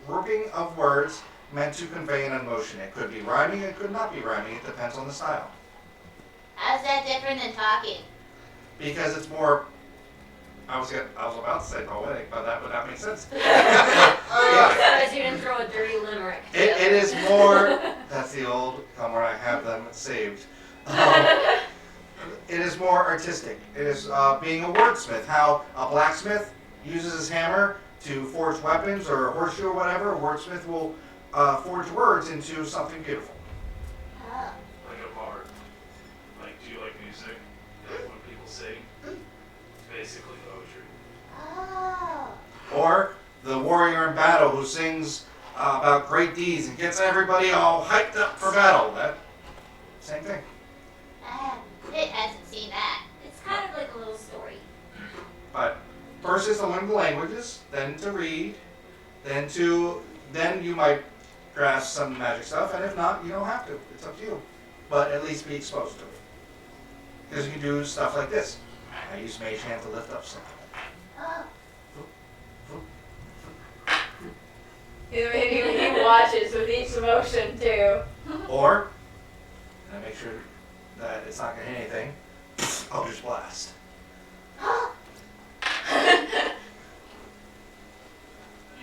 grouping of words meant to convey an emotion. It could be rhyming, it could not be rhyming. It depends on the style. How's that different than talking? Because it's more. I was about to say poetic, but that would not make sense. Oh, because you didn't throw a dirty limerick. It is more. That's the old come where I have them saved. It is more artistic. It is being a wordsmith. How a blacksmith uses his hammer to forge weapons or a horseshoe or whatever. A wordsmith will forge words into something beautiful. Oh. Like a bard. Like, do you like music? Like when people sing? It's basically poetry. Oh. Or the warrior in battle who sings about great deeds and gets everybody all hyped up for battle. That same thing. Pit hasn't seen that. It's kind of like a little story. But first is to learn the languages, then to read, then you might grasp some magic stuff, and if not, you don't have to. It's up to you. But at least be exposed to it. Because you can do stuff like this. I use Mage Hand to lift up something. Oh. He watches with each emotion too. Or, and I make sure that it's not going to hit anything, Eldritch Blast.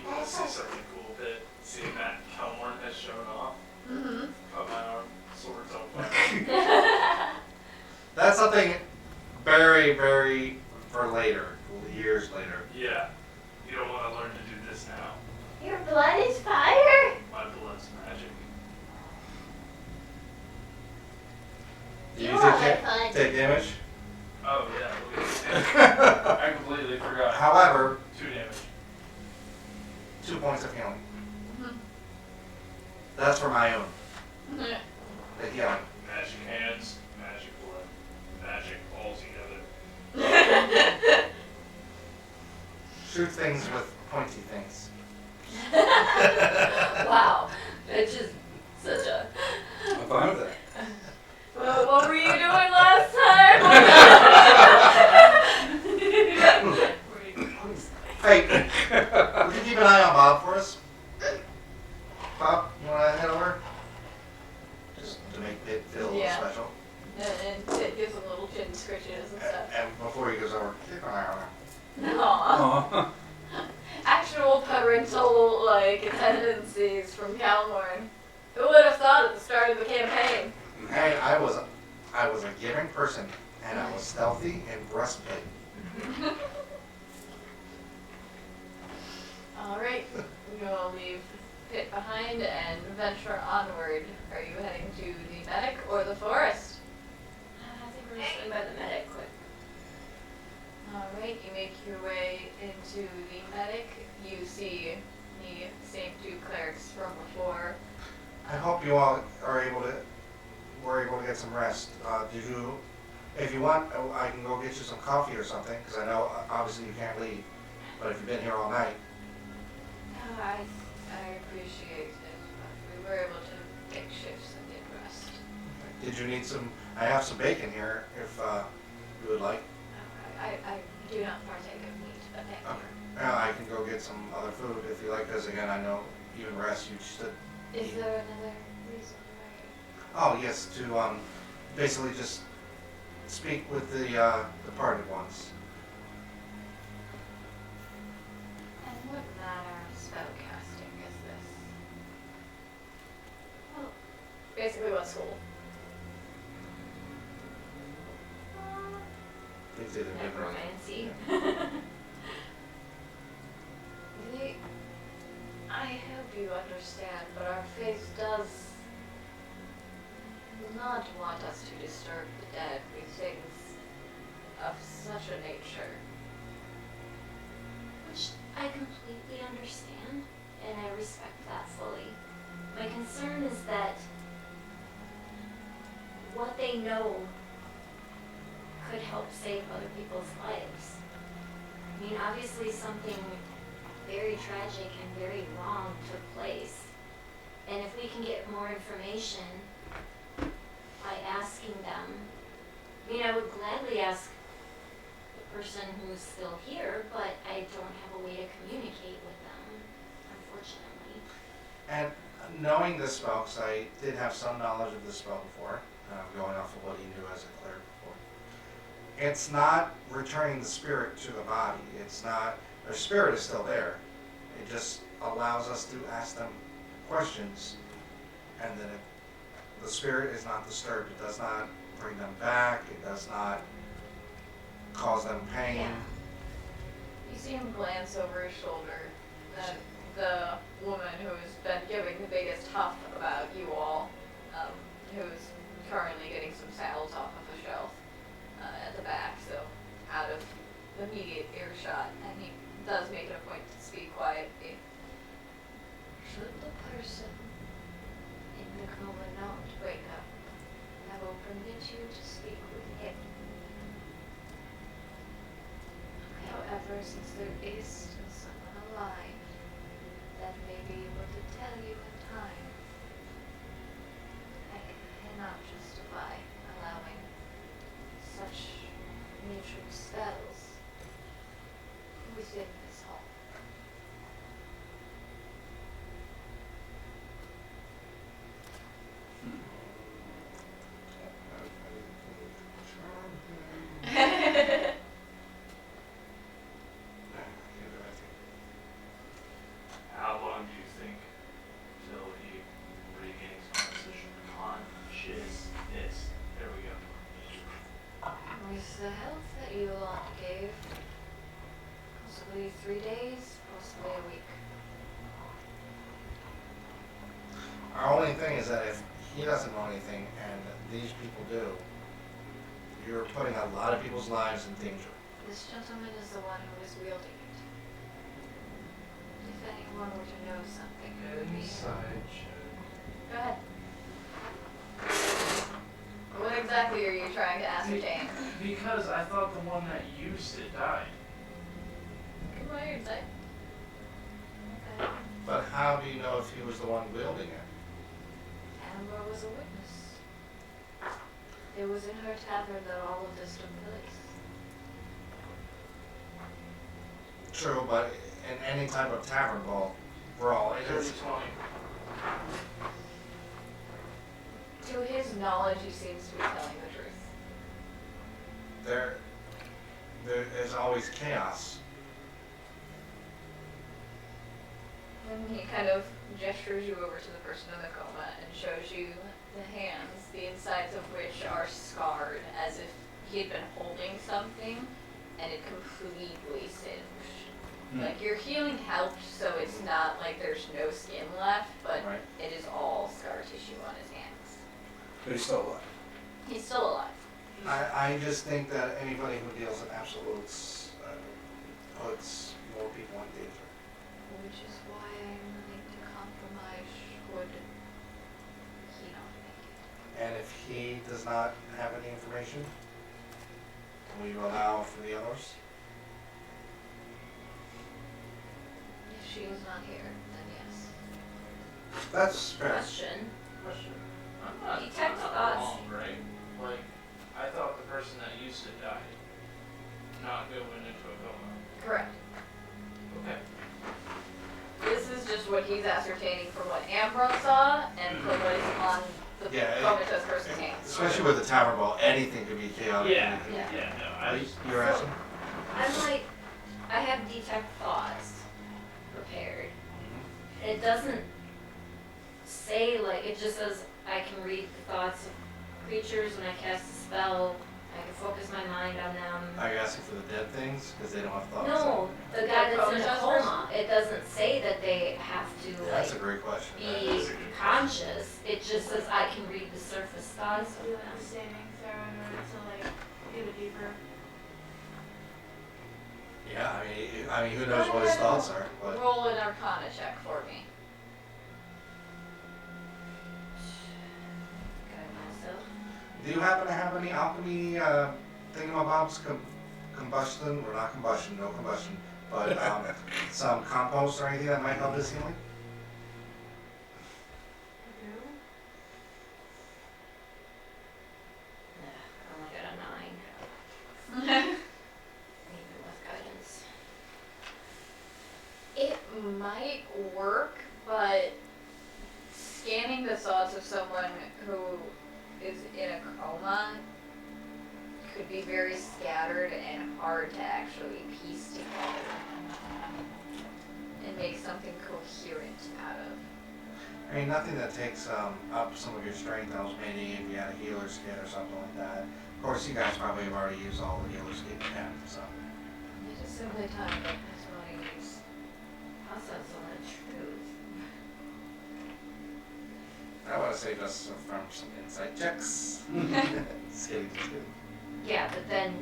You want to see something cool, Pit? Seeing that Kelmorn has shown off? Mm-hmm. Cut my arm, sword's on fire. That's something very, very for later, years later. Yeah. You don't want to learn to do this now. Your blood is fire? My blood's magic. Do You you all take, have fun. take damage? Oh, yeah. Look at this. I completely forgot. However, 2 damage. 2 points of healing. Mhm. That's for my own. The healing. Magic hands, magic blood, magic all together. Shoot things with pointy things. Wow, it's just such a. I'm fine with that. Well, what were you doing last time? Hey, would you keep an eye on Bob for us? Bob, you want to head over? Just to make it feel a little Yeah. special. And it gives him little chin scritches and stuff. And before he goes over, keep an eye on her. Aww. Aw. Actual parental tendencies from Calmorn. Who would have thought at the start of the campaign? Hey, I was forgiving person, and I was stealthy and breastplate. Alright, you will leave the pit behind and venture onward. Are you heading to the medic or the forest? I think we're just going by the medic quick. Alright, you make your way into the medic. You see the same two clerics from before. I hope you all were able to get some rest. If you want, I can go get you some coffee or something, because I know obviously you can't leave. But if you've been here all night, I appreciate it, but we were able to take shifts and get rest. did you need some? I have some bacon here, if you would like. I do not partake of meat, but thank you. Okay. I can go get some other food if you like, because again, I know even rest you should Is eat. there another reason why? Oh yes, to basically just speak with the departed ones. And what manner of spellcasting is this? Well, basically what school? Things either different. Necromancy. I hope you understand, but our faith does not want us to disturb the dead with things of such a nature. Which I completely understand, and I respect that fully. My concern is that what they know could help save other people's lives. I mean, obviously something very tragic and very wrong took place. And if we can get more information by asking them, I mean, I would gladly ask the person who's still here, but I don't have a way to communicate with them, unfortunately. And knowing this spell, because I did have some knowledge of this spell before, going off of what he knew as a cleric before. It's not returning the spirit to the body. It's not, their spirit is still there. It just allows us to ask them questions, and then the spirit is not disturbed. It does not bring them back. It does not cause them pain. Yeah. You see him glance over his shoulder at the woman who's been giving the biggest huff about you all, who's currently getting some saddles off of the shelf at the back, so out of immediate earshot, and he does make it a point to speak quietly. Should the person in the coma not wake up, I will permit you to speak with him. However, since there is still someone alive that may be able to tell you in time, I cannot justify allowing such matrix spells within this hall. How long do you think till he regains consciousness? There we go. With the health that you all gave, possibly 3 days, possibly a week. Our only thing is that if he doesn't know anything and these people do, you're putting a lot of people's lives in danger. This gentleman is the one who is wielding it. If anyone were to know something, it would be him. Inside check. Go ahead. What exactly are you trying to ascertain? Because I thought the one that used it died. Good roll your insight. Okay. But how do you know if he was the one wielding it? Amber was a witness. It was in her tavern that all of this took place. True, but in any type of tavern brawl, it is. 20. To his knowledge, he seems to be telling the truth. There is always chaos. And he kind of gestures you over to the person in the coma and shows you the hands, the insides of which are scarred he had been holding something, and it completely singed. Like, your healing helped, so it's not like there's no skin left, but Right. it is all scar tissue on his hands. But he's still alive. He's still alive. I just think that anybody who deals in absolutes puts more people in danger. Which is why I'm willing to compromise should he not make it. And if he does not have any information, will you allow for the others? If she is not here, then yes. That's fair. Question. I'm not Detect I'm thoughts. wrong, right? Like, I thought the person that used to die, not going into a coma. Correct. Okay. This is just what he's ascertaining from what Ambrose saw and from what is on the Yeah, comatose person's hands. Especially with the tower ball, anything could be chaotic. Yeah. Yeah. Yeah. No, I just. You're asking? I'm like, I have detect thoughts prepared. It doesn't say, like, it just says I can read the thoughts of creatures when I cast a spell. I can focus my mind on them. Are you asking for the dead things? Because they don't have thoughts. No, the guy that's in a Comatose coma. It doesn't say that they have to, That's a like, great question. be conscious. It just says I can read the surface thoughts of Do them. a saving throw in order to like get a deeper. Yeah, I mean, who knows what his thoughts are? But Roll an Arcana check for me. Guide myself. do you happen to have any alchemy thingamabobs, combustion, or not combustion, no combustion, but some compost or anything that might help his healing? I only got a 9. Even with guidance. It might work, but scanning the thoughts of someone who is in a coma could be very scattered and hard to actually piece together and make something coherent out of. I mean, nothing that takes up some of your strength. I was maybe if you had a healer's kit or something like that. Of course, you guys probably have already used all the healer's kit you can, so. It is simply time that this money needs process on the truth. I want to say just from some insight checks. Just kidding, just kidding. Yeah, but then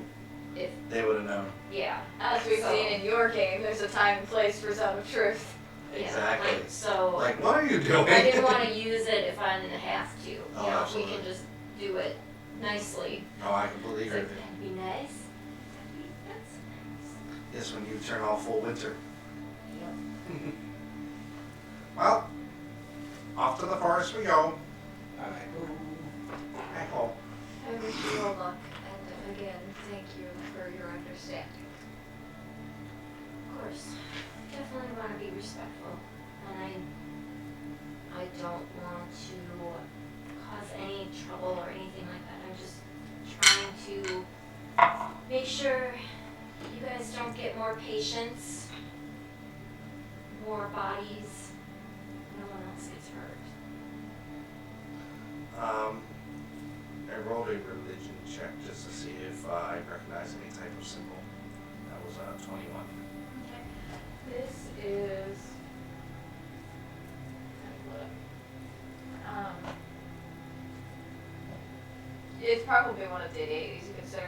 if They would have known. yeah. As we've So- seen in your game, there's a time and place for Zone of Truth. Yeah, Exactly. like, so Like, what are you doing? I didn't want to use it if I didn't have to. You Oh, know, if we absolutely. can just do it nicely. Oh, I completely It's agree like, with you. that'd be nice. That's nice. Yes, when you turn all full winter. Yep. Well, off to the forest we go. Alright. I hope. I wish you all luck, and again, thank you for your understanding. Of course, definitely want to be respectful, and I don't want to cause any trouble or anything like that. I'm just trying to make sure you guys don't get more patients, more bodies, no one else gets hurt. I rolled a religion check just to see if I recognize any type of symbol. That was 21. This is It's probably one of the deities you consider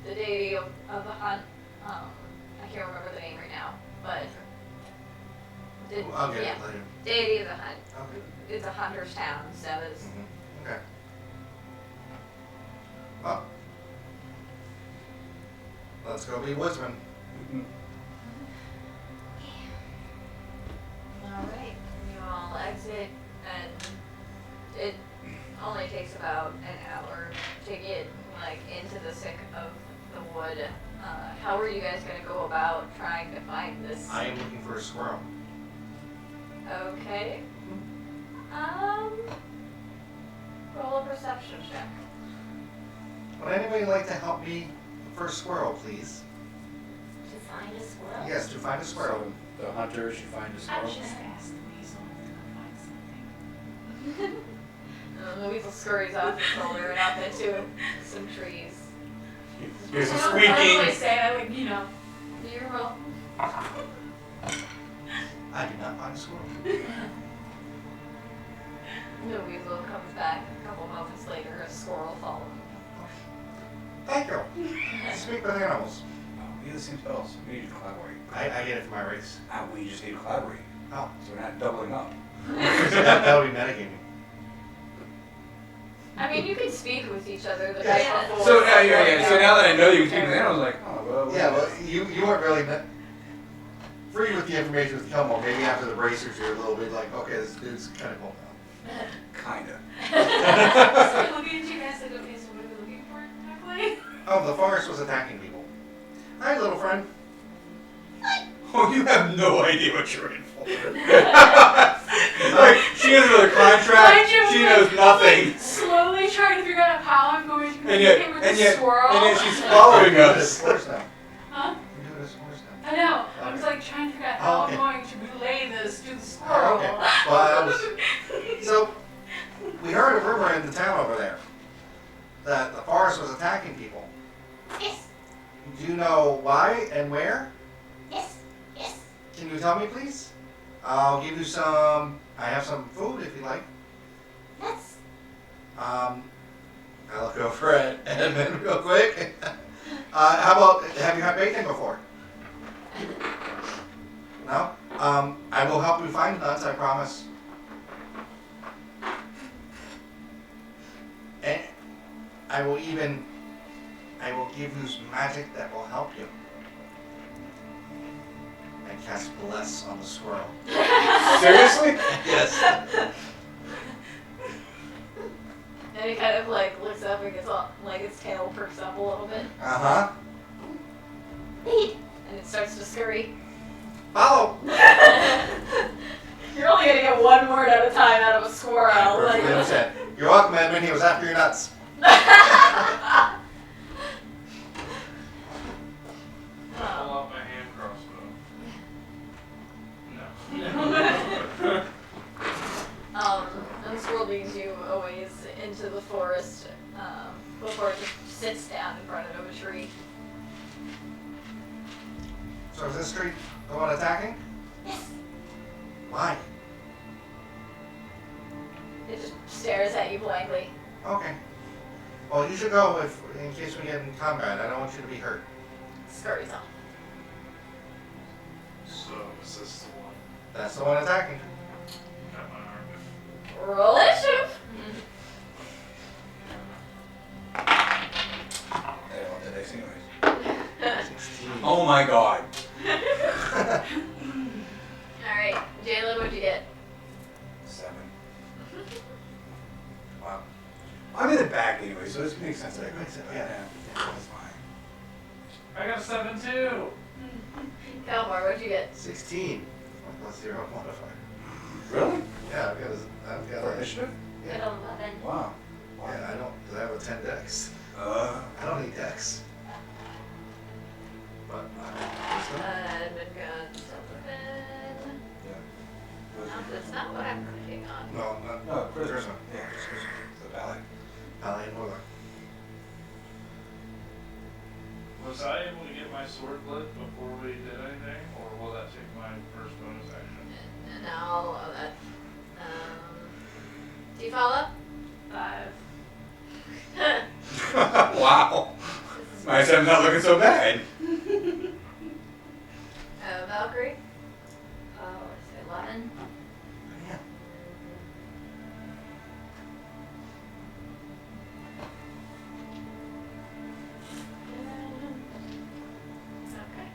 the deity of the hunt. I can't remember the name right now, but I'll get yeah, it later. deity of the hunt. Okay. It's a hunter's town, so it's Okay. Well, let's go be woodsmen. alright. You all exit, and it only takes about an hour to get like into the thick of the wood. How are you guys gonna go about trying to find this? I am looking for a squirrel. Okay. Roll a perception check. Would anybody like to help me for a squirrel, please? To find a squirrel? Yes, to find a squirrel. The hunters, you find a I squirrel. was just asked the weasel to find something. The weasel scurries off his shoulder and up into some trees. Here's some I don't really squeaking. say it, I like, you know. You're welcome. I do not find a squirrel. The weasel comes back a couple moments later, a squirrel follows him. Thank you. Speak with animals. We have the same spells. We need to collaborate. I get it from my race. We just need to collaborate. Oh, So we're not doubling up. that would be metagaming. I mean, you could speak with each other the Yeah. night before. So now, so now that I know you can speak with animals, like, oh, well. Yeah, well, you weren't really free with the information with Kelmore. Maybe after the bracers, you're a little bit like, okay, this dude's kind of cool now. Kinda. So looking at you guys like, okay, so what are we looking for exactly? Oh, the forest was attacking people. Hi, little friend. Oh, you have no idea what you're in for. Like, she has another contract. Mind you, She I'm knows like, nothing. Slowly trying to figure out how I'm going to And communicate yet, with and the yet, squirrel. and yet she's following It's us. worse now. Huh? You do it as worse now. I know. I was like trying to figure out how Okay. I'm going to relay this to the squirrel. Okay. Well, so, we heard a rumor in the town over there that the forest was attacking people. Yes, Do you know why and where? yes, yes. Can you tell me, please? I'll give you some. I have some food if you like. That's I look over at Edmund real quick. How about, have you had bacon before? No? I will help you find nuts, I promise. And I will give you some magic that will help you. And cast bless on the squirrel. Seriously? Yes. And he kind of like looks up and gets all, like its tail perks up a little bit, Uh-huh. lead. and it starts to scurry. Follow. You're only gonna get one word at a time out of a squirrel. Perfectly Like, understand. You're welcome, Edmund. He was after your nuts. Pull out my hand crossbow. No. and the squirrel leads you a ways into the forest before it just sits down in front of a tree. So is this tree the one attacking? Yes. Why? It just stares at you blankly. Okay. Well, you should go in case we get in combat. I don't want you to be hurt. Scurries off. So, is this the one? That's the one attacking. Got my arm. Roll initiative. I don't want that dice anyways. 16. Oh my god. Alright, Jalen, what'd you get? 7. Wow. I'm in the back anyway, so this makes sense. That makes sense, Yeah, yeah. that's fine. I got a 7 too. Kalmar, what'd you get? 16. Plus 0 modifier. Really? Yeah, I've got For a, initiative? Good 11. Wow. yeah, I don't, because I have a 10 dex. Uh, I don't need dex. But wisdom? Edmund got 7. yeah. No, that's not what I'm clicking on. No, not, No, charisma. charisma. Yeah, charisma. The valley. Pally and Warlock. Was I able to get my sword lit before we did anything, or will that take my first bonus action? And now that. Do you follow? 5. Wow. My son's not looking so bad. Valkyrie? Oh, it's 11. Yeah. Okay.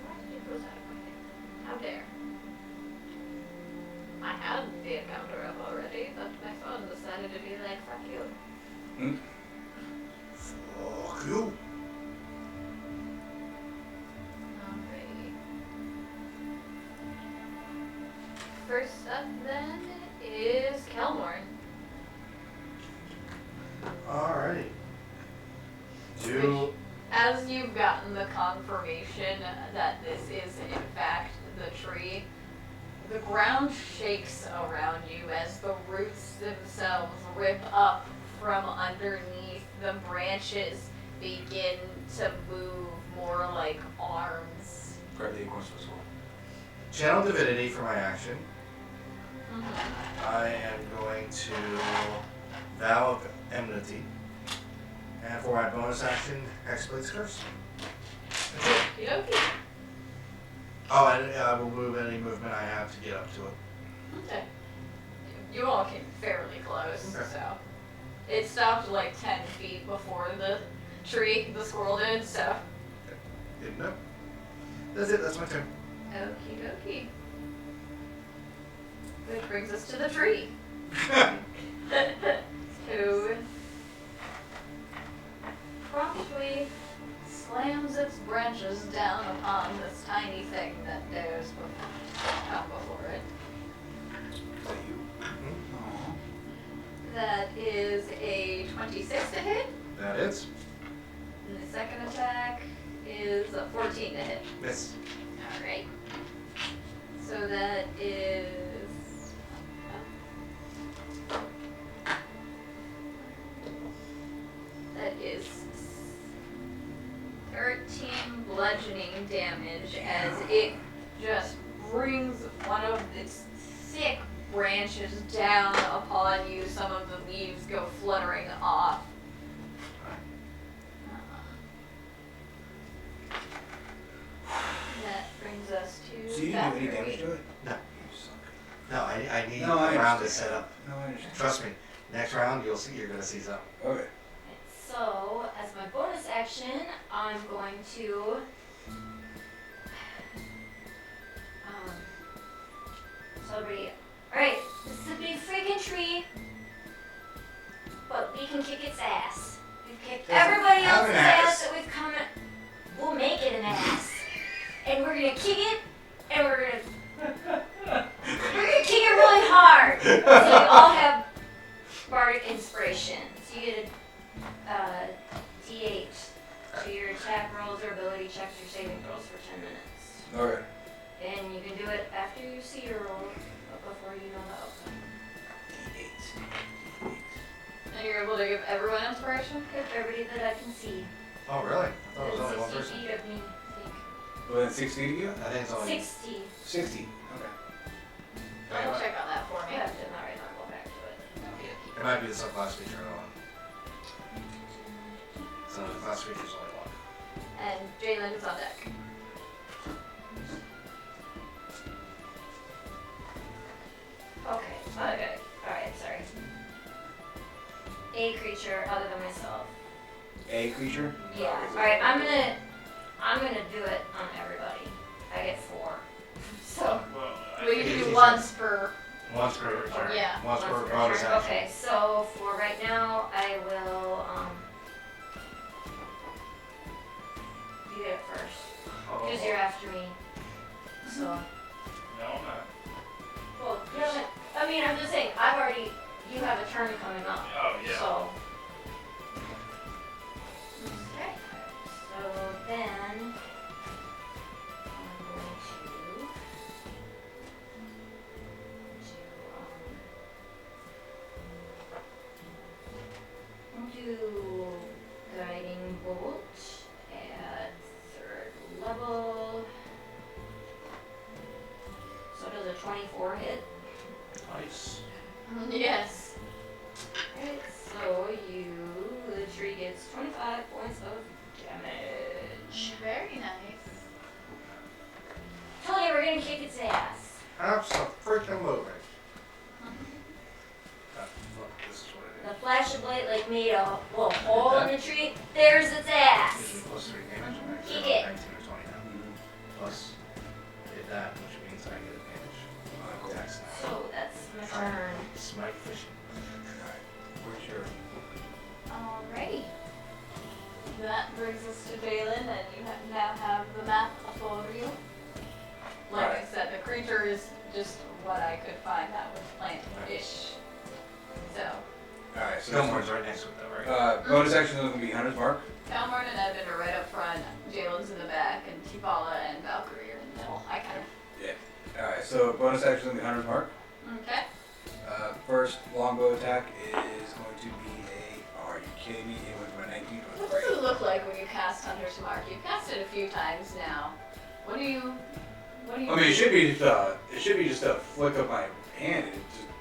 Why did you close out of my head? How dare. I had the encounter up already, but my phone decided to be like, fuck you. Hmm? Fuck you. Alrighty. First up then is Kelmorn. Alrighty. Do. As you've gotten the confirmation that this is in fact the tree. The ground shakes around you as the roots themselves rip up from underneath. The branches begin to move more like arms. Grab the acorns as well. Channel Divinity for my action. Mm-hmm. I am going to Vow of Enmity. And for my bonus action, Hexblade's Curse. That's it. Okey-dokey. Oh, and I will move any movement I have to get up to it. Okay. You all came fairly close, Okay. so. It stopped like 10 feet before the tree, the squirrel did, so. Didn't know. That's it, that's my turn. Okie dokie. Which brings us to the tree. Who promptly slams its branches down upon this tiny thing that dares come before it. Is that you? Aw. That is a 26 to hit. That is. And the second attack is a 14 to hit. Miss. Alright. So that is. That is 13 bludgeoning damage as it just brings one of its thick branches down upon you. Some of the leaves go fluttering off. That brings us to. So you didn't do any Valkyrie. damage to it? No. You suck. No, I need No, I a round to understand. set up. No, I understand. Trust me. Next round, you'll see. You're gonna see something. Okay. So, as my bonus action, I'm going to celebrate. Alright, this is a big freaking tree, but we can kick its ass. We've kicked Doesn't everybody have else's an ass ass. that we've come. We'll make it an ass, and we're gonna kick it, and we're gonna kick it really hard. So you all have bardic inspiration. So you get a D8 to your attack rolls or ability checks or saving throws for 10 minutes. Okay. And you can do it after you see your roll, but before you know the outcome. D8. And you're able to give everyone inspiration? If everybody that I can see. Oh, really? I thought it was only Within one 60 person. feet of me, I Within 6 feet of you? I think it's only. think. 60. 60. Okay. Double check on that for me. Yeah, did not write that. Go back to it. It might be the subclass feature I want. So the class feature's only one. And Jalen is on deck. Okay, alright, sorry. A creature other than myself. A creature? Yeah. Alright, I'm gonna do it on everybody. I get 4. So Well, We can do once per. Once per turn. Yeah, Once per once per bonus turn. action. Okay, so for right now I will you get it first. Because you're after me. So No, I'm not. well, you haven't I mean I'm just saying, you have a turn coming up. Oh, yeah. So okay. So then I'm going to do guiding bolt at 3rd level. So does a 24 hit? Nice. Yes. Alright, so the tree gets 25 points of damage. Very nice. Tell you we're gonna kick its ass. Abso-freaking-lutely. Look, this is what it The is. flash of light like made a little hole in the tree. There's its ass. Gives me plus 3 damage. And I Kick get it. 19 or 20 now. Plus, did that, which means I get advantage on attacks now. So that's my turn. Smite fishing. Alright. Where's your. Alrighty. That brings us to Jalen, and you now have the map before you. Like I said, the creature is just what I could find that was plant-ish. So, Alright, so Gilmore's right next to it though, right? bonus action is going to be Hunter's Mark. Kalmarn and Edmund are right up front. Jalen's in the back, and Tipala and Valkyrie are in the middle. I kind of. Yeah. Alright, so bonus action on the hunter's mark. Okay. First longbow attack is going to be a. Are you kidding me? It went from a 19 to a What 3. does it look like when you cast Hunter's Mark? You've cast it a few times now. What do you? I mean, it should be just a flick of my hand.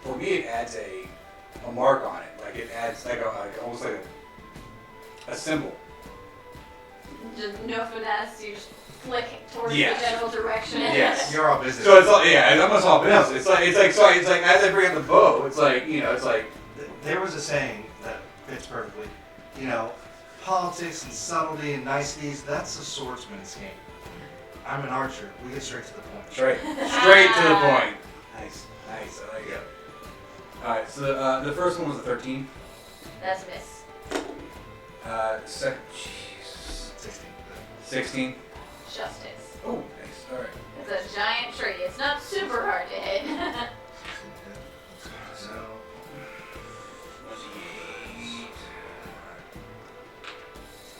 For me, it adds a mark on it. Like it adds like almost like a symbol. Just no finesse. You just flick towards Yes. the general direction. Yes. You're all business. So it's all it's almost all business. It's like as I bring up the bow, it's like it's like There was a saying that fits perfectly. You know, politics and subtlety and niceties, that's a swordsman's game. I'm an archer. We get straight to the point. straight to the point. Nice. I like it. All right. So the first one was a 13. That's a miss. Second, 16. Justice. Oh, nice. All right. It's a giant tree. It's not super hard to hit. So,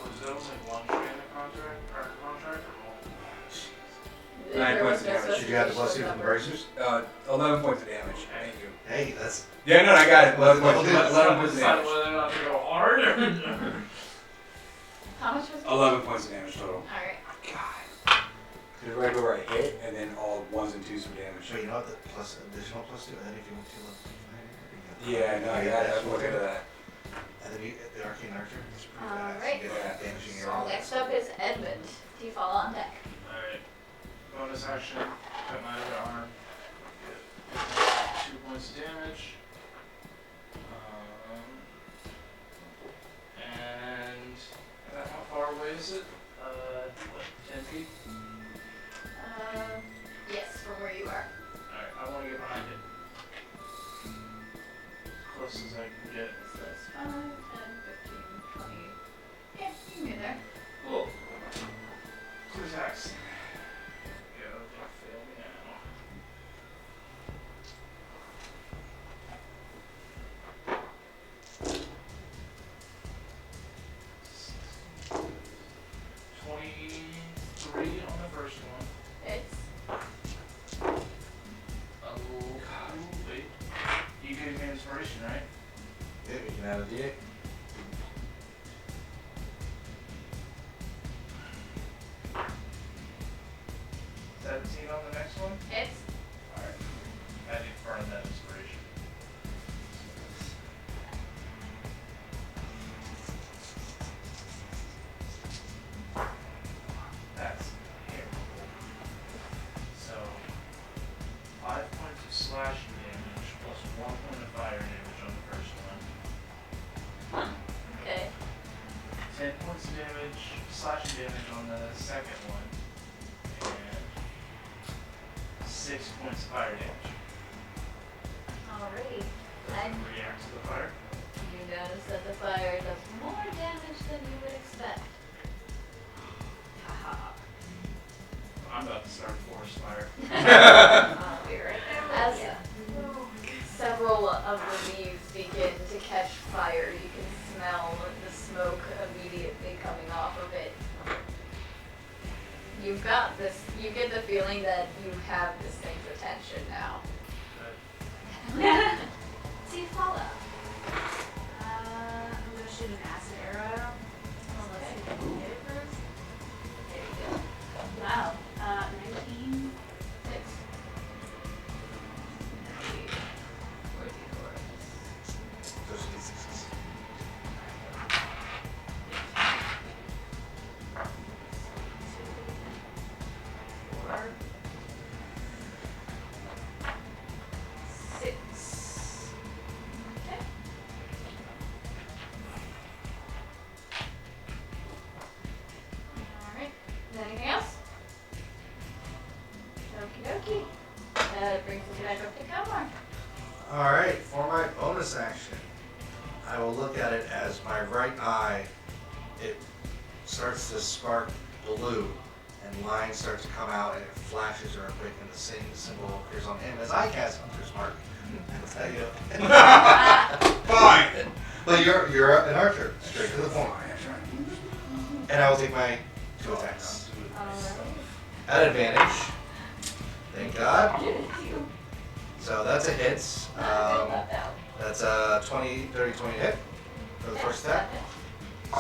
Was there only one tree in the contract or multiple? 9 There points was of no damage. should you have the plus 2 specification from the number. bracers? 11 points of damage. Thank you. Hey, that's. Yeah, no, I got it. 11 points of Decide damage. whether or not to go hard or. How much was it? 11 points of damage total. Alright. God. Did right where I hit, and then all 1s and 2s for damage. So you know what? The additional plus 2, and then if you want to look. Yeah, no, I got to look into that. And then the arcane archer. It's pretty Alright. badass. You get that damaging arrow. Next up is Edmund. Do you fall on deck? Alright. Bonus action. Cut my other arm. Get 2 points of damage. And how far away is it? What, 10 feet? Yes, from where you are. Alright, I want to get behind it. Close as I can get. So it's 5, 10, 15, 20. Yeah, you can get there. Cool. Two attacks. Go, don't fail me now. $23 on the first one. It's Oh, wait. You gave me inspiration, right? Yeah, you can add a d8. 17 on the next one? It's Alright. I didn't burn that inspiration. That's terrible. So, 5 points of slashing damage plus 1 point of fire damage on the first one. okay. 10 points of damage, slashing damage on the second one. And 6 points of fire damage. Alrighty. Does it react to the fire? You notice that the fire does more damage than you would expect. Haha. I'm about to start forest fire. I'll be right there. As several of the leaves begin to catch fire, you can smell the smoke immediately coming off of it. You've got this, you get the feeling that you have this thing's attention now. So you follow. I'm gonna shoot an acid arrow at him. Let's see if I can hit it first. There you go. Wow. 19. 6. 44. Those are d6s. Okay. Alright. Anything else? Okie dokie. That brings us back up to Kalmar. Alright, for my bonus action, I will look at it as my right eye, it starts to spark blue, and lines start to come out, and it flashes real quick, and the same symbol appears on him as I cast Hunter's Mark. That's how you Fine! But you're an archer, straight to the point. And I will take my 2 attacks. Alright. At advantage, Thank God. So that's a hit. That's a 20, 20 hit for the first attack.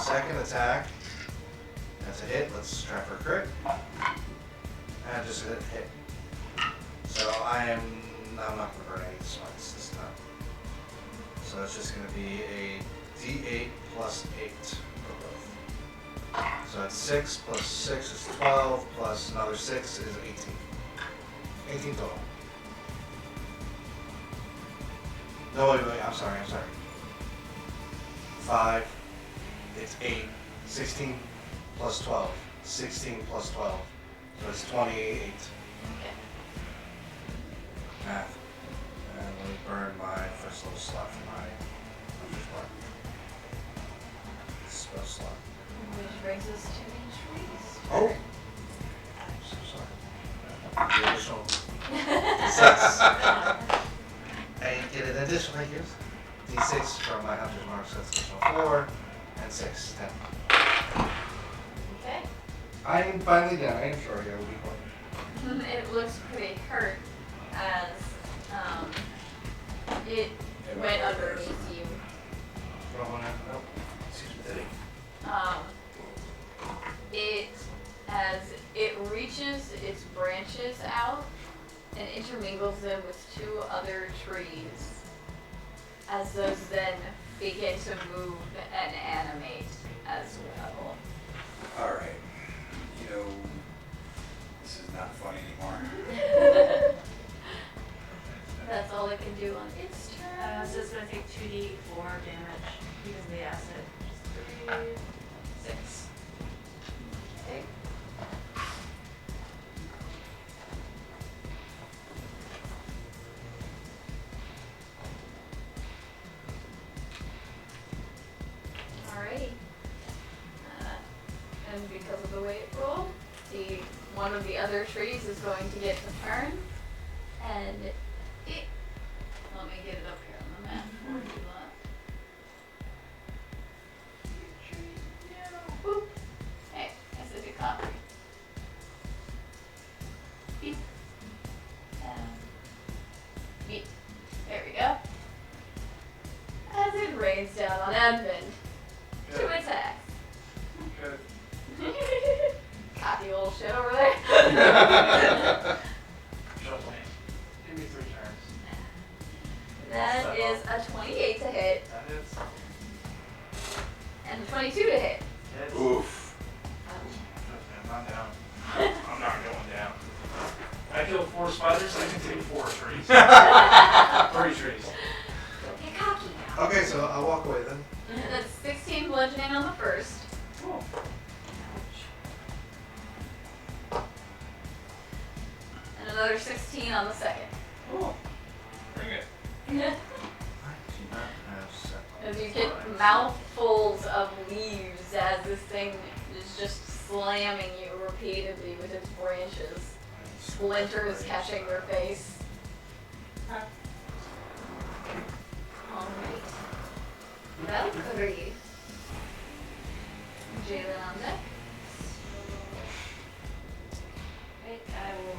Second attack. That's a hit. Let's try for a crit. And just a hit. So I'm not going to burn any smarts this time. So it's just going to be a D8 plus 8 for both. So that's 6 plus 6 is 12 plus another 6 is 18. 18 total. No, wait, I'm sorry. 5, it's 8, 16 plus 12, 16 plus 12, so it's 28. Okay. Math. And let me burn my first little slot for my first part. Spell slot. Which brings us to the trees. Oh! I'm so sorry. The additional 6. I get an additional, thank you. D6 from my hunter's mark, so that's additional 4 and 6, 10. Okay. I am finally down. I am sure I got a weak one. It looks pretty hurt as it went underneath you. Throw one out. Nope. Excuse me. As it reaches its branches out and intermingles them with 2 other trees, as those then begin to move and animate as well. Alright. You know, this is not fun anymore. That's all it can do on its turn. So it's going to take 2d4 damage using the acid. 3, 6. Okay. Alrighty. And because of the way it rolled, one of the other trees is going to get the turn, and it. Let me get it up here on the map for you. Boop. Hey, I said a copy. Beep. Beep. There we go. As it rains down on Edmund. Good. 2 attacks. Good. Cocky old shit over there. Trust me. Give me 3 turns. That is a 28 to hit That is. and a 22 to hit. Hits. Oof. Trust me, I'm not down. I'm not going down. I killed 4 spiders, I can take 4 trees. 3 trees. Don't get cocky now. Okay, so I'll walk away then. That's 16 bludgeoning on the first. Cool. And another 16 on the second. Cool. Bring it. I do not have set. As you get mouthfuls of leaves as this thing is just slamming you repeatedly with its branches. Splinters catching your face. Alright. Valkyrie. Jalen on deck. Right, I will.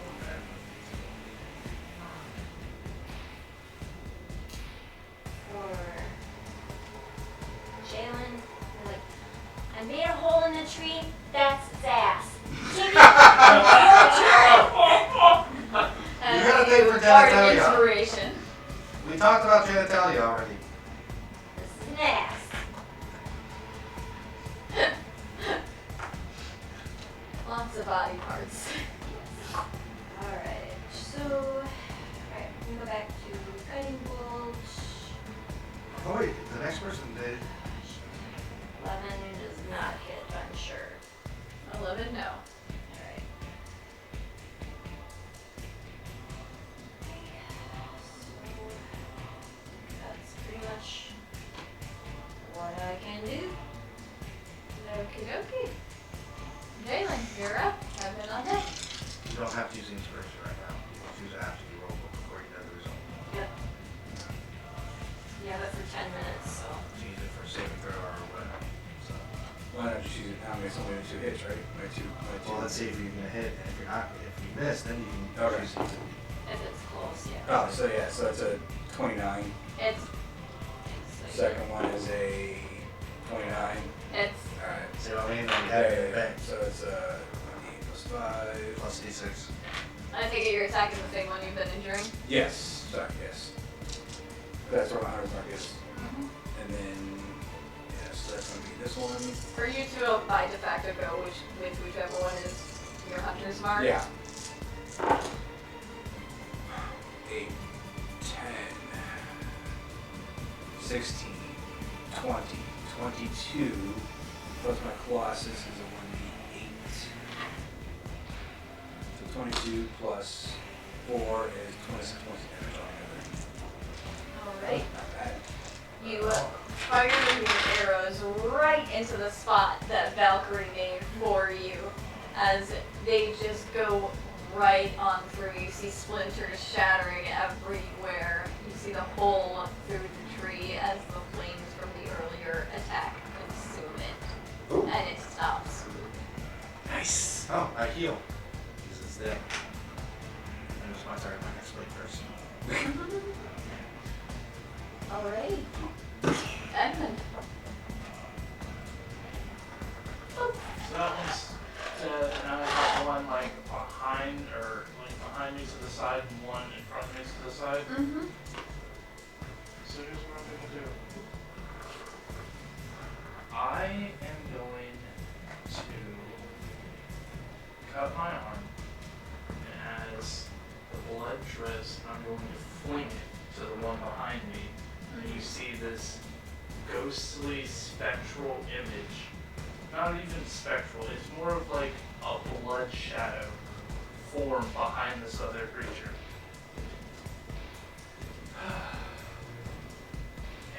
For Jalen, like, I made a hole in the tree. That's his ass. Give me And You gotta take for bardic genitalia. inspiration. We talked about genitalia already. This is an ass. Lots of body parts. Alright, so. Alright, we go back to Cutting Bolt. Oh wait, the next person did. 11 does not hit, I'm sure. 11, no. Alright. That's pretty much what I can do. Okie dokie. Jalen, you're up. I've been on deck. You don't have to use the inspiration right now. You can use it after you roll before you know the result. Yep. You have it for 10 minutes, so. You use it for a saving throw or whatever. So. Why not just use it now? It's only 2 hits, right? My two. Well, let's see if you're gonna hit, and if you're if you miss, then you can Okay. choose it. If it's close, yeah. Oh, so yeah, so it's a 29. It's Second one is a 29. it's Alright. See what I mean? Like, Yeah, have yeah, it yeah. back. So it's a 8 plus 5. Plus D6. I take it you're attacking the same one you've been injuring. Yes. Sorry, yes. That's where my 100 mark is. And then, yes, that's going to be this one. For you to by de facto go with whichever one is your hunter's mark. Yeah. 8, 10, 16, 20, 22, plus my Colossus is a 1d8. So 22 plus 4 is 26 points of damage altogether. Alright. Not bad. You fire your arrows right into the spot that Valkyrie made for you as they just go right on through. You see splinters shattering everywhere. You see the hole through the tree as the flames from the earlier attack consume it. Ooh. And it stops. Nice. Oh, I heal. Because it's dead. And it's my turn. My next play first. Alrighty. Edmund. So that one's dead, and I have one like behind me to the side and one in front of me to the side. Mm-hmm. So here's what I'm gonna do. I am going to cut my arm, and as the blood drips, I'm going to fling it to the one behind me. And you see this ghostly spectral image. Not even spectral, it's more of like a blood shadow form behind this other creature.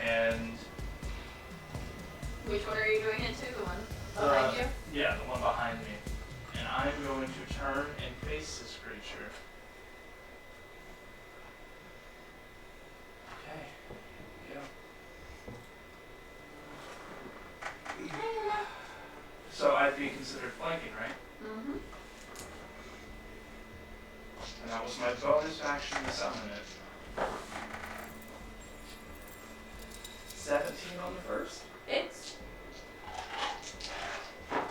And Which one are you doing it to? The one behind you? yeah, the one behind me. And I'm going to turn and face this creature. Okay, go. So I'd be considered flanking, right? Mm-hmm. And that was my bonus action to summon it. 17 on the first. It's 20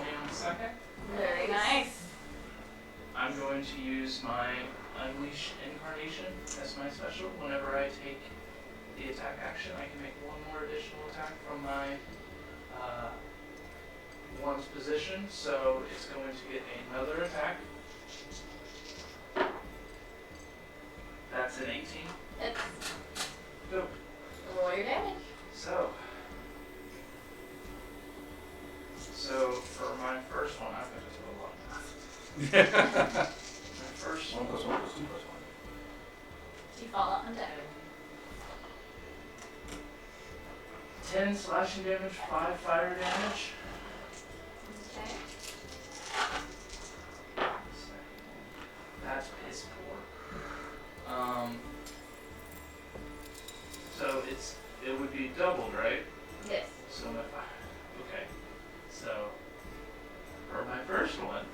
on the second. very nice. I'm going to use my Unleash Incarnation as my special. Whenever I take the attack action, I can make one more additional attack from my one's position. So it's going to get another attack. That's an 18. It's Go. roll your damage. So for my first one, I've got to do a lot of math. My first 1 one. plus 1 plus 2 plus 1. You fall out on deck. 10 slashing damage, 5 fire damage. Okay. That's piss poor. So it would be doubled, right? Yes. So my okay. So for my first one,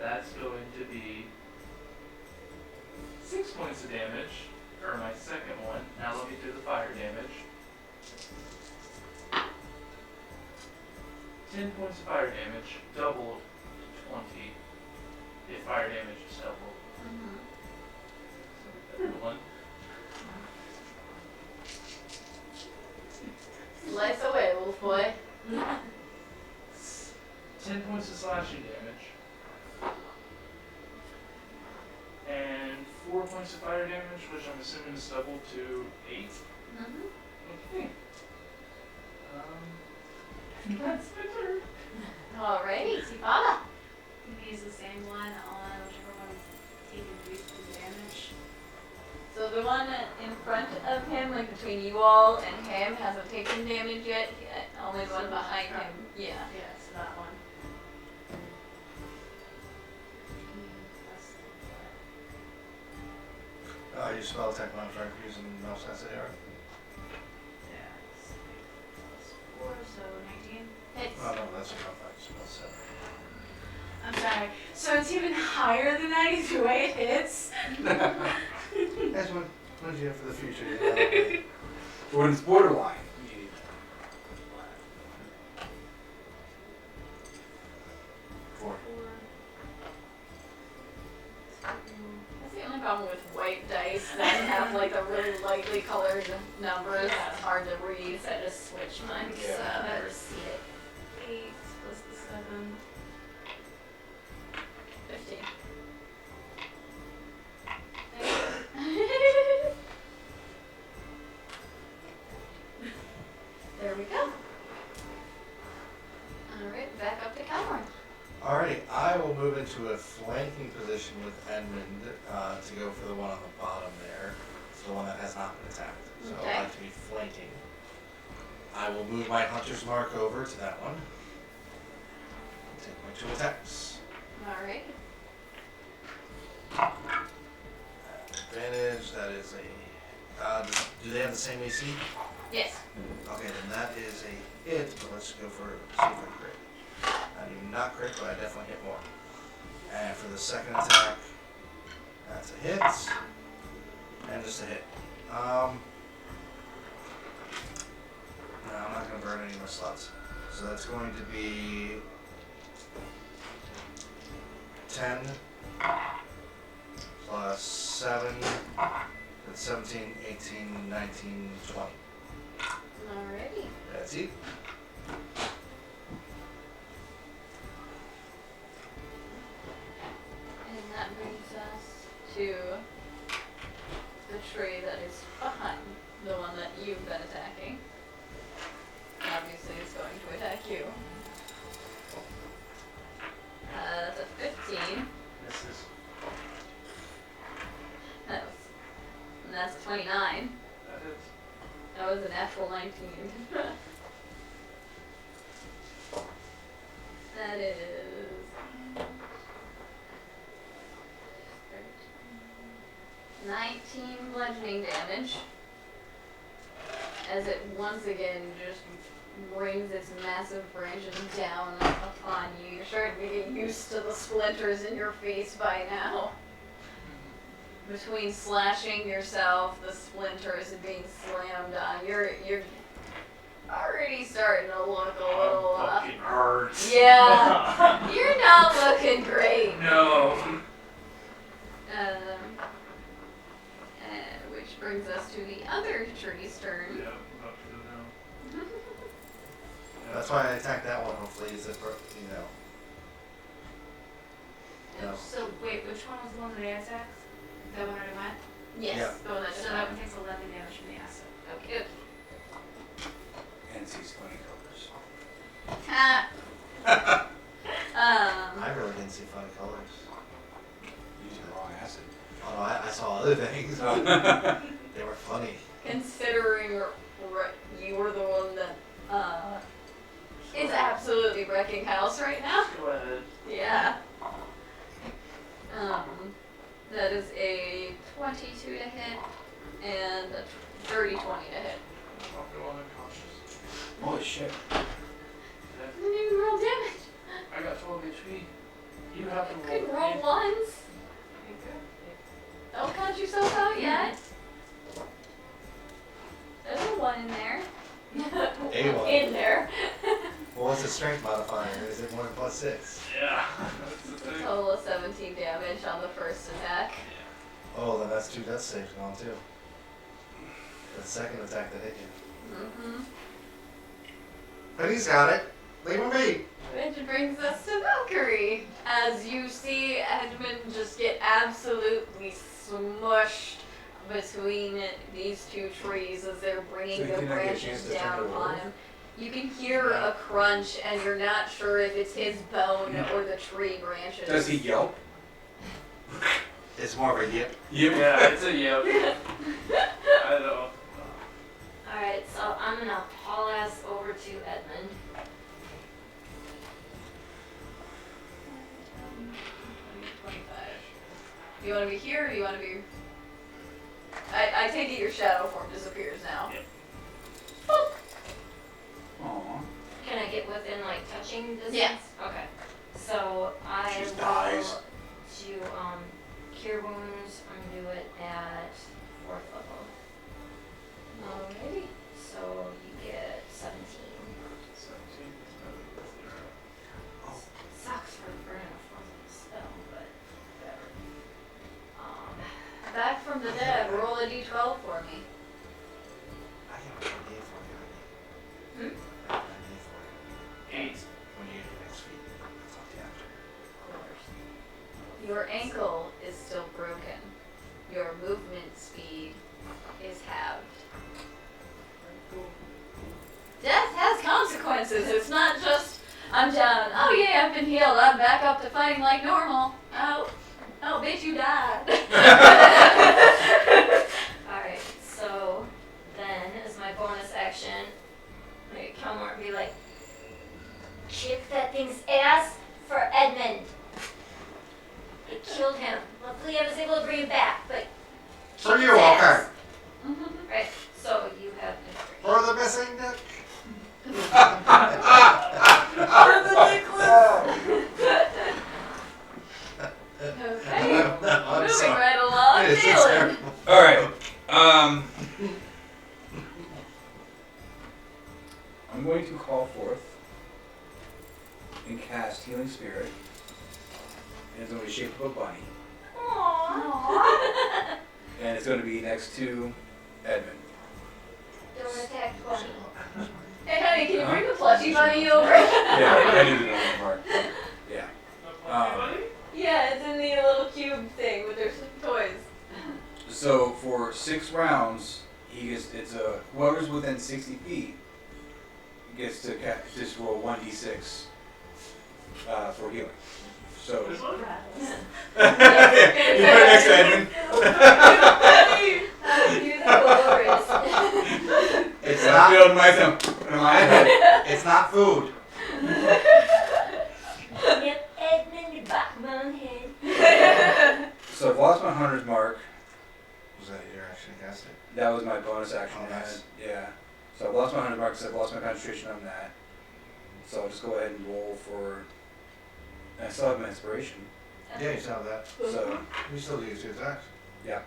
that's going to be 6 points of damage. Or my second one. Now let me do the fire damage. 10 points of fire damage, doubled to 20 if fire damage is doubled. Mm-hmm. So the third one. Slice away, wolf boy. 10 points of slashing damage. And 4 points of fire damage, which I'm assuming is doubled to 8. Mm-hmm. Okay. That's my turn. Alrighty, Sifala. You can use the same one on whichever one's taking boost to damage. So the one in front of him, like between you all and him, hasn't taken damage yet. Only the one behind him. Yeah. Yeah, so that one. You spell attack when I'm trying to use a mouse sensitive arrow. Yeah, it's 4, so 19. It's Oh no, that's enough. I spell 7. I'm sorry. So it's even higher than 90 the way it hits? That's what you have for the future. You know? When it's borderline. You need that. 4. That's the only problem with white dice that have like the really lightly colored numbers. Yeah. It's hard to read. So I just switch mine because Yeah. I never see it. 8 plus the 7. 15. There we go. Alright, back up to Cameron. Alrighty, I will move into a flanking position with Edmund to go for the one on the bottom there. It's the one that has not been attacked. So Okay. I'd like to be flanking. I will move my hunter's mark over to that one. Take my 2 attacks. Alright. Advantage, that is a... do they have the same AC? Yes. Okay, then that is a hit, but let's go for, see if I crit. I do not crit, but I definitely hit more. And for the second attack, that's a hit, and just a hit. No, I'm not going to burn any more slots. So that's going to be 10 plus 7, that's 17, 18, 19, 20. Alrighty. That's it. And that brings us to the tree that is behind the one that you've been attacking. Obviously, it's going to attack you. That's a 15. Misses. And that's a 29. That is. That was a natural 19. That is 19 bludgeoning damage. As it once again just brings its massive branches down upon you. You're starting to get used to the splinters in your face by now. Between slashing yourself, the splinters, and being slammed on, you're already starting to look a little Fucking hurts. yeah, you're not looking great. No. Which brings us to the other tree's turn. Yeah, up to now. That's why I attacked that one, hopefully, is it, you know. No. So wait, which one was the one that I attacked? That one already went? Yes, Yeah. the one that So just that went. one takes 11 damage from the acid. Okay. And sees funny colors. Ha. I really didn't see funny colors. Using the wrong acid. Oh no, I saw other things. They were funny. Considering you were the one that is absolutely wrecking house right now. Go ahead. Yeah. That is a 22 to hit and a 30-20 to hit. I'll go unconscious. Holy shit. Didn't even roll damage. I got 12 HP. You have to roll. Couldn't roll ones. Don't count yourself out yet. There's a 1 in there. A one. In there. Well, what's the strength modifier? Is it 1 plus 6? Yeah. That's the thing. Total of 17 damage on the first attack. Oh, then that's 2 death saves gone too. The second attack that hit you. Mm-hmm. But he's got it. Leave him be. Which brings us to Valkyrie. As you see Edmund just get absolutely smushed between these 2 trees as they're bringing So he their did not get a branches chance to turn down it upon over? him. You can hear a crunch and you're not sure if it's his bone or the tree branches. Does he yelp? It's more of a yip. Yep. Yeah, it's a yep. I don't. Alright, so I'm gonna haul ass over to Edmund. Do you want to be here or do you want to be... I take it your shadow form disappears now. Yep. Aww. Can I get within like touching distance? Yeah. Okay. So I Just will dies. do cure wounds. I'm gonna do it at 4th level. Alrighty. So you get 17. 17 is better than 0. Sucks for burning a 4th level spell, but whatever. Back from the dead, roll a d12 for me. I have an idea for you, honey. I have an idea for you. 8. When you get your next feet, I'll talk to you after. Of course. Your ankle is still broken. Your movement speed is halved. Death has consequences. It's not just, I'm down. Oh yeah, I've been healed. I'm back up to fighting like normal. Oh, bitch, you died. Alright, so then as my bonus action, I'm gonna come over and be like, kick that thing's ass for Edmund. It killed him. Luckily I was able to bring him back, but So kick you're his okay. ass. Right, so you have inspiration. For the missing dick. Okay. I'm Moving sorry. right along. It's Dylan. terrible. All right. I'm going to call forth and cast Healing Spirit. And it's going to be shaped of a bunny. Aww. And it's going to be next to Edmund. Don't attack Bunny. Hey honey, can you bring the plushie bunny over? Yeah, I did it on the part. Yeah. Yeah, it's in the little cube thing with their toys. So for 6 rounds, he gets whoever's within 60 feet gets to just roll 1d6 for healing. So This one? yeah, you put it next to Edmund. You the glorious. It's I not. feel my It's not food. Yep, Edmund, the backbone head. So I've lost my hunter's mark. Was that your action against it? That was my bonus action. Oh, nice. Yeah. So I've lost my hunter's mark because I've lost my concentration on that. So I'll just go ahead and roll for. And I still have my inspiration. Yeah, you saw that. So You still use 2 attacks. yeah.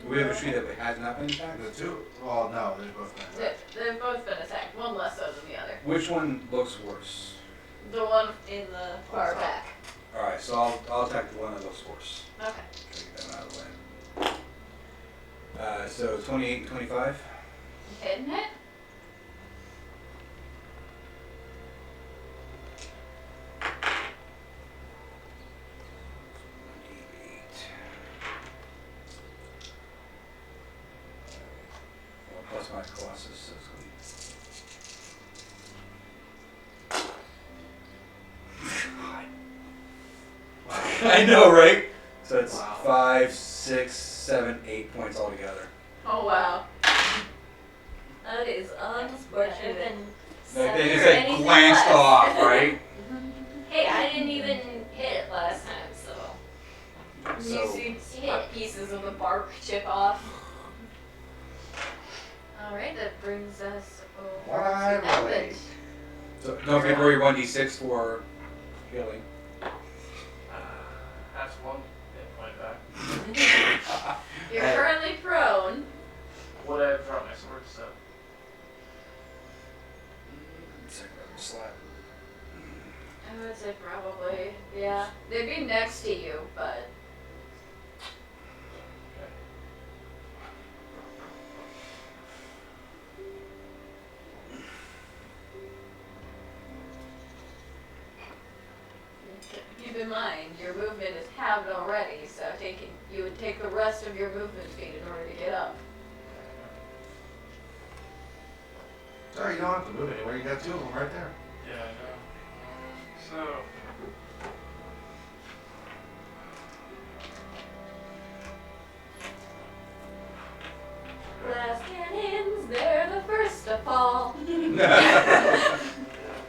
We have a tree that has not been attacked. The 2? Well, no, they've both been attacked. They've both been attacked, one less so than the other. Which one looks worse? The one in the far back. All right, so I'll attack the one that looks worse. Okay. Try to get them out of the way. So 28 and 25. Hitting it? Plus my Colossus, so it's going to I know, right? So it's Wow. 5, 6, 7, 8 points altogether. Oh wow. That is unfortunate. Like they Seven just or like anything glanced less. off, right? Hey, I didn't even hit it last time, so. You So see Hit. pieces of the bark chip off. Alright, that brings us over Why to really? Edmund. So don't forget where your 1d6 for healing. That's 1 hit point back. You're currently prone. Would I have dropped my sword? So. Slap. I would say probably, yeah. They'd be next to you, but keep in mind your movement is halved already, so you would take the rest of your movement speed in order to get up. Sorry, you don't have to move anywhere. You got 2 of them right there. Yeah, I know. So. Glass cannons, they're the first to fall.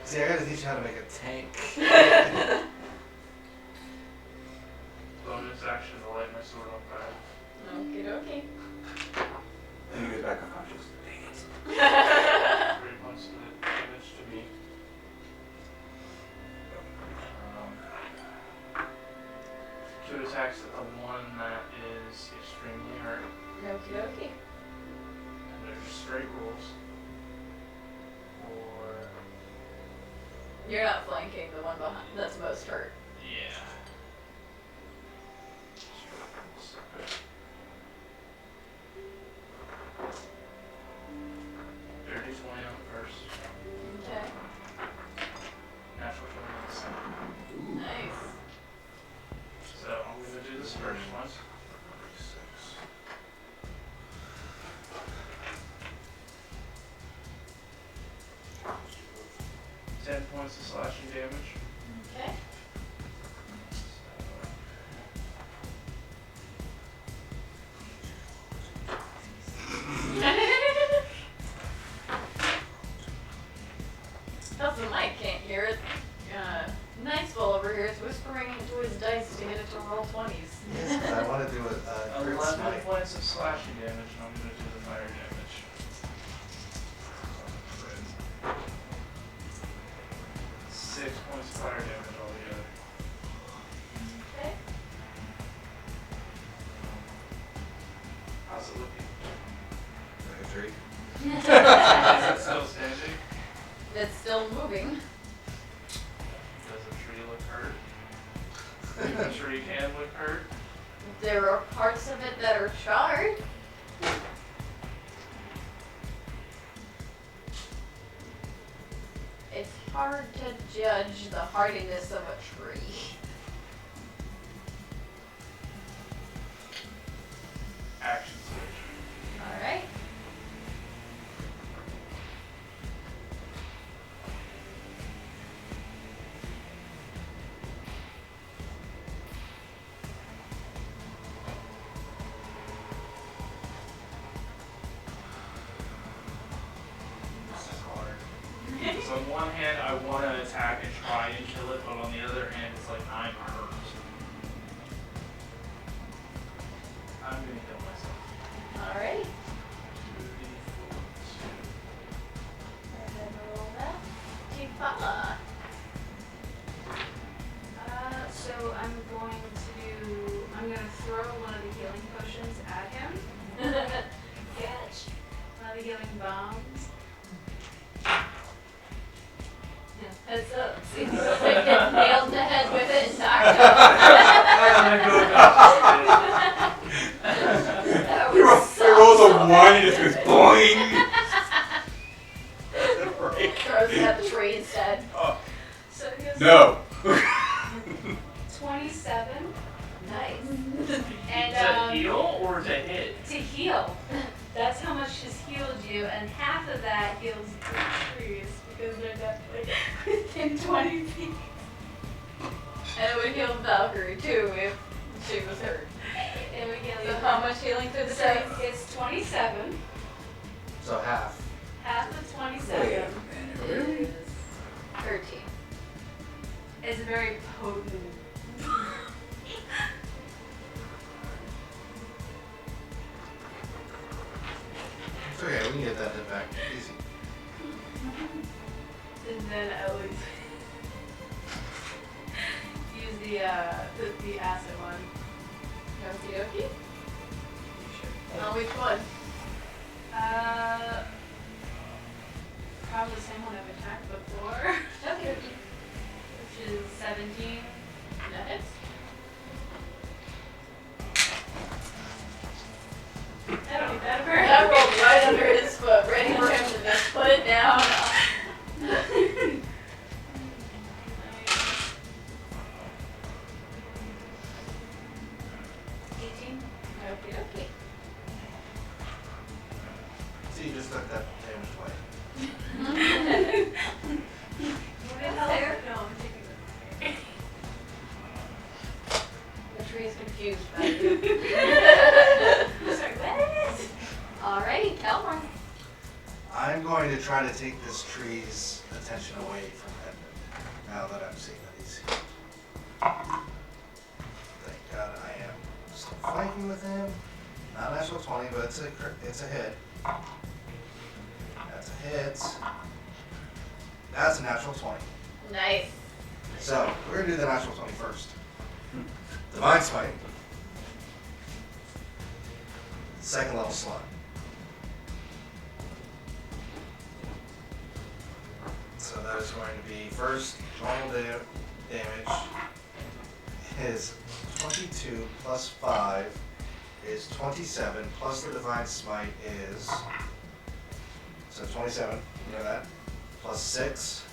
See, I gotta teach you how to make a tank. Bonus action to light my sword on fire. Okie dokie. And he goes back unconscious. Dang it. 3 points of damage to me. attacks at the one that is extremely hurt. Okie dokie. And they're just straight rolls. Or You're not flanking the one behind that's most hurt. yeah. Straight rolls. Dirty 20 on the first. Okay. Natural 20 on the second. Nice. So I'm gonna do this first one. 10 points of slashing damage. Okay. That's the mic can't hear it. Niceville over here is whispering into his dice to get it to roll 20s. Yes, 'cause I want to do a crit 11 smite. points of slashing damage, and I'm gonna do the fire damage. 6 points of fire damage altogether. Okay. How's it looking? 33. Is it still standing? It's still moving. Does the tree look hurt? The tree can look hurt. There are parts of it that are charred. It's hard to judge the hardiness of a tree. Action switch. Alright. This is hard. So on one hand, I want to attack and try and kill it, but on the other hand, it's like I'm hurt. I'm gonna kill myself. Alright. 2d4. And then roll that. Tifala. So I'm gonna throw one of the healing potions at him. Catch. One of the healing bombs. Heads up. See if you get nailed in the head with it and knocked out. That He was rolls a so 1 and it just goes boing. Throws it at the tree instead. So it goes No. 27 Nice. and To heal or to hit? to heal. That's how much has healed you, and half of that heals the trees because they're definitely within 20 feet. And it would heal Valkyrie too if she was hurt. It would heal So you. how much healing through the So trees? it's 27. So half. Half of 27 Is 13. is very potent. It's okay, we can get that hit back easy. And then I would use the acid one. Okie dokie. Sure. On which one? Probably the same one I've attacked before, Okay. which is 17. That hits. That'll be better. That rolled right under his foot, ready for him to just put it down. 18. Okie dokie. So you just took that damage away. What the hell? Fair. No, I'm taking this. The tree is confused by you. Sorry, what? Alright, Calvin. I'm going to try to take this tree's attention away from Edmund, now that I'm seeing that he's here. Thank God I am still fighting with him. Not natural 20, but it's a hit. That's a hit. That's a natural 20. Nice. So, we're going to do the natural 20 first. Divine Smite. Second level slot. So that is going to be first normal damage is 22 plus 5 is 27 plus the Divine Smite is, so 27, you know that, plus 6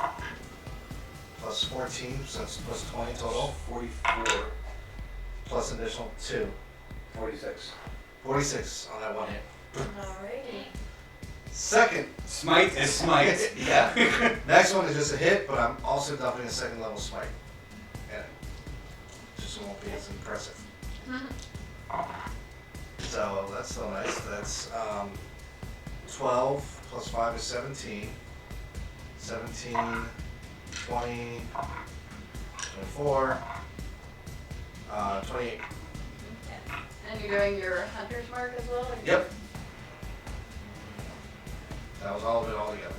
plus 14, so it's plus 20 total, 44, plus an additional 2, 46. 46 on that one hit. Alrighty. Second, Smite is smite. yeah. Next one is just a hit, but I'm also dumping a second level smite. And it just won't be as impressive. So that's still nice. That's 12 plus 5 is 17. 17, 20, 24, 28. And you're doing your hunter's mark as well? or- Yep. That was all of it all together.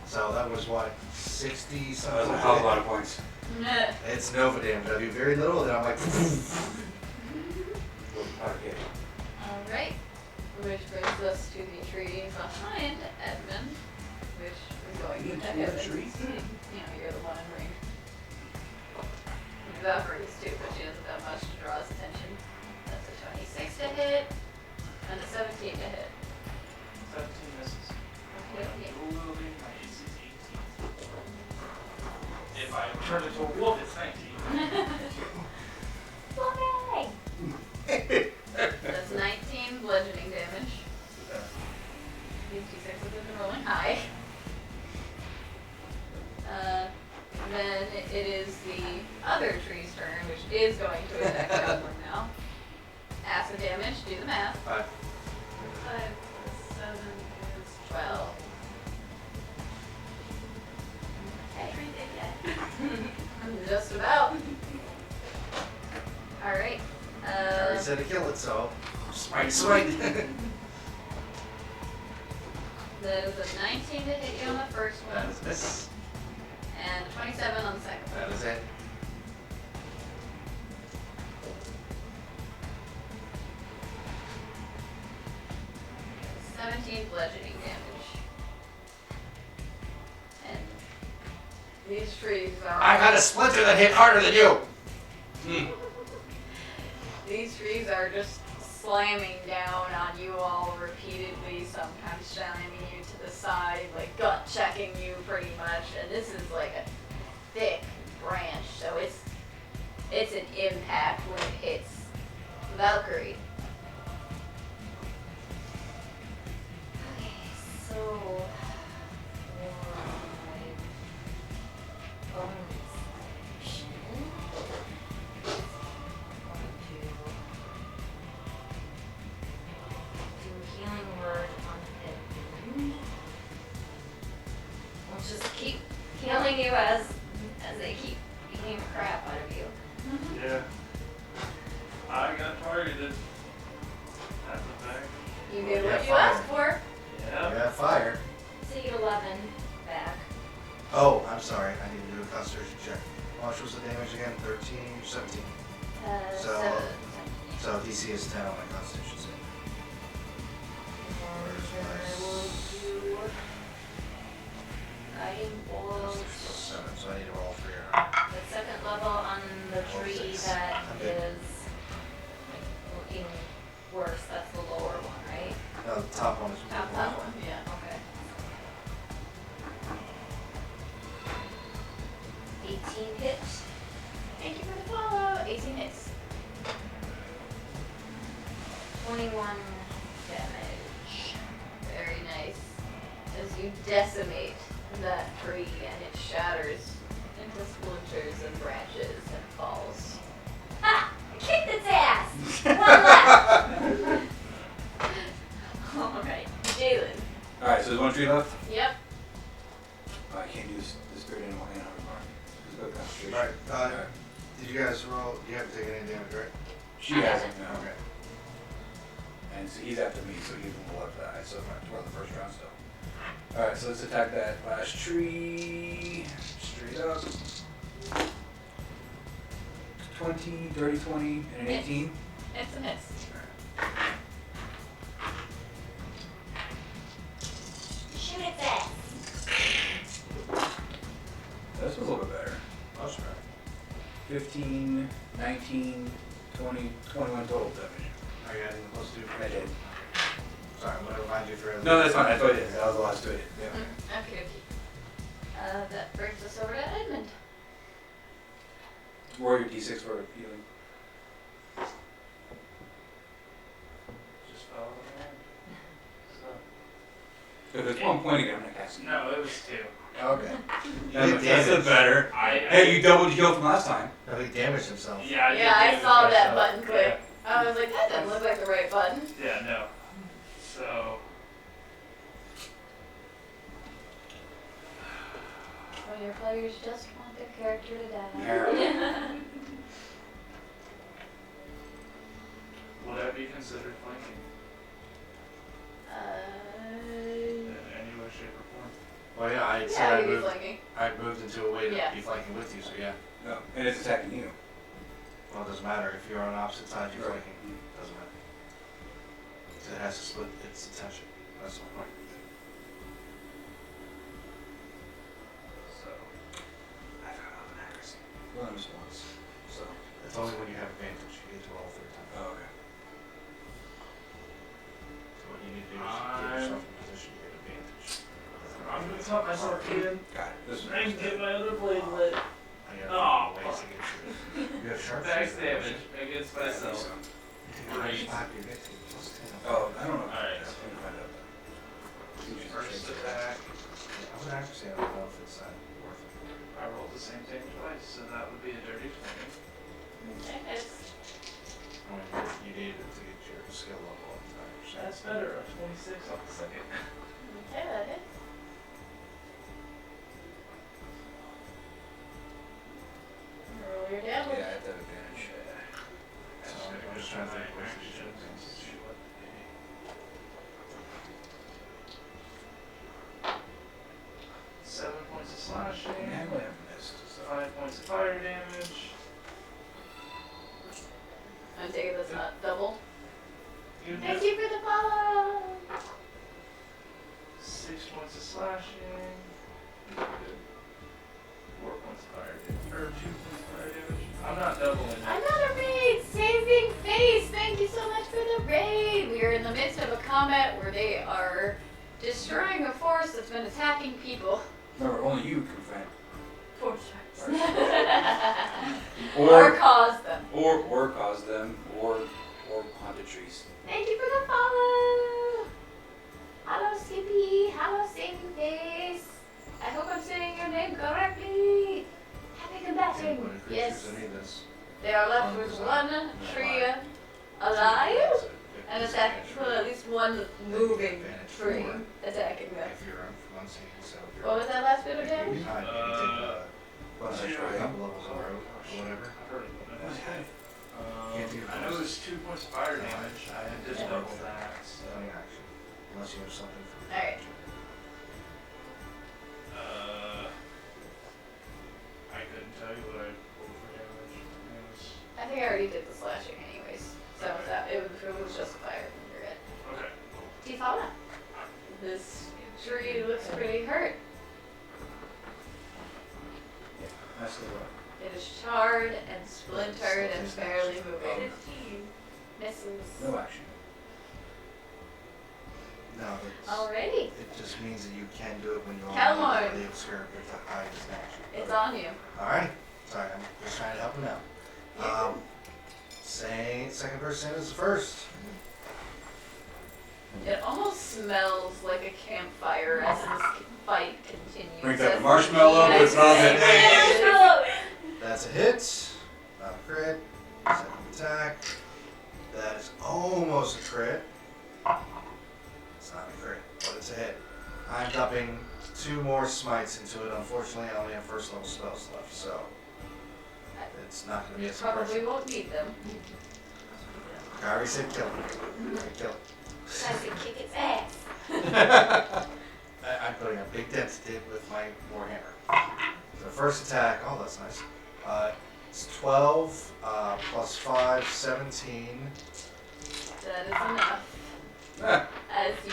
So that was what, 60 That was something? a hell of a lot of points. Nah. It's Nova damage. I do very little, then I'm like, Okay. Alright. Which brings us to the tree behind Edmund, which is going to hit him. You know, you're the one in range. Evaporates too, but she doesn't have much to draw his attention. That's a 26 to hit, and a 17 to hit. 17 misses. Okay. Ooh, my AC is 18. If I turn into a wolf, it's 19. Yay! That's 19 bludgeoning damage. These d6s have been rolling high. Then it is the other tree's turn, which is going to attack Edward now. Acid damage, do the math. 5. 5 plus 7 is 12. Just about. Alright. I already said to kill it, so smite, smite. That is a 19 to hit you on the first one, That is miss. and a 27 on the second one. That is it. Bludgeoning damage. And these trees are. I got a splinter that hit harder than you. These trees are just slamming down on you all repeatedly, sometimes slamming you to the side, like gut checking you pretty much. And this is like a thick branch, so it's an impact when it hits Valkyrie. Okay, so bonus action. Do healing word on Edmund. We'll just keep healing you as they keep beating the crap out of you. Yeah. I got targeted. That's a fact. You did Yeah, what you fire. asked for. Yeah. Yeah, fire. So you get 11 back. Oh, I'm sorry. I need to do a concentration check. How much was the damage again? 13, 17. So- Seven. So DC is 10 on my concentration save. Guiding bolt. Concentration 7, so I need to roll 3 or The second level on the tree six. that I'm good. is looking worse. That's the lower one, right? No, the top one is Top one. Yeah. Okay. 18 hits. Thank you for the follow. 18 hits. 21 damage. Very nice. As you decimate that tree and it shatters into splinters and branches and falls. Ha! I kicked its ass! One left! Alright, Jalen. Alright, so there's one tree left. Yep. Oh, I can't do this spirit animal and anymore. Let's go concentration. Right. Alright. Did you guys roll? You haven't taken any damage, right? She hasn't now. Okay. And so he's after me, so he's gonna left that. So we're on the first round still. Alright, so let's attack that last tree. Straight up. 20, dirty 20, and an 18. It's a miss. Shoot its ass. That's a little bit better. That's right. 15, 19, 20, 21 total damage. Are you adding the plus 2 for I did. Sorry, I'm gonna remind you for No, that's fine. I thought it. That was the last to it. Yeah. Okay. That brings us over to Edmund. Roll your d6 for healing. Just fell out of my hand. So, If it's 1 point again, I'm not casting. no, it was 2. Okay. did That's damage. better. Hey, you doubled your heal from last time. No, he damaged himself. Yeah, Yeah, I did saw damage that myself. button click. I was like, that doesn't look like the right button. Yeah, no. So, When your players just want their character to die. Yeah. would that be considered flanking in any way, shape, or form? Well, yeah, I said Yeah, I you'd be moved. flanking. I moved into a way to Yeah. be flanking with you, so yeah. No, and it's attacking you. Well, it doesn't matter. If you're on opposite sides, you're Right. flanking. Doesn't matter. So it has to split its attention. That's the point. So, I've got an accuracy. Well, just once. So it's only when you have advantage. You get to roll 3 times. Oh, okay. So what you need to do is get yourself in position to get advantage. I'm gonna talk myself in. Got it. This I can get my other blade lit. I got Oh, ways to get you. You have sharp Max shooter, damage don't you? against I think myself. so. Great. You get to plus 10. Oh, I don't know. Alright. I can find out. I think you should First change it. attack, I would actually say I don't know if it's worth it. I rolled the same thing twice, so that would be a dirty 20. Okay, it's I mean, you needed it to get your skill level up to 9%. That's better, a 26 off the second. okay, that hits. Roll your damage. Yeah, I have that advantage. So I'm just trying to think what's the shit things. Seven points of slashing, Man, I have missed. So. 5 points of fire damage. I'm taking this not double. You Thank did you for the follow. 6 points of slashing. Good. 4 points of fire damage, or 2 points of fire damage. I'm not doubling it. Another raid! Saving face! Thank you so much for the raid! We are in the midst of a combat where they are destroying a forest that's been attacking people. Remember, only you can prevent. Forest Or or cause them. or cause them, or haunted trees. Thank you for the follow! Hello, Skippy. Hello, Saving Face. I hope I'm saying your name correctly. Happy combating. What creatures Yes. any of this? They are left with one tree alive and attacking, well, at least one moving tree attacking them. If you're from unseen, so if you're What was that last bit of damage? you can take What's that a try? couple levels in a row or whatever. Can't do I know it was 2 points of fire damage. I did Yeah. double that. So. Any action, unless you have something from the Alright. I couldn't tell you what I rolled for damage. It was, I think I already did the slashing anyways. So it was just fire. You're good. okay. Tifana. This tree looks pretty hurt. That's the one. It is charred and splintered and barely moving. 15. Misses. No action. No, it's, Alrighty. it just means that you can do it when you're Calmar. on the obscure to hide as an action. It's on you. Alright, sorry, I'm just trying to help him out. Second person is the first. It almost smells like a campfire as this fight continues. Brings out the As marshmallow, the puts it on United the- States- That's a hit, not a crit. Second attack. That is almost a crit. It's not a crit, but it's a hit. I'm dumping 2 more smites into it. Unfortunately, I only have first level spells left, so it's not going to be as Probably impressive. won't need them. I already said kill him. Kill him. I said kick its ass. I'm putting a big dent in it with my warhammer. So first attack, oh that's nice. It's 12 plus 5, 17. That is enough. Ah, As you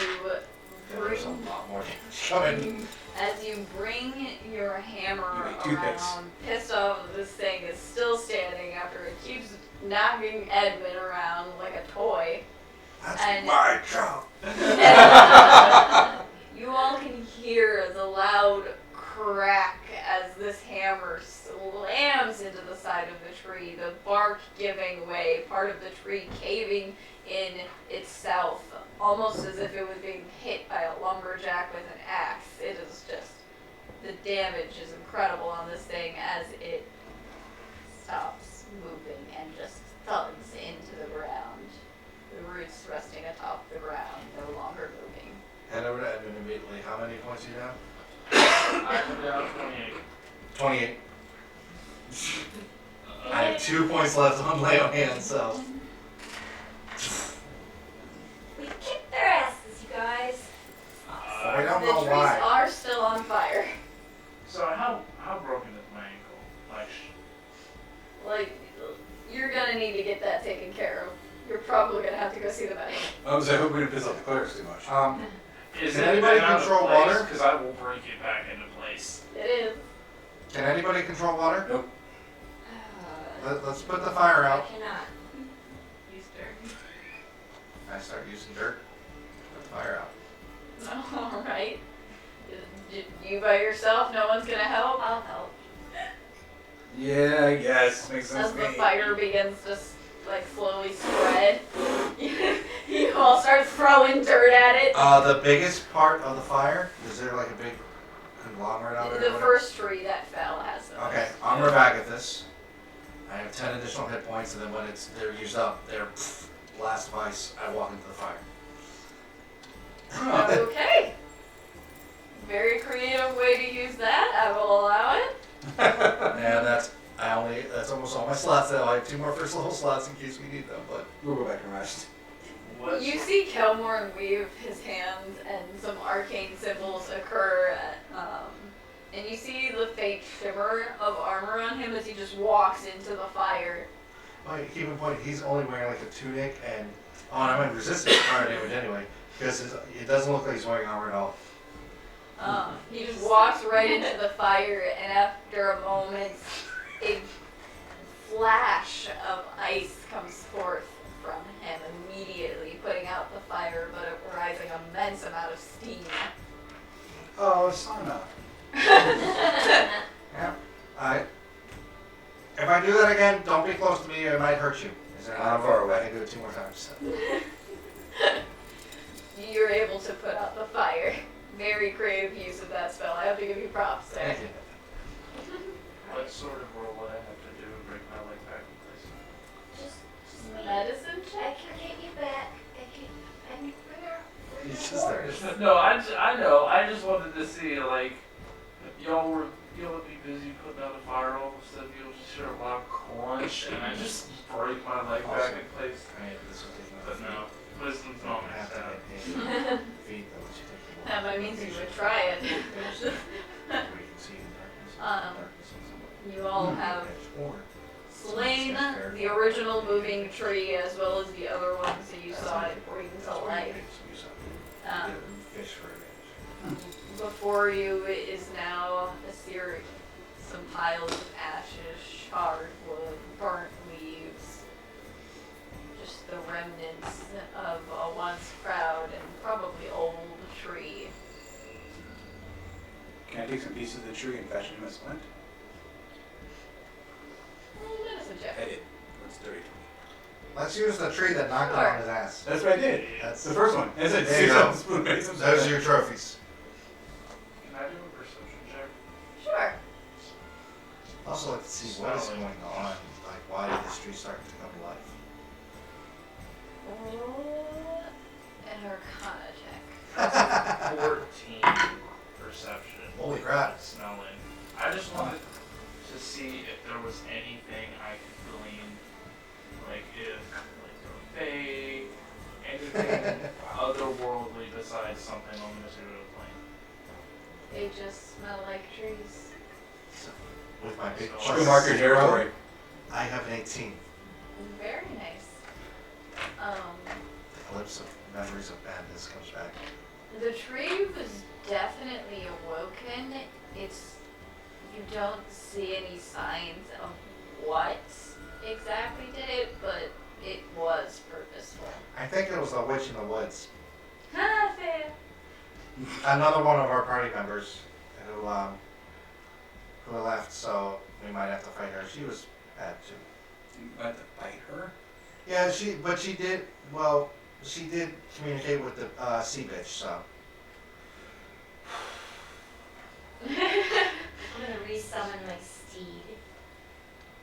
There's a bring, lot more damage coming. as you bring your hammer You make toothpicks. around, pissed off that this thing is still standing after it keeps knocking Edmund around like a toy. That's And- my job. You all can hear the loud crack as this hammer slams into the side of the tree, the bark giving way, part of the tree caving in itself, almost as if it was being hit by a lumberjack with an axe. It is just, the damage is incredible on this thing as it stops moving and just thuds into the ground. The roots resting atop the ground, no longer moving. Head over to Edmund immediately. How many points do you have? I put down 28. 28. I have 2 points left on lay on hands, so. We kicked their asses, you guys. We don't The know trees why. are still on fire. So how broken is my ankle? Like, Like, you're gonna need to get that taken care of. You're probably gonna have to go see the medic. I hope we didn't piss off the clerics too much. is Can it anybody out of control place? water? Because I will break it back into place. It is. Can anybody control water? Nope. Let's put the fire I out. cannot. Use dirt. I start using dirt. Put the fire out. Alright. You by yourself, no one's gonna help? I'll help. Yeah, I guess. Makes sense As to the me. fire begins to like slowly spread, you all start throwing dirt at it. The biggest part of the fire, is there like a big conglomerate out there? The first tree that fell has those. Okay, I'm Rebagathus. I have 10 additional hit points, and then when they're used up, they're blast of ice. I walk into the fire. Okay. Very creative way to use that. I will allow it. Yeah, that's almost all my slots now. I have 2 more first level slots in case we need them, but We'll go back and rest. What? You see Kelmore wave his hands and some arcane symbols occur, and you see the faint shimmer of armor on him as he just walks into the fire. well, keep in point, he's only wearing like a tunic and I'm in resistance to fire damage anyway, because it doesn't look like he's wearing armor at all. He just walks right into the fire, and after a moment, a flash of ice comes forth from him, immediately putting out the fire, but arising immense amount of steam. Oh, sauna. Yeah. If I do that again, don't be close to me. It might hurt you. Is there I'm far away. I can do it 2 more times. You're able to put out the fire. Very creative use of that spell. I have to give you props there. Thank you. What sort of roll would I have to do to break my leg back in place? Just Medicine I check. can get you back. I can bring her. He's just there. No, I know. I just wanted to see, like, y'all would be busy putting out a fire, all of a sudden you'll just hear a loud crunch, and I just break my leg back in place. This will take But no, wisdom's not my have to stat. get feet though, once you take the That might mean you would try it. We can see in darkness. Darkness is somewhat- You all have Or slain the original moving tree as well as the other ones that you saw it bring to life. Um, Fish for advantage. Before you is now a series, some piles of ashes, charred wood, burnt leaves, just the remnants of a once proud and probably old tree. Can I take some pieces of the tree and fashion him a splint? Medicine check. I did. That's dirty. Let's use the tree that knocked him Sure. on his ass. That's what I did. That's The first one. That's it. There you go. Spoon, make some Those are spoon. your trophies. Can I do a perception check? Sure. Also, like to see what is going on. Like, why did this tree start to come to life? Roll an Arcana check. 14 perception. Holy crap! Smelling. I just wanted to see if there was anything I could glean, like if like they anything otherworldly besides something on the material plane. They just smell like trees. With my big So- plus Should we mark your 0, territory? an 18. Very nice. The glimpse of memories of madness comes back. The tree was definitely awoken. You don't see any signs of what exactly did it, but it was purposeful. I think it was the witch in the woods. Ha, fair. Another one of our party members who left, so we might have to fight her. She was bad too. You have to fight her? Yeah, she did communicate with the sea bitch, so. I'm gonna resummon my steed.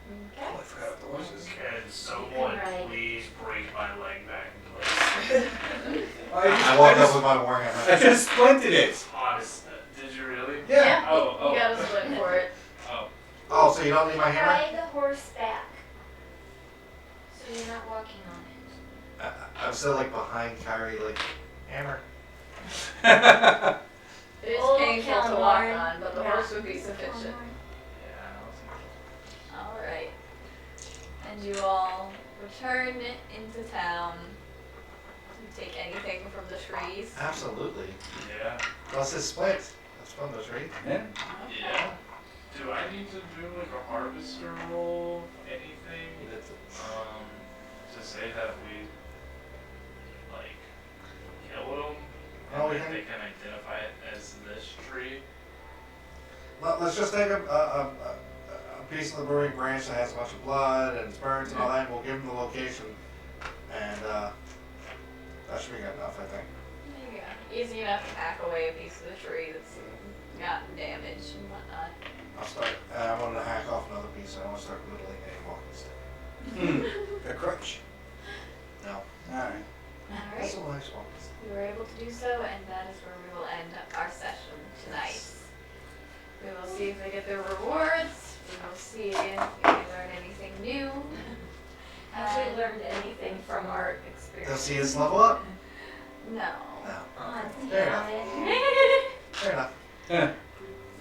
Okay. Oh, I forgot about the horses. Can someone Right. please break my leg back in place? I walked up with my warhammer. I just splinted it. Honest, did you really? Yeah. Oh, You gotta split for it. Oh. Oh, so you don't need my hammer? Ride the horse back. So you're not walking on it. I'm still like behind Kyrie, like, hammer. It is Old painful to walk Calamari. on, but the Yeah. horse would be sufficient. Yeah, that was Alright. And you all return into town. Do you take anything from the trees? Absolutely. Yeah. Plus it's split. That's fun, those right? Yeah. Yeah. Do I need to do like a harvester roll? Anything? To say that we like killed him? Oh, And yeah. that they can identify it as this tree? Well, let's just take a piece of the brewing branch that has a bunch of blood and it's burnt and all that, and we'll give them the location. And that should be good enough, I think. There you go. Easy enough to hack away a piece of the tree that's gotten damaged and whatnot. I'll start, I wanted to hack off another piece, I want to start whittling a walking stick. A crutch. No. Alright. That's Alright. a nice walking stick. We were able to do so, and that is where we will end our session tonight. We will see if they get their rewards. We will see if they learn anything new. Have we learned anything from our experience? They'll see us level up. No. No. Oh, Fair enough. damn it. Fair enough.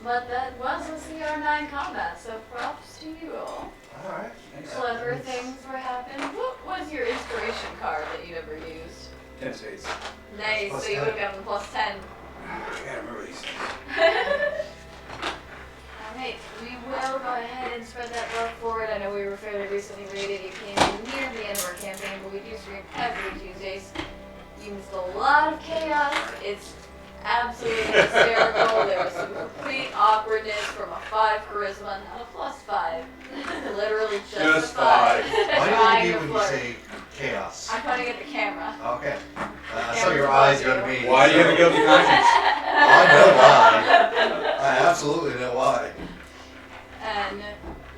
But that was a CR9 combat, so props to you all. Alright. Clever things were happening. What was your inspiration card that you never used? 10 spades. Nice, Plus so you 10. would have gotten plus 10. I gotta remember these things. Alright, we will go ahead and spread that love forward. I know we were fairly recently rated. You came in near the end of our campaign, but we do stream every Tuesdays. You missed a lot of chaos. It's absolutely hysterical. There was some complete awkwardness from a 5 charisma, not a +5. Literally just Just a 5. five. What Trying do you to do when you flirt. say chaos? I'm pointing at the camera. Okay. I saw your eyes go to me. Why do you have a guilty conscience? I know why. I absolutely know why. And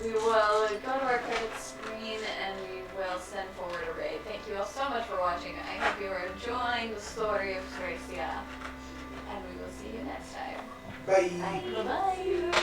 we will go to our credits screen and we will send forward a raid. Thank you all so much for watching. I hope you are enjoying the story of Tracia. And we will see you next time. Bye. Bye-bye.